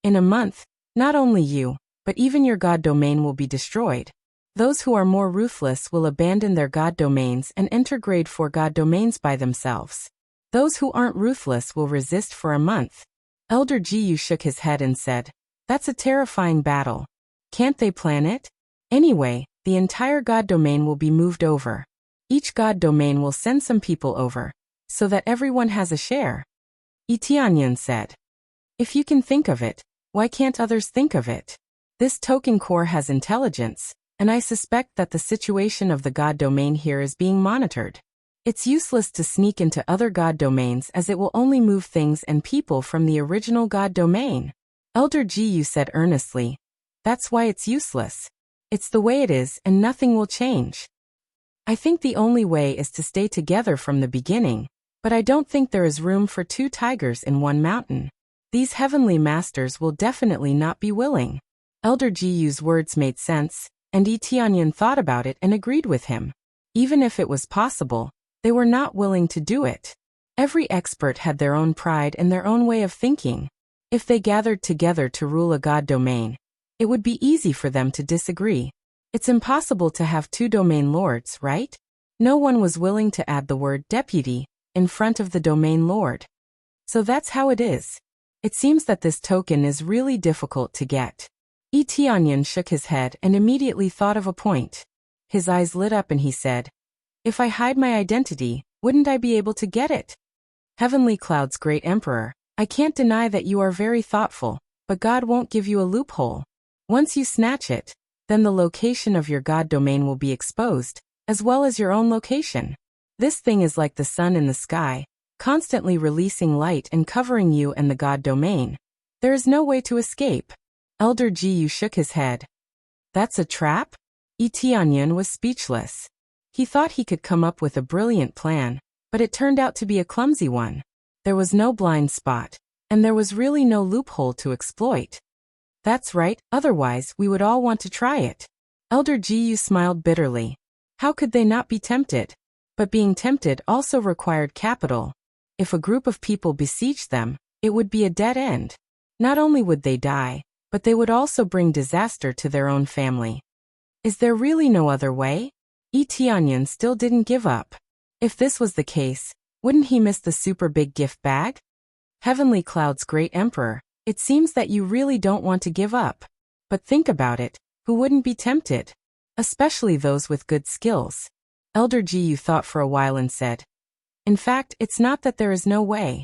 In a month, not only you, but even your god domain will be destroyed. Those who are more ruthless will abandon their god domains and enter grade 4 god domains by themselves. Those who aren't ruthless will resist for a month. Elder Jiyu shook his head and said, That's a terrifying battle. Can't they plan it? Anyway, the entire god domain will be moved over. Each god domain will send some people over, so that everyone has a share. Etianyan said. If you can think of it, why can't others think of it? This token core has intelligence, and I suspect that the situation of the god domain here is being monitored. It's useless to sneak into other god domains as it will only move things and people from the original god domain. Elder Jiyu said earnestly. That's why it's useless. It's the way it is and nothing will change. I think the only way is to stay together from the beginning, but I don't think there is room for 2 tigers in one mountain. These heavenly masters will definitely not be willing. Elder Jiyu's words made sense, and Etianyan thought about it and agreed with him. Even if it was possible, they were not willing to do it. Every expert had their own pride and their own way of thinking. If they gathered together to rule a god domain, it would be easy for them to disagree. It's impossible to have 2 domain lords, right? No one was willing to add the word deputy in front of the domain lord. So that's how it is. It seems that this token is really difficult to get. Etianyan shook his head and immediately thought of a point. His eyes lit up and he said, If I hide my identity, wouldn't I be able to get it? Heavenly Cloud's great emperor, I can't deny that you are very thoughtful, but God won't give you a loophole. Once you snatch it, then the location of your god domain will be exposed, as well as your own location. This thing is like the sun in the sky, constantly releasing light and covering you and the god domain. There is no way to escape. Elder Jiyu shook his head. That's a trap? Etianyan was speechless. He thought he could come up with a brilliant plan, but it turned out to be a clumsy one. There was no blind spot, and there was really no loophole to exploit. That's right, otherwise we would all want to try it. Elder Jiyu smiled bitterly. How could they not be tempted? But being tempted also required capital. If a group of people besieged them, it would be a dead end. Not only would they die, but they would also bring disaster to their own family. Is there really no other way? Tianyan still didn't give up. If this was the case, wouldn't he miss the super big gift bag? Heavenly Cloud's great emperor, it seems that you really don't want to give up. But think about it, who wouldn't be tempted? Especially those with good skills. Elder Jiyu thought for a while and said, in fact, it's not that there is no way.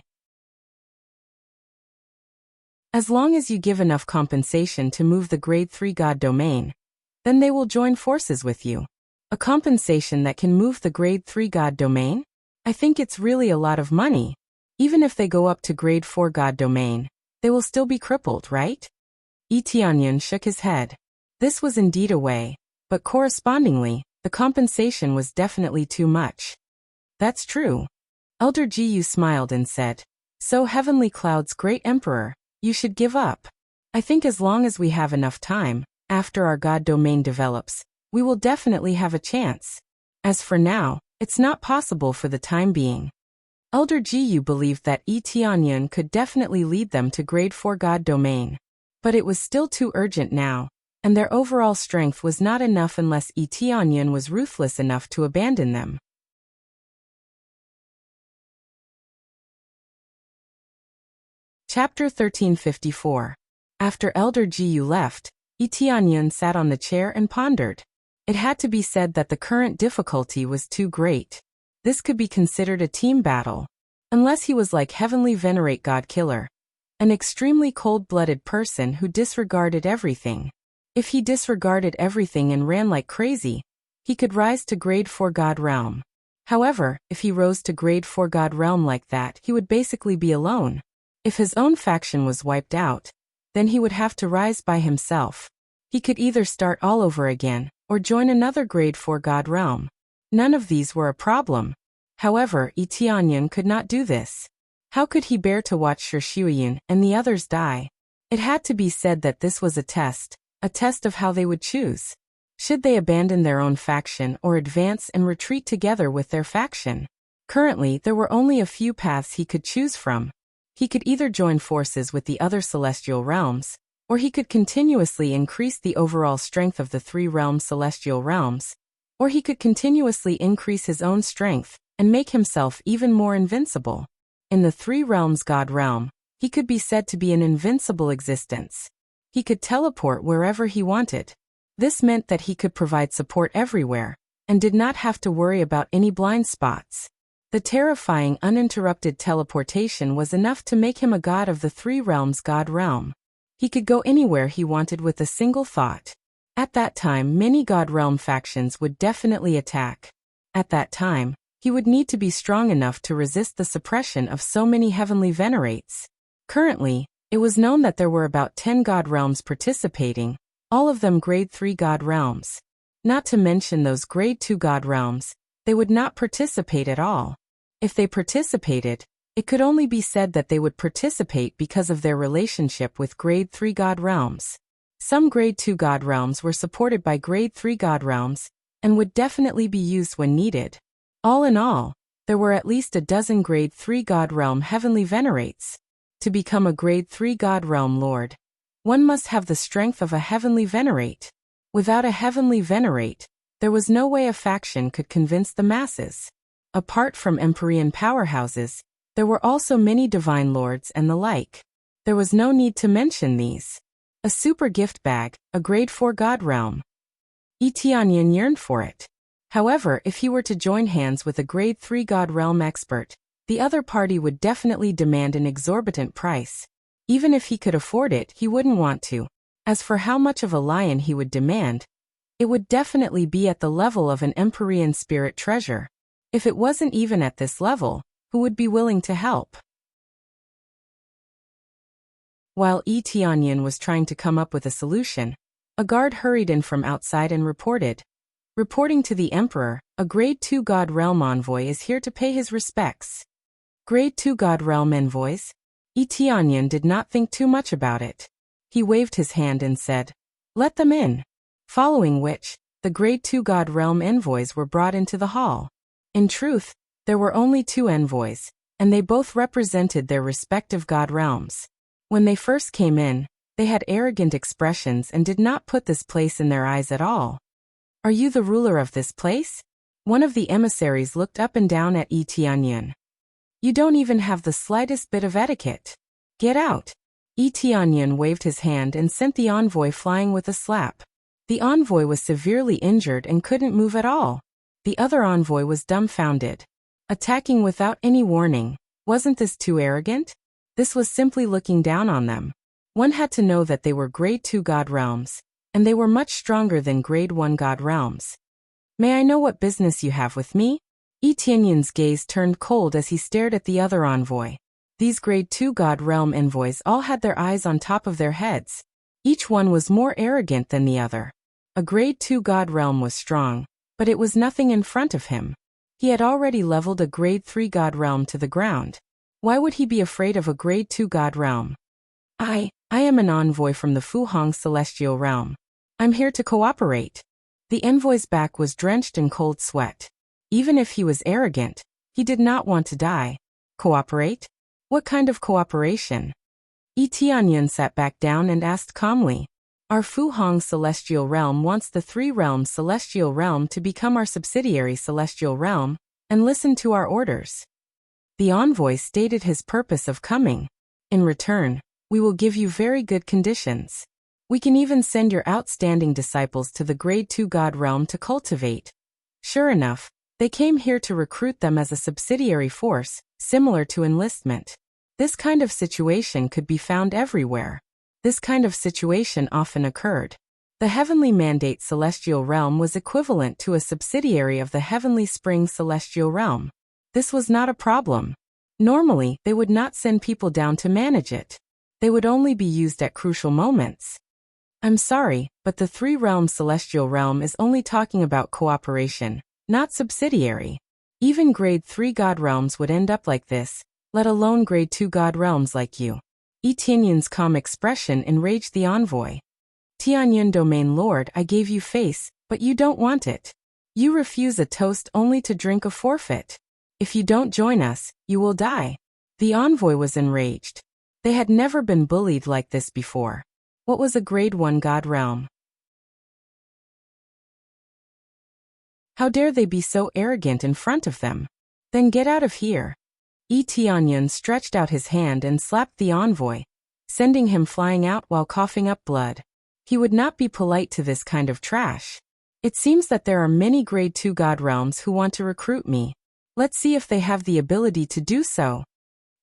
As long as you give enough compensation to move the grade 3 god domain, then they will join forces with you. A compensation that can move the grade 3 god domain? I think it's really a lot of money. Even if they go up to grade 4 god domain, they will still be crippled, right? Tianyan shook his head. This was indeed a way, but correspondingly, the compensation was definitely too much. That's true. Elder Jiyu smiled and said, so Heavenly Cloud's great emperor, you should give up. I think as long as we have enough time, after our god domain develops, we will definitely have a chance. As for now, it's not possible for the time being. Elder Jiyu believed that Tianyan could definitely lead them to grade 4 god domain. But it was still too urgent now, and their overall strength was not enough unless Tianyan was ruthless enough to abandon them. Chapter 1354. After Elder Jiyu left, Tianyan sat on the chair and pondered. It had to be said that the current difficulty was too great. This could be considered a team battle. Unless he was like Heavenly Venerate God Killer, an extremely cold-blooded person who disregarded everything. If he disregarded everything and ran like crazy, he could rise to grade 4 God Realm. However, if he rose to grade 4 God Realm like that, he would basically be alone. If his own faction was wiped out, then he would have to rise by himself. He could either start all over again, or join another grade 4 God Realm. None of these were a problem. However, Tianyan could not do this. How could he bear to watch Shirshuiyun and the others die? It had to be said that this was a test of how they would choose. Should they abandon their own faction or advance and retreat together with their faction? Currently, there were only a few paths he could choose from. He could either join forces with the other celestial realms, or he could continuously increase the overall strength of the 3 realm celestial realms, or he could continuously increase his own strength and make himself even more invincible. In the 3 realms God realm, he could be said to be an invincible existence. He could teleport wherever he wanted. This meant that he could provide support everywhere, and did not have to worry about any blind spots. The terrifying uninterrupted teleportation was enough to make him a god of the 3 realms God realm. He could go anywhere he wanted with a single thought. At that time, many God realm factions would definitely attack. At that time, he would need to be strong enough to resist the suppression of so many heavenly venerates. Currently, it was known that there were about 10 God realms participating, all of them grade 3 God realms. Not to mention those grade 2 God realms, they would not participate at all. If they participated, it could only be said that they would participate because of their relationship with grade 3 God realms. Some grade 2 God realms were supported by grade 3 God realms, and would definitely be used when needed. All in all, there were at least a dozen grade 3 God realm heavenly venerates. To become a grade 3 God realm lord, one must have the strength of a heavenly venerate. Without a heavenly venerate, there was no way a faction could convince the masses. Apart from Empyrean powerhouses, there were also many divine lords and the like. There was no need to mention these. A super gift bag, a grade 4 God realm. Tianyan yearned for it. However, if he were to join hands with a grade 3 God realm expert, the other party would definitely demand an exorbitant price. Even if he could afford it, he wouldn't want to. As for how much of a lion he would demand, it would definitely be at the level of an Empyrean spirit treasure. If it wasn't even at this level, who would be willing to help? While Tianyan was trying to come up with a solution, a guard hurried in from outside and reporting to the Emperor, a grade 2 God realm envoy is here to pay his respects. Grade 2 God realm envoys? Tianyan did not think too much about it. He waved his hand and said, "Let them in." Following which, the Grade 2 God Realm envoys were brought into the hall. In truth, there were only 2 envoys, and they both represented their respective God Realms. When they first came in, they had arrogant expressions and did not put this place in their eyes at all. "Are you the ruler of this place?" One of the emissaries looked up and down at Tianyun. "You don't even have the slightest bit of etiquette. Get out." Tianyun waved his hand and sent the envoy flying with a slap. The envoy was severely injured and couldn't move at all. The other envoy was dumbfounded. Attacking without any warning, wasn't this too arrogant? This was simply looking down on them. One had to know that they were Grade 2 God Realms, and they were much stronger than Grade 1 God Realms. "May I know what business you have with me?" Tianyun's gaze turned cold as he stared at the other envoy. These Grade 2 God Realm envoys all had their eyes on top of their heads. Each one was more arrogant than the other. A Grade 2 God Realm was strong, but it was nothing in front of him. He had already leveled a Grade 3 God Realm to the ground. Why would he be afraid of a Grade 2 God Realm? I am an envoy from the Fuhong Celestial Realm. I'm here to cooperate." The envoy's back was drenched in cold sweat. Even if he was arrogant, he did not want to die. Cooperate? What kind of cooperation? Tianyun sat back down and asked calmly. "Our Fuhong Celestial Realm wants the 3 Realms Celestial Realm to become our subsidiary Celestial Realm, and listen to our orders." The envoy stated his purpose of coming. "In return, we will give you very good conditions. We can even send your outstanding disciples to the Grade 2 God Realm to cultivate." Sure enough, they came here to recruit them as a subsidiary force, similar to enlistment. This kind of situation could be found everywhere. This kind of situation often occurred. The Heavenly Mandate Celestial Realm was equivalent to a subsidiary of the Heavenly Spring Celestial Realm. This was not a problem. Normally, they would not send people down to manage it. They would only be used at crucial moments. "I'm sorry, but the 3 Realms Celestial Realm is only talking about cooperation, not subsidiary. Even Grade 3 God Realms would end up like this, let alone Grade 2 God Realms like you." Tianyun's calm expression enraged the envoy. "Tianyun Domain Lord, I gave you face, but you don't want it. You refuse a toast only to drink a forfeit. If you don't join us, you will die." The envoy was enraged. They had never been bullied like this before. What was a Grade 1 God Realm? How dare they be so arrogant in front of them? Then get out of here. Tianyun stretched out his hand and slapped the envoy, sending him flying out while coughing up blood. He would not be polite to this kind of trash. "It seems that there are many Grade 2 God Realms who want to recruit me. Let's see if they have the ability to do so."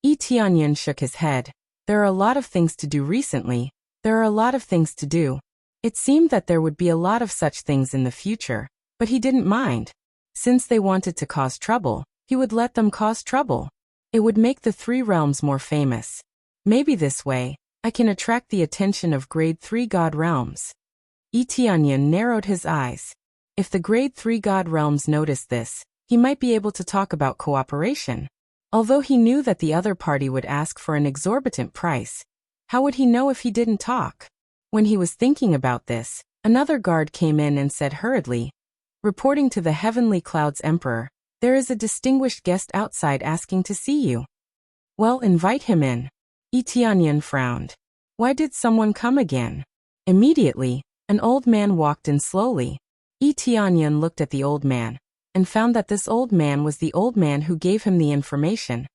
Tianyun shook his head. There are a lot of things to do recently. There are a lot of things to do. It seemed that there would be a lot of such things in the future, but he didn't mind. Since they wanted to cause trouble, he would let them cause trouble. It would make the 3 realms more famous. Maybe this way, I can attract the attention of Grade 3 God Realms. Tianyun narrowed his eyes. If the Grade 3 God Realms noticed this, he might be able to talk about cooperation. Although he knew that the other party would ask for an exorbitant price, how would he know if he didn't talk? When he was thinking about this, another guard came in and said hurriedly, "Reporting to the Heavenly Clouds Emperor, there is a distinguished guest outside asking to see you." "Well, invite him in." Tianyun frowned. Why did someone come again? Immediately, an old man walked in slowly. Tianyun looked at the old man, and found that this old man was the old man who gave him the information.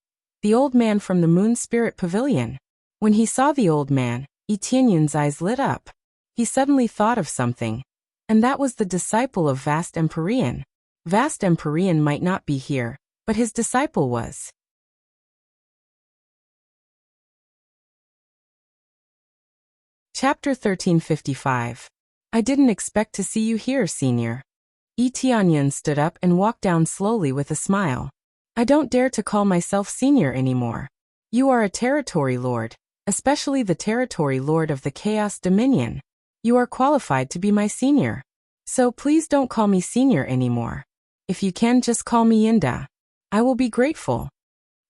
The old man from the Moon Spirit Pavilion. When he saw the old man, Tianyun's eyes lit up. He suddenly thought of something. And that was the disciple of Vast Empyrean. Vast Empyrean might not be here, but his disciple was. Chapter 1355. I didn't expect to see you here, Senior. Tianyun stood up and walked down slowly with a smile. I don't dare to call myself Senior anymore. You are a territory lord, especially the territory lord of the Chaos Dominion. You are qualified to be my senior. So please don't call me Senior anymore. If you can, just call me Yinda. I will be grateful.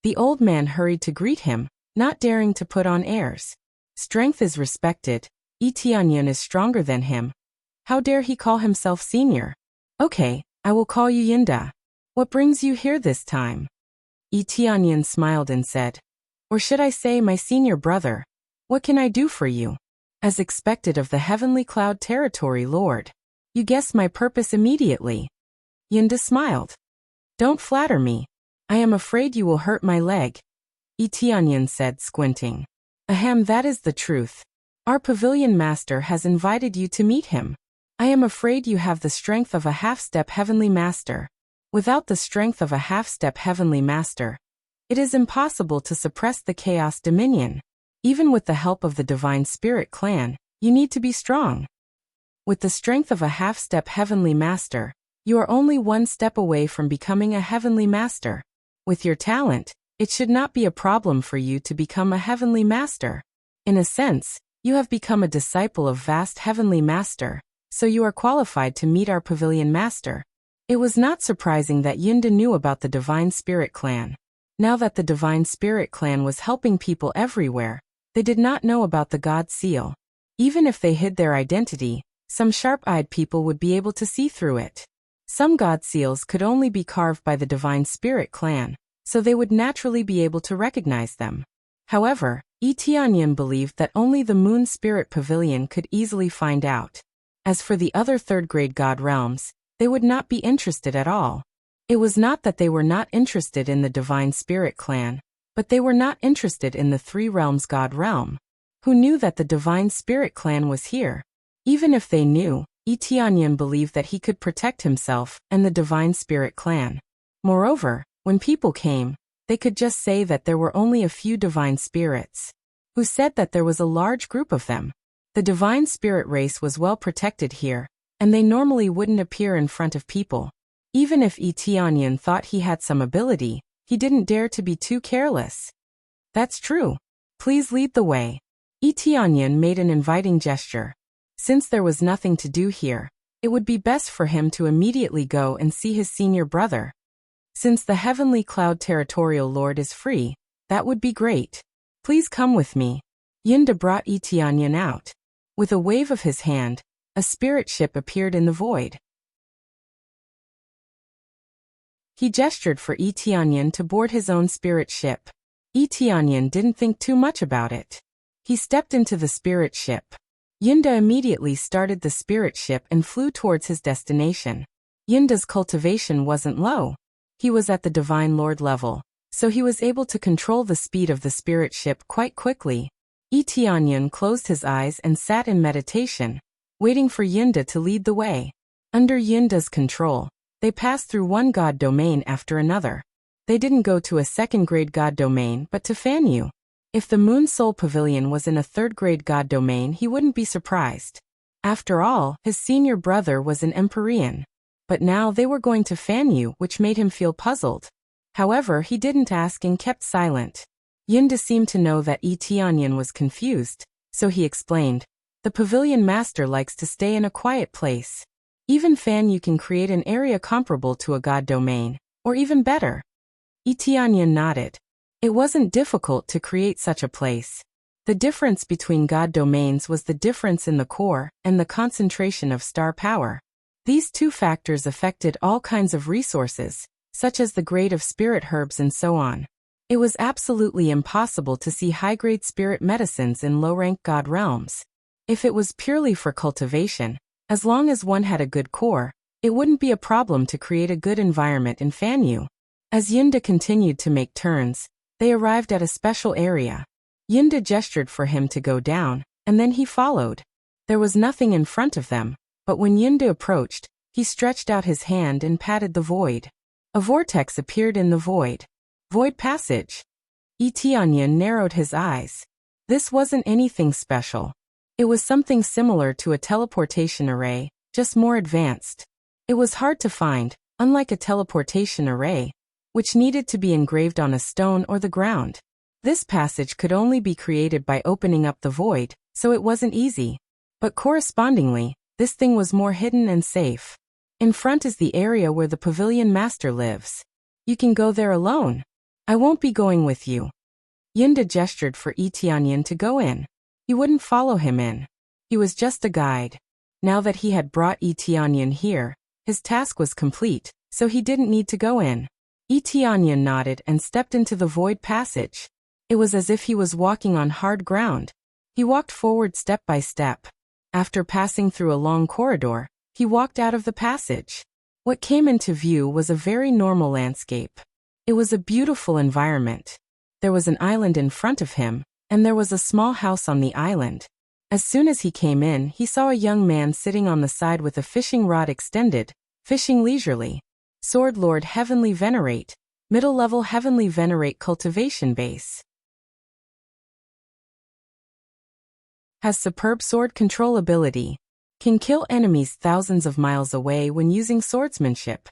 The old man hurried to greet him, not daring to put on airs. Strength is respected. Tianyun is stronger than him. How dare he call himself senior? Okay, I will call you Yinda. What brings you here this time? Tianyan smiled and said, or should I say my senior brother, what can I do for you? As expected of the heavenly cloud territory lord. You guessed my purpose immediately. Yinda smiled. Don't flatter me. I am afraid you will hurt my leg. Tianyan said, squinting. Ahem, that is the truth. Our pavilion master has invited you to meet him. I am afraid you have the strength of a half-step heavenly master. Without the strength of a half-step heavenly master, it is impossible to suppress the chaos dominion. Even with the help of the divine spirit clan, you need to be strong. With the strength of a half-step heavenly master, you are only one step away from becoming a heavenly master. With your talent, it should not be a problem for you to become a heavenly master. In a sense, you have become a disciple of vast heavenly master, so you are qualified to meet our pavilion master. It was not surprising that Yinda knew about the Divine Spirit Clan. Now that the Divine Spirit Clan was helping people everywhere, they did not know about the God Seal. Even if they hid their identity, some sharp-eyed people would be able to see through it. Some God Seals could only be carved by the Divine Spirit Clan, so they would naturally be able to recognize them. However, Tianyan believed that only the Moon Spirit Pavilion could easily find out. As for the other third-grade God realms, they would not be interested at all. It was not that they were not interested in the Divine Spirit Clan, but they were not interested in the Three Realms God realm. Who knew that the Divine Spirit Clan was here? Even if they knew, Tianyan believed that he could protect himself and the Divine Spirit Clan. Moreover, when people came, they could just say that there were only a few divine spirits. Who said that there was a large group of them? The divine spirit race was well protected here, and they normally wouldn't appear in front of people. Even if Tianyan thought he had some ability, he didn't dare to be too careless. That's true. Please lead the way. Tianyan made an inviting gesture. Since there was nothing to do here, it would be best for him to immediately go and see his senior brother. Since the Heavenly Cloud Territorial Lord is free, that would be great. Please come with me. Yinda brought Tianyan out. With a wave of his hand, a spirit ship appeared in the void. He gestured for Tianyan to board his own spirit ship. Tianyan didn't think too much about it. He stepped into the spirit ship. Yinda immediately started the spirit ship and flew towards his destination. Yinda's cultivation wasn't low. He was at the Divine Lord level, so he was able to control the speed of the spirit ship quite quickly. Tianyan closed his eyes and sat in meditation, waiting for Yinda to lead the way. Under Yinda's control, they passed through one god domain after another. They didn't go to a second-grade god domain but to Fanyu. If the Moon Soul Pavilion was in a third-grade god domain, he wouldn't be surprised. After all, his senior brother was an Empyrean. But now they were going to Fanyu, which made him feel puzzled. However, he didn't ask and kept silent. Yinda seemed to know that Tianyan was confused, so he explained, the pavilion master likes to stay in a quiet place. Even Fanyu can create an area comparable to a god domain, or even better. Tianyan nodded. It wasn't difficult to create such a place. The difference between god domains was the difference in the core and the concentration of star power. These two factors affected all kinds of resources, such as the grade of spirit herbs and so on. It was absolutely impossible to see high-grade spirit medicines in low-rank god realms. If it was purely for cultivation, as long as one had a good core, it wouldn't be a problem to create a good environment in Fanyu. As Yinda continued to make turns, they arrived at a special area. Yinda gestured for him to go down, and then he followed. There was nothing in front of them. But when Yinda approached, he stretched out his hand and patted the void. A vortex appeared in the void. Void passage. Tianyan narrowed his eyes. This wasn't anything special. It was something similar to a teleportation array, just more advanced. It was hard to find, unlike a teleportation array, which needed to be engraved on a stone or the ground. This passage could only be created by opening up the void, so it wasn't easy. But correspondingly, this thing was more hidden and safe. In front is the area where the pavilion master lives. You can go there alone. I won't be going with you. Yinda gestured for Tianyan to go in. He wouldn't follow him in. He was just a guide. Now that he had brought Etianyan here, his task was complete, so he didn't need to go in. Etianyan nodded and stepped into the void passage. It was as if he was walking on hard ground. He walked forward step by step. After passing through a long corridor, he walked out of the passage. What came into view was a very normal landscape. It was a beautiful environment. There was an island in front of him, and there was a small house on the island. As soon as he came in, he saw a young man sitting on the side with a fishing rod extended, fishing leisurely. Sword Lord Heavenly Venerate, Middle Level Heavenly Venerate Cultivation Base. Has superb sword control ability. Can kill enemies thousands of miles away when using swordsmanship.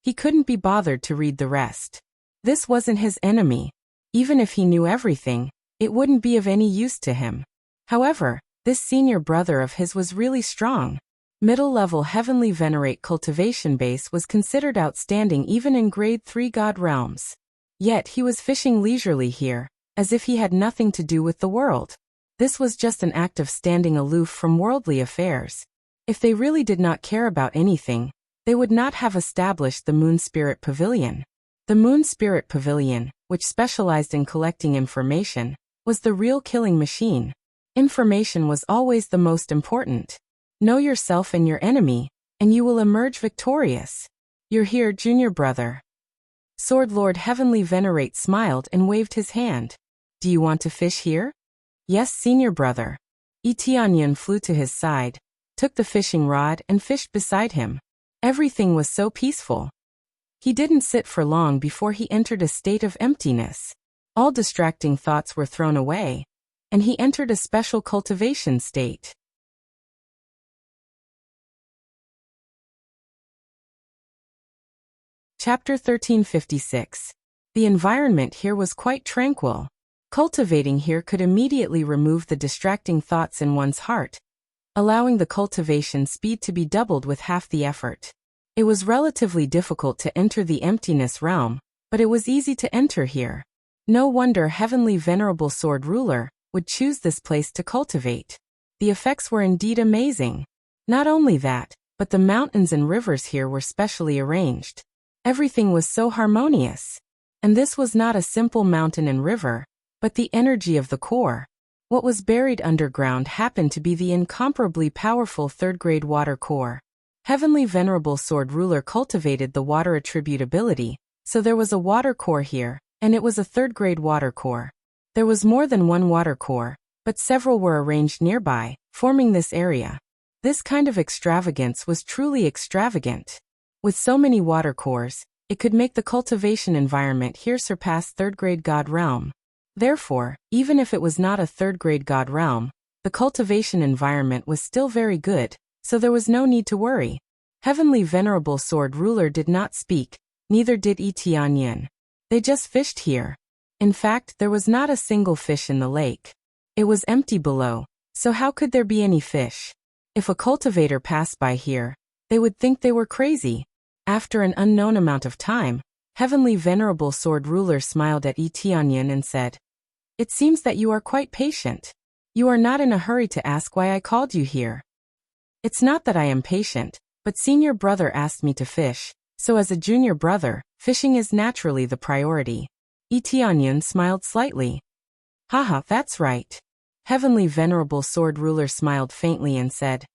He couldn't be bothered to read the rest. This wasn't his enemy. Even if he knew everything, it wouldn't be of any use to him. However, this senior brother of his was really strong. Middle-level Heavenly Venerate Cultivation Base was considered outstanding even in Grade 3 God realms. Yet he was fishing leisurely here, as if he had nothing to do with the world. This was just an act of standing aloof from worldly affairs. If they really did not care about anything, they would not have established the Moon Spirit Pavilion. The Moon Spirit Pavilion, which specialized in collecting information, was the real killing machine. Information was always the most important. Know yourself and your enemy, and you will emerge victorious. You're here, junior brother. Sword Lord Heavenly Venerate smiled and waved his hand. Do you want to fish here? Yes, senior brother. Etianyan flew to his side, took the fishing rod and fished beside him. Everything was so peaceful. He didn't sit for long before he entered a state of emptiness. All distracting thoughts were thrown away, and he entered a special cultivation state. Chapter 1356. The environment here was quite tranquil. Cultivating here could immediately remove the distracting thoughts in one's heart, allowing the cultivation speed to be doubled with half the effort. It was relatively difficult to enter the emptiness realm, but it was easy to enter here. No wonder Heavenly Venerable Sword Ruler would choose this place to cultivate. The effects were indeed amazing. Not only that, but the mountains and rivers here were specially arranged. Everything was so harmonious. And this was not a simple mountain and river, but the energy of the core. What was buried underground happened to be the incomparably powerful third-grade water core. Heavenly Venerable Sword Ruler cultivated the water attribute ability, so there was a water core here, and it was a third-grade water core. There was more than one water core, but several were arranged nearby, forming this area. This kind of extravagance was truly extravagant. With so many water cores, it could make the cultivation environment here surpass third-grade God realm. Therefore, even if it was not a third-grade God realm, the cultivation environment was still very good, so there was no need to worry. Heavenly Venerable Sword Ruler did not speak, neither did Etianyan. They just fished here. In fact, there was not a single fish in the lake. It was empty below, so how could there be any fish? If a cultivator passed by here, they would think they were crazy. After an unknown amount of time, Heavenly Venerable Sword Ruler smiled at Etianyan and said, "It seems that you are quite patient. You are not in a hurry to ask why I called you here." "It's not that I am patient, but senior brother asked me to fish, so as a junior brother, fishing is naturally the priority." Etianyan smiled slightly. "Haha, that's right." Heavenly Venerable Sword Ruler smiled faintly and said,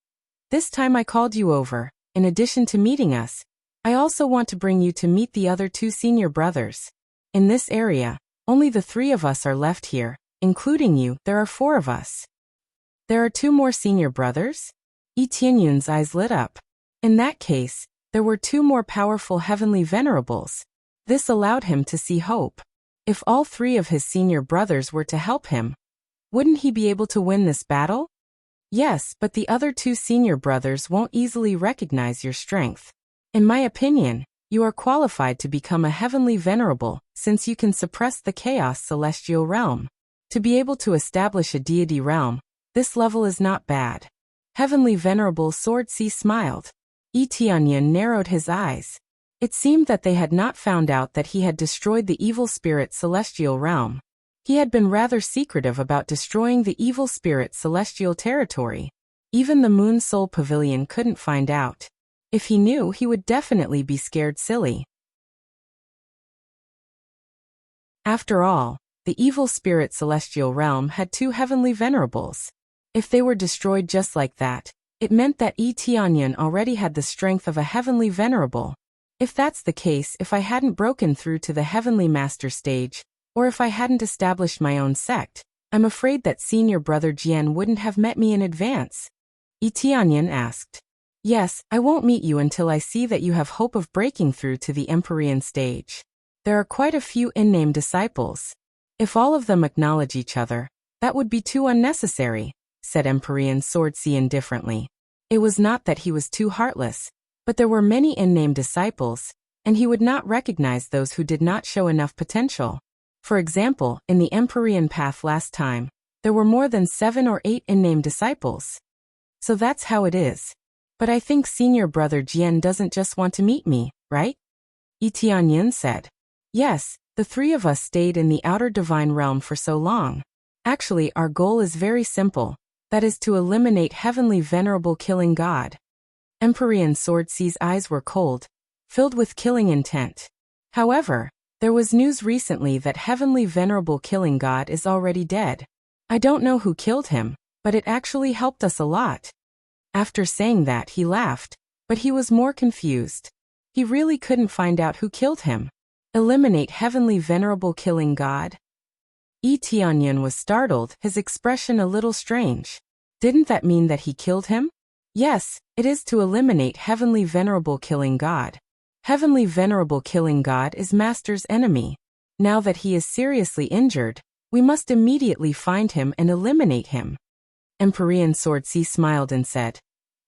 "This time I called you over, in addition to meeting us, I also want to bring you to meet the other two senior brothers. In this area, only the three of us are left here, including you, there are four of us." "There are two more senior brothers?" Etianyan's eyes lit up. In that case, there were two more powerful heavenly venerables. This allowed him to see hope. If all three of his senior brothers were to help him, wouldn't he be able to win this battle? Yes, but the other two senior brothers won't easily recognize your strength. In my opinion, you are qualified to become a heavenly venerable, since you can suppress the chaos celestial realm. To be able to establish a deity realm, this level is not bad. Heavenly Venerable Sword Sea smiled. Etianyan narrowed his eyes. It seemed that they had not found out that he had destroyed the evil spirit celestial realm. He had been rather secretive about destroying the evil spirit celestial territory. Even the Moon Soul Pavilion couldn't find out. If he knew, he would definitely be scared silly. After all, the evil spirit celestial realm had 2 heavenly venerables. If they were destroyed just like that, it meant that Tianyan already had the strength of a heavenly venerable. If that's the case, if I hadn't broken through to the heavenly master stage, or if I hadn't established my own sect, I'm afraid that senior brother Jian wouldn't have met me in advance. Tianyan asked. Yes, I won't meet you until I see that you have hope of breaking through to the Empyrean stage. There are quite a few unnamed disciples. If all of them acknowledge each other, that would be too unnecessary, said Empyrean Swordsmanship indifferently. It was not that he was too heartless, but there were many unnamed disciples, and he would not recognize those who did not show enough potential. For example, in the Empyrean path last time, there were more than 7 or 8 unnamed disciples. So that's how it is. But I think senior brother Jian doesn't just want to meet me, right? Tianyan said. Yes, the 3 of us stayed in the outer divine realm for so long. Actually, our goal is very simple, that is to eliminate heavenly venerable killing god. Empyrean Swordsea's eyes were cold, filled with killing intent. However, there was news recently that heavenly venerable killing god is already dead. I don't know who killed him, but it actually helped us a lot. After saying that, he laughed, but he was more confused. He really couldn't find out who killed him. Eliminate heavenly venerable killing god? Tianyan was startled, his expression a little strange. Didn't that mean that he killed him? Yes, it is to eliminate heavenly venerable killing god. Heavenly venerable killing god is Master's enemy. Now that he is seriously injured, we must immediately find him and eliminate him. Empyrean Swordsmanship smiled and said,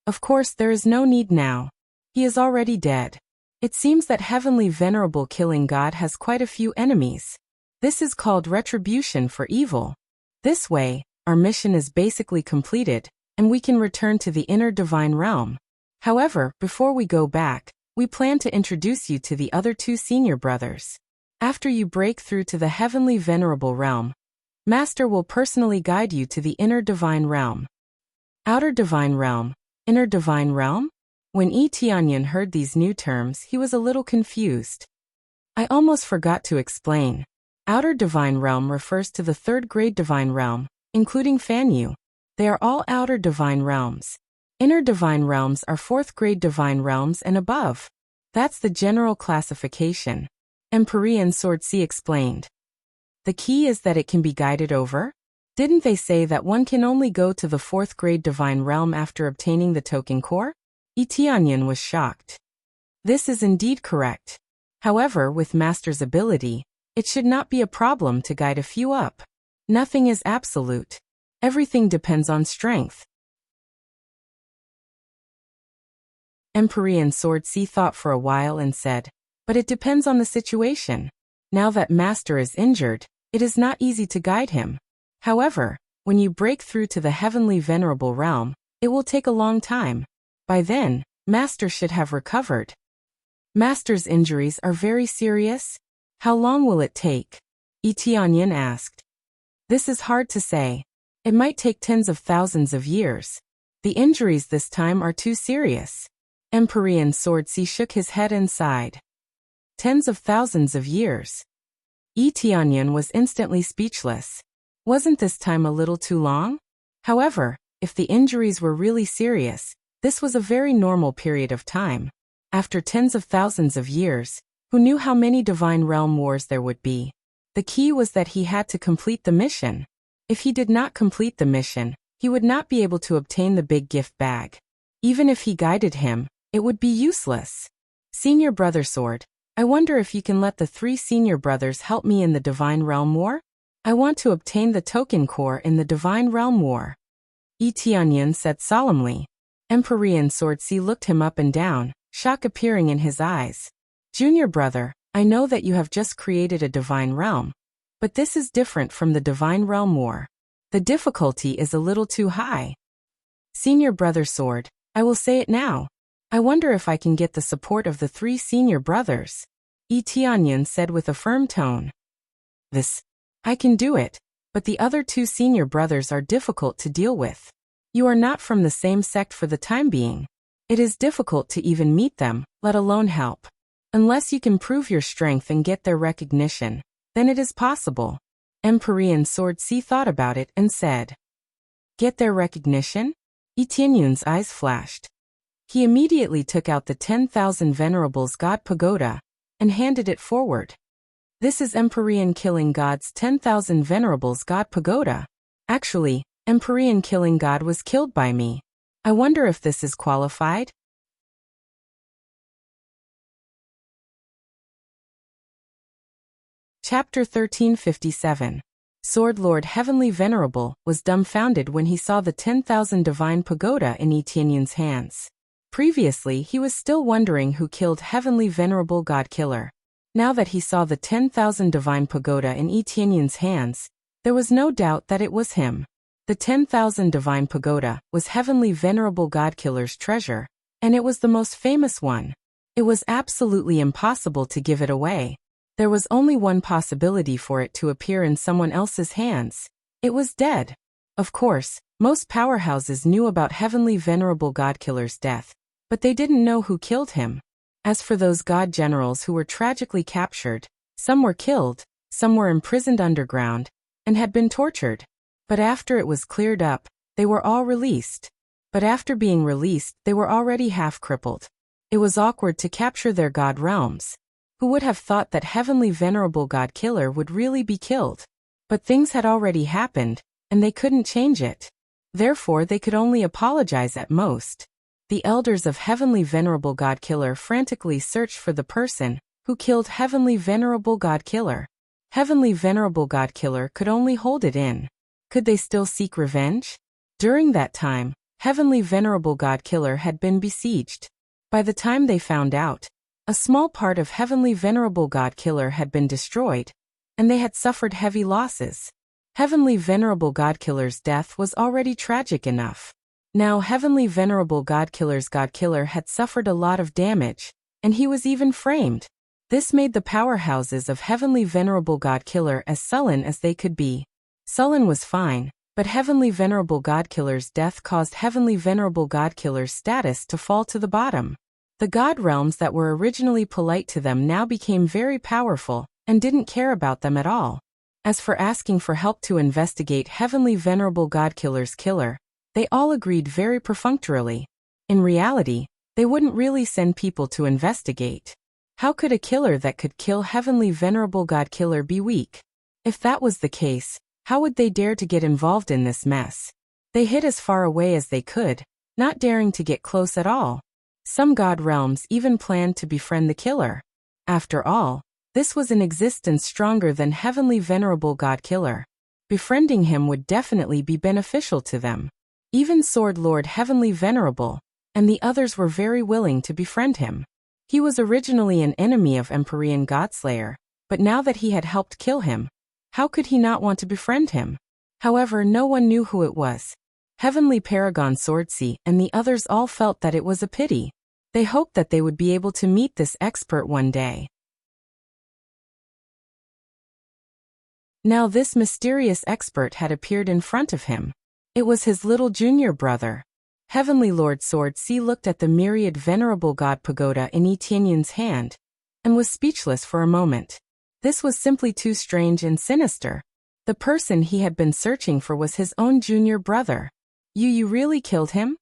Of course there is no need now. He is already dead. It seems that heavenly venerable killing god has quite a few enemies. This is called retribution for evil. This way, our mission is basically completed, and we can return to the inner divine realm. However, before we go back, we plan to introduce you to the other 2 senior brothers. After you break through to the heavenly venerable realm, Master will personally guide you to the inner divine realm. Outer divine realm, inner divine realm? When Tianyan heard these new terms, he was a little confused. I almost forgot to explain. Outer divine realm refers to the 3rd grade divine realm, including Fanyu. They are all outer divine realms. Inner divine realms are 4th grade divine realms and above. That's the general classification. Empyrean Swordsmanship explained. The key is that it can be guided over? Didn't they say that one can only go to the 4th grade divine realm after obtaining the token core? Tianyan was shocked. This is indeed correct. However, with Master's ability, it should not be a problem to guide a few up. Nothing is absolute. Everything depends on strength. Empyrean Swordsmanship thought for a while and said, But it depends on the situation. Now that Master is injured, it is not easy to guide him. However, when you break through to the heavenly venerable realm, it will take a long time. By then, Master should have recovered. Master's injuries are very serious? How long will it take? Tianyan asked. This is hard to say. It might take tens of thousands of years. The injuries this time are too serious. Empyrean Swordsmanship shook his head and sighed. Tens of thousands of years. Tianyan was instantly speechless. Wasn't this time a little too long? However, if the injuries were really serious, this was a very normal period of time. After tens of thousands of years, who knew how many divine realm wars there would be? The key was that he had to complete the mission. If he did not complete the mission, he would not be able to obtain the big gift bag. Even if he guided him, it would be useless. Senior Brother Sword, I wonder if you can let the 3 senior brothers help me in the divine realm war? I want to obtain the token core in the divine realm war. Tianyan said solemnly. Empyrean Swordsmanship looked him up and down, shock appearing in his eyes. Junior brother, I know that you have just created a divine realm, but this is different from the divine realm war. The difficulty is a little too high. Senior Brother Sword, I will say it now. I wonder if I can get the support of the 3 senior brothers. Tianyan said with a firm tone. I can do it, but the other 2 senior brothers are difficult to deal with. You are not from the same sect for the time being. It is difficult to even meet them, let alone help. Unless you can prove your strength and get their recognition, then it is possible. Emperor Swordsmanship thought about it and said, "Get their recognition?" Etienne's eyes flashed. He immediately took out the 10,000 Venerables God Pagoda and handed it forward. "This is Emperor Killing God's 10,000 Venerables God Pagoda. Actually, Emperor Killing God was killed by me. I wonder if this is qualified?" Chapter 1357. Sword Lord Heavenly Venerable was dumbfounded when he saw the 10,000 Divine Pagoda in Etienne's hands. Previously, he was still wondering who killed Heavenly Venerable God Killer. Now that he saw the 10,000 Divine Pagoda in Etienne's hands, there was no doubt that it was him. The 10,000 Divine Pagoda was Heavenly Venerable God Killer's treasure, and it was the most famous one. It was absolutely impossible to give it away. There was only one possibility for it to appear in someone else's hands. It was dead. Of course, most powerhouses knew about Heavenly Venerable God Killer's death, but they didn't know who killed him. As for those god generals who were tragically captured, some were killed, some were imprisoned underground, and had been tortured. But after it was cleared up, they were all released. But after being released, they were already half crippled. It was awkward to capture their god realms. Who would have thought that Heavenly Venerable God Killer would really be killed? But things had already happened, and they couldn't change it. Therefore, they could only apologize at most. The elders of Heavenly Venerable God Killer frantically searched for the person who killed Heavenly Venerable God Killer. Heavenly Venerable God Killer could only hold it in. Could they still seek revenge? During that time, Heavenly Venerable God Killer had been besieged. By the time they found out, a small part of Heavenly Venerable God Killer had been destroyed, and they had suffered heavy losses. Heavenly Venerable God Killer's death was already tragic enough. Now Heavenly Venerable God Killer's God Killer had suffered a lot of damage, and he was even framed. This made the powerhouses of Heavenly Venerable God Killer as sullen as they could be. Sullen was fine, but Heavenly Venerable God Killer's death caused Heavenly Venerable God Killer's status to fall to the bottom. The god realms that were originally polite to them now became very powerful, and didn't care about them at all. As for asking for help to investigate Heavenly Venerable God Killer's killer, they all agreed very perfunctorily. In reality, they wouldn't really send people to investigate. How could a killer that could kill Heavenly Venerable God Killer be weak? If that was the case, how would they dare to get involved in this mess? They hid as far away as they could, not daring to get close at all. Some god realms even planned to befriend the killer. After all, this was an existence stronger than Heavenly Venerable God Killer. Befriending him would definitely be beneficial to them. Even Sword Lord Heavenly Venerable and the others were very willing to befriend him. He was originally an enemy of Empyrean Godslayer, but now that he had helped kill him, how could he not want to befriend him? However, no one knew who it was. Heavenly Paragon Swordsmanship and the others all felt that it was a pity. They hoped that they would be able to meet this expert one day. Now this mysterious expert had appeared in front of him. It was his little junior brother. Heavenly Lord Swordsmanship looked at the myriad Venerable God Pagoda in Etienne's hand, and was speechless for a moment. This was simply too strange and sinister. The person he had been searching for was his own junior brother. You really killed him?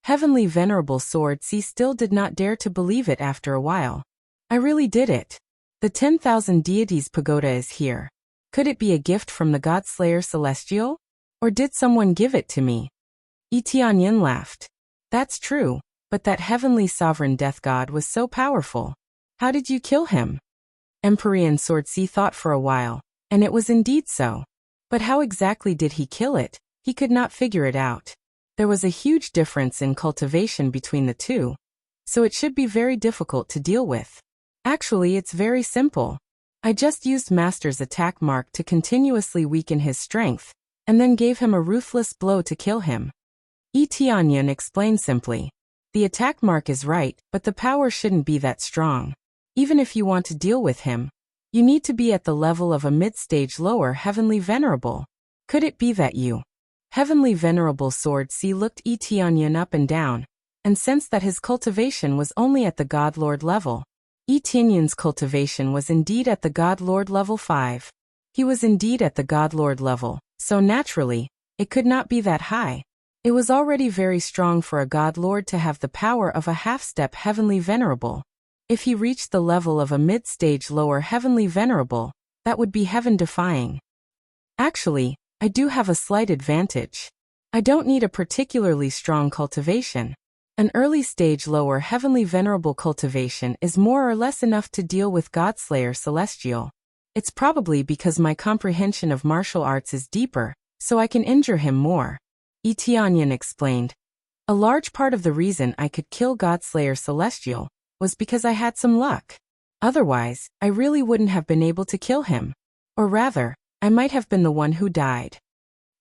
Heavenly Venerable Swordsmanship still did not dare to believe it after a while. I really did it. The 10,000 deities pagoda is here. Could it be a gift from the Godslayer Celestial? Or did someone give it to me? Etienne laughed. That's true, but that heavenly sovereign death god was so powerful. How did you kill him? Emperor Swordsmanship thought for a while, and it was indeed so. But how exactly did he kill it? He could not figure it out. There was a huge difference in cultivation between the two, so it should be very difficult to deal with. Actually, it's very simple. I just used Master's attack mark to continuously weaken his strength, and then gave him a ruthless blow to kill him. Etienne explained simply. The attack mark is right, but the power shouldn't be that strong. Even if you want to deal with him, you need to be at the level of a mid-stage lower Heavenly Venerable. Could it be that you Heavenly Venerable Sword C looked Etianyan up and down, and sensed that his cultivation was only at the God Lord level. Etianyan's cultivation was indeed at the God Lord level 5. He was indeed at the God Lord level, so naturally, it could not be that high. It was already very strong for a God Lord to have the power of a half-step Heavenly Venerable. If he reached the level of a mid-stage lower Heavenly Venerable, that would be heaven-defying. Actually, I do have a slight advantage. I don't need a particularly strong cultivation. An early-stage lower Heavenly Venerable cultivation is more or less enough to deal with Godslayer Celestial. It's probably because my comprehension of martial arts is deeper, so I can injure him more. Etianyan explained. A large part of the reason I could kill Godslayer Celestial was because I had some luck. Otherwise, I really wouldn't have been able to kill him. Or rather, I might have been the one who died.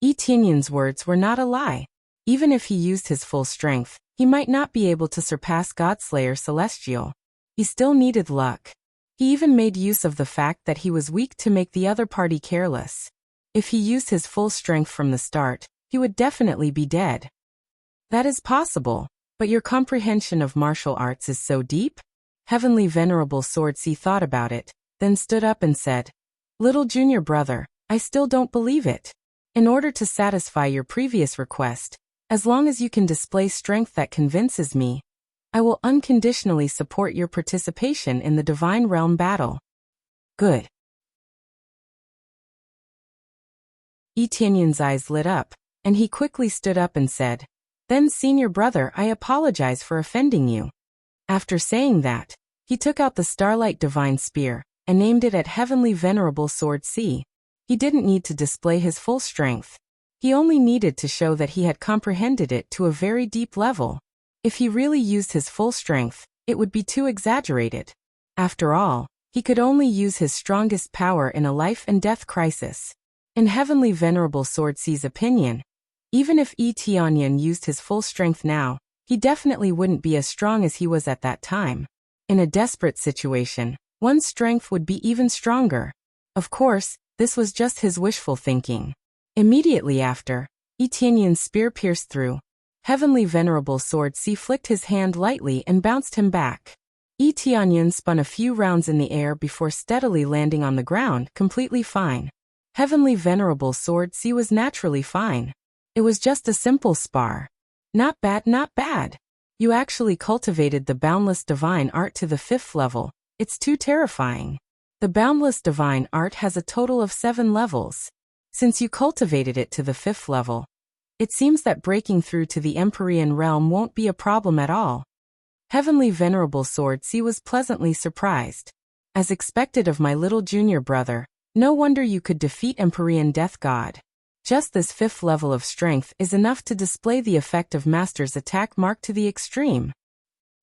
Etianyan's words were not a lie. Even if he used his full strength, he might not be able to surpass Godslayer Celestial. He still needed luck. He even made use of the fact that he was weak to make the other party careless. If he used his full strength from the start, he would definitely be dead. That is possible, but your comprehension of martial arts is so deep? Heavenly Venerable Sword C thought about it, then stood up and said, Little junior brother, I still don't believe it. In order to satisfy your previous request, as long as you can display strength that convinces me, I will unconditionally support your participation in the Divine Realm battle. Good. Etianyan's eyes lit up, and he quickly stood up and said, Then senior brother, I apologize for offending you. After saying that, he took out the Starlight Divine Spear, and aimed it at Heavenly Venerable Sword C. He didn't need to display his full strength. He only needed to show that he had comprehended it to a very deep level. If he really used his full strength, it would be too exaggerated. After all, he could only use his strongest power in a life-and-death crisis. In Heavenly Venerable Sword C's opinion, even if Etianyan used his full strength now, he definitely wouldn't be as strong as he was at that time. In a desperate situation, one's strength would be even stronger. Of course, this was just his wishful thinking. Immediately after, Etianyan's spear pierced through. Heavenly Venerable Sword C flicked his hand lightly and bounced him back. Etianyan spun a few rounds in the air before steadily landing on the ground, completely fine. Heavenly Venerable Sword C was naturally fine. It was just a simple spar. Not bad, not bad. You actually cultivated the Boundless Divine Art to the 5th level. It's too terrifying. The Boundless Divine Art has a total of 7 levels. Since you cultivated it to the 5th level, it seems that breaking through to the Empyrean realm won't be a problem at all. Heavenly Venerable Sword C was pleasantly surprised. As expected of my little junior brother, no wonder you could defeat Empyrean Death God. Just this 5th level of strength is enough to display the effect of Master's attack marked to the extreme.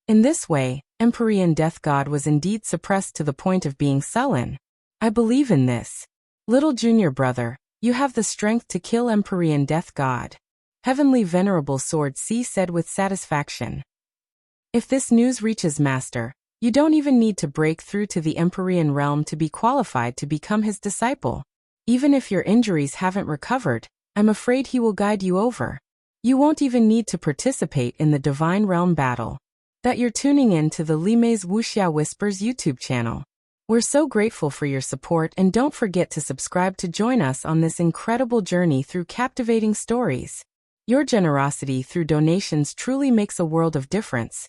In this way, Empyrean Death God was indeed suppressed to the point of being sullen. I believe in this. Little junior brother, you have the strength to kill Empyrean Death God. Heavenly Venerable Sword C said with satisfaction. If this news reaches Master, you don't even need to break through to the Empyrean realm to be qualified to become his disciple. Even if your injuries haven't recovered, I'm afraid he will guide you over. You won't even need to participate in the Divine Realm battle. That you're tuning in to the Limei's Wuxia Whispers YouTube channel. We're so grateful for your support, and don't forget to subscribe to join us on this incredible journey through captivating stories. Your generosity through donations truly makes a world of difference,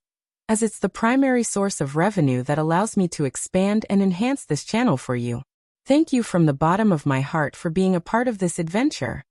as it's the primary source of revenue that allows me to expand and enhance this channel for you. Thank you from the bottom of my heart for being a part of this adventure.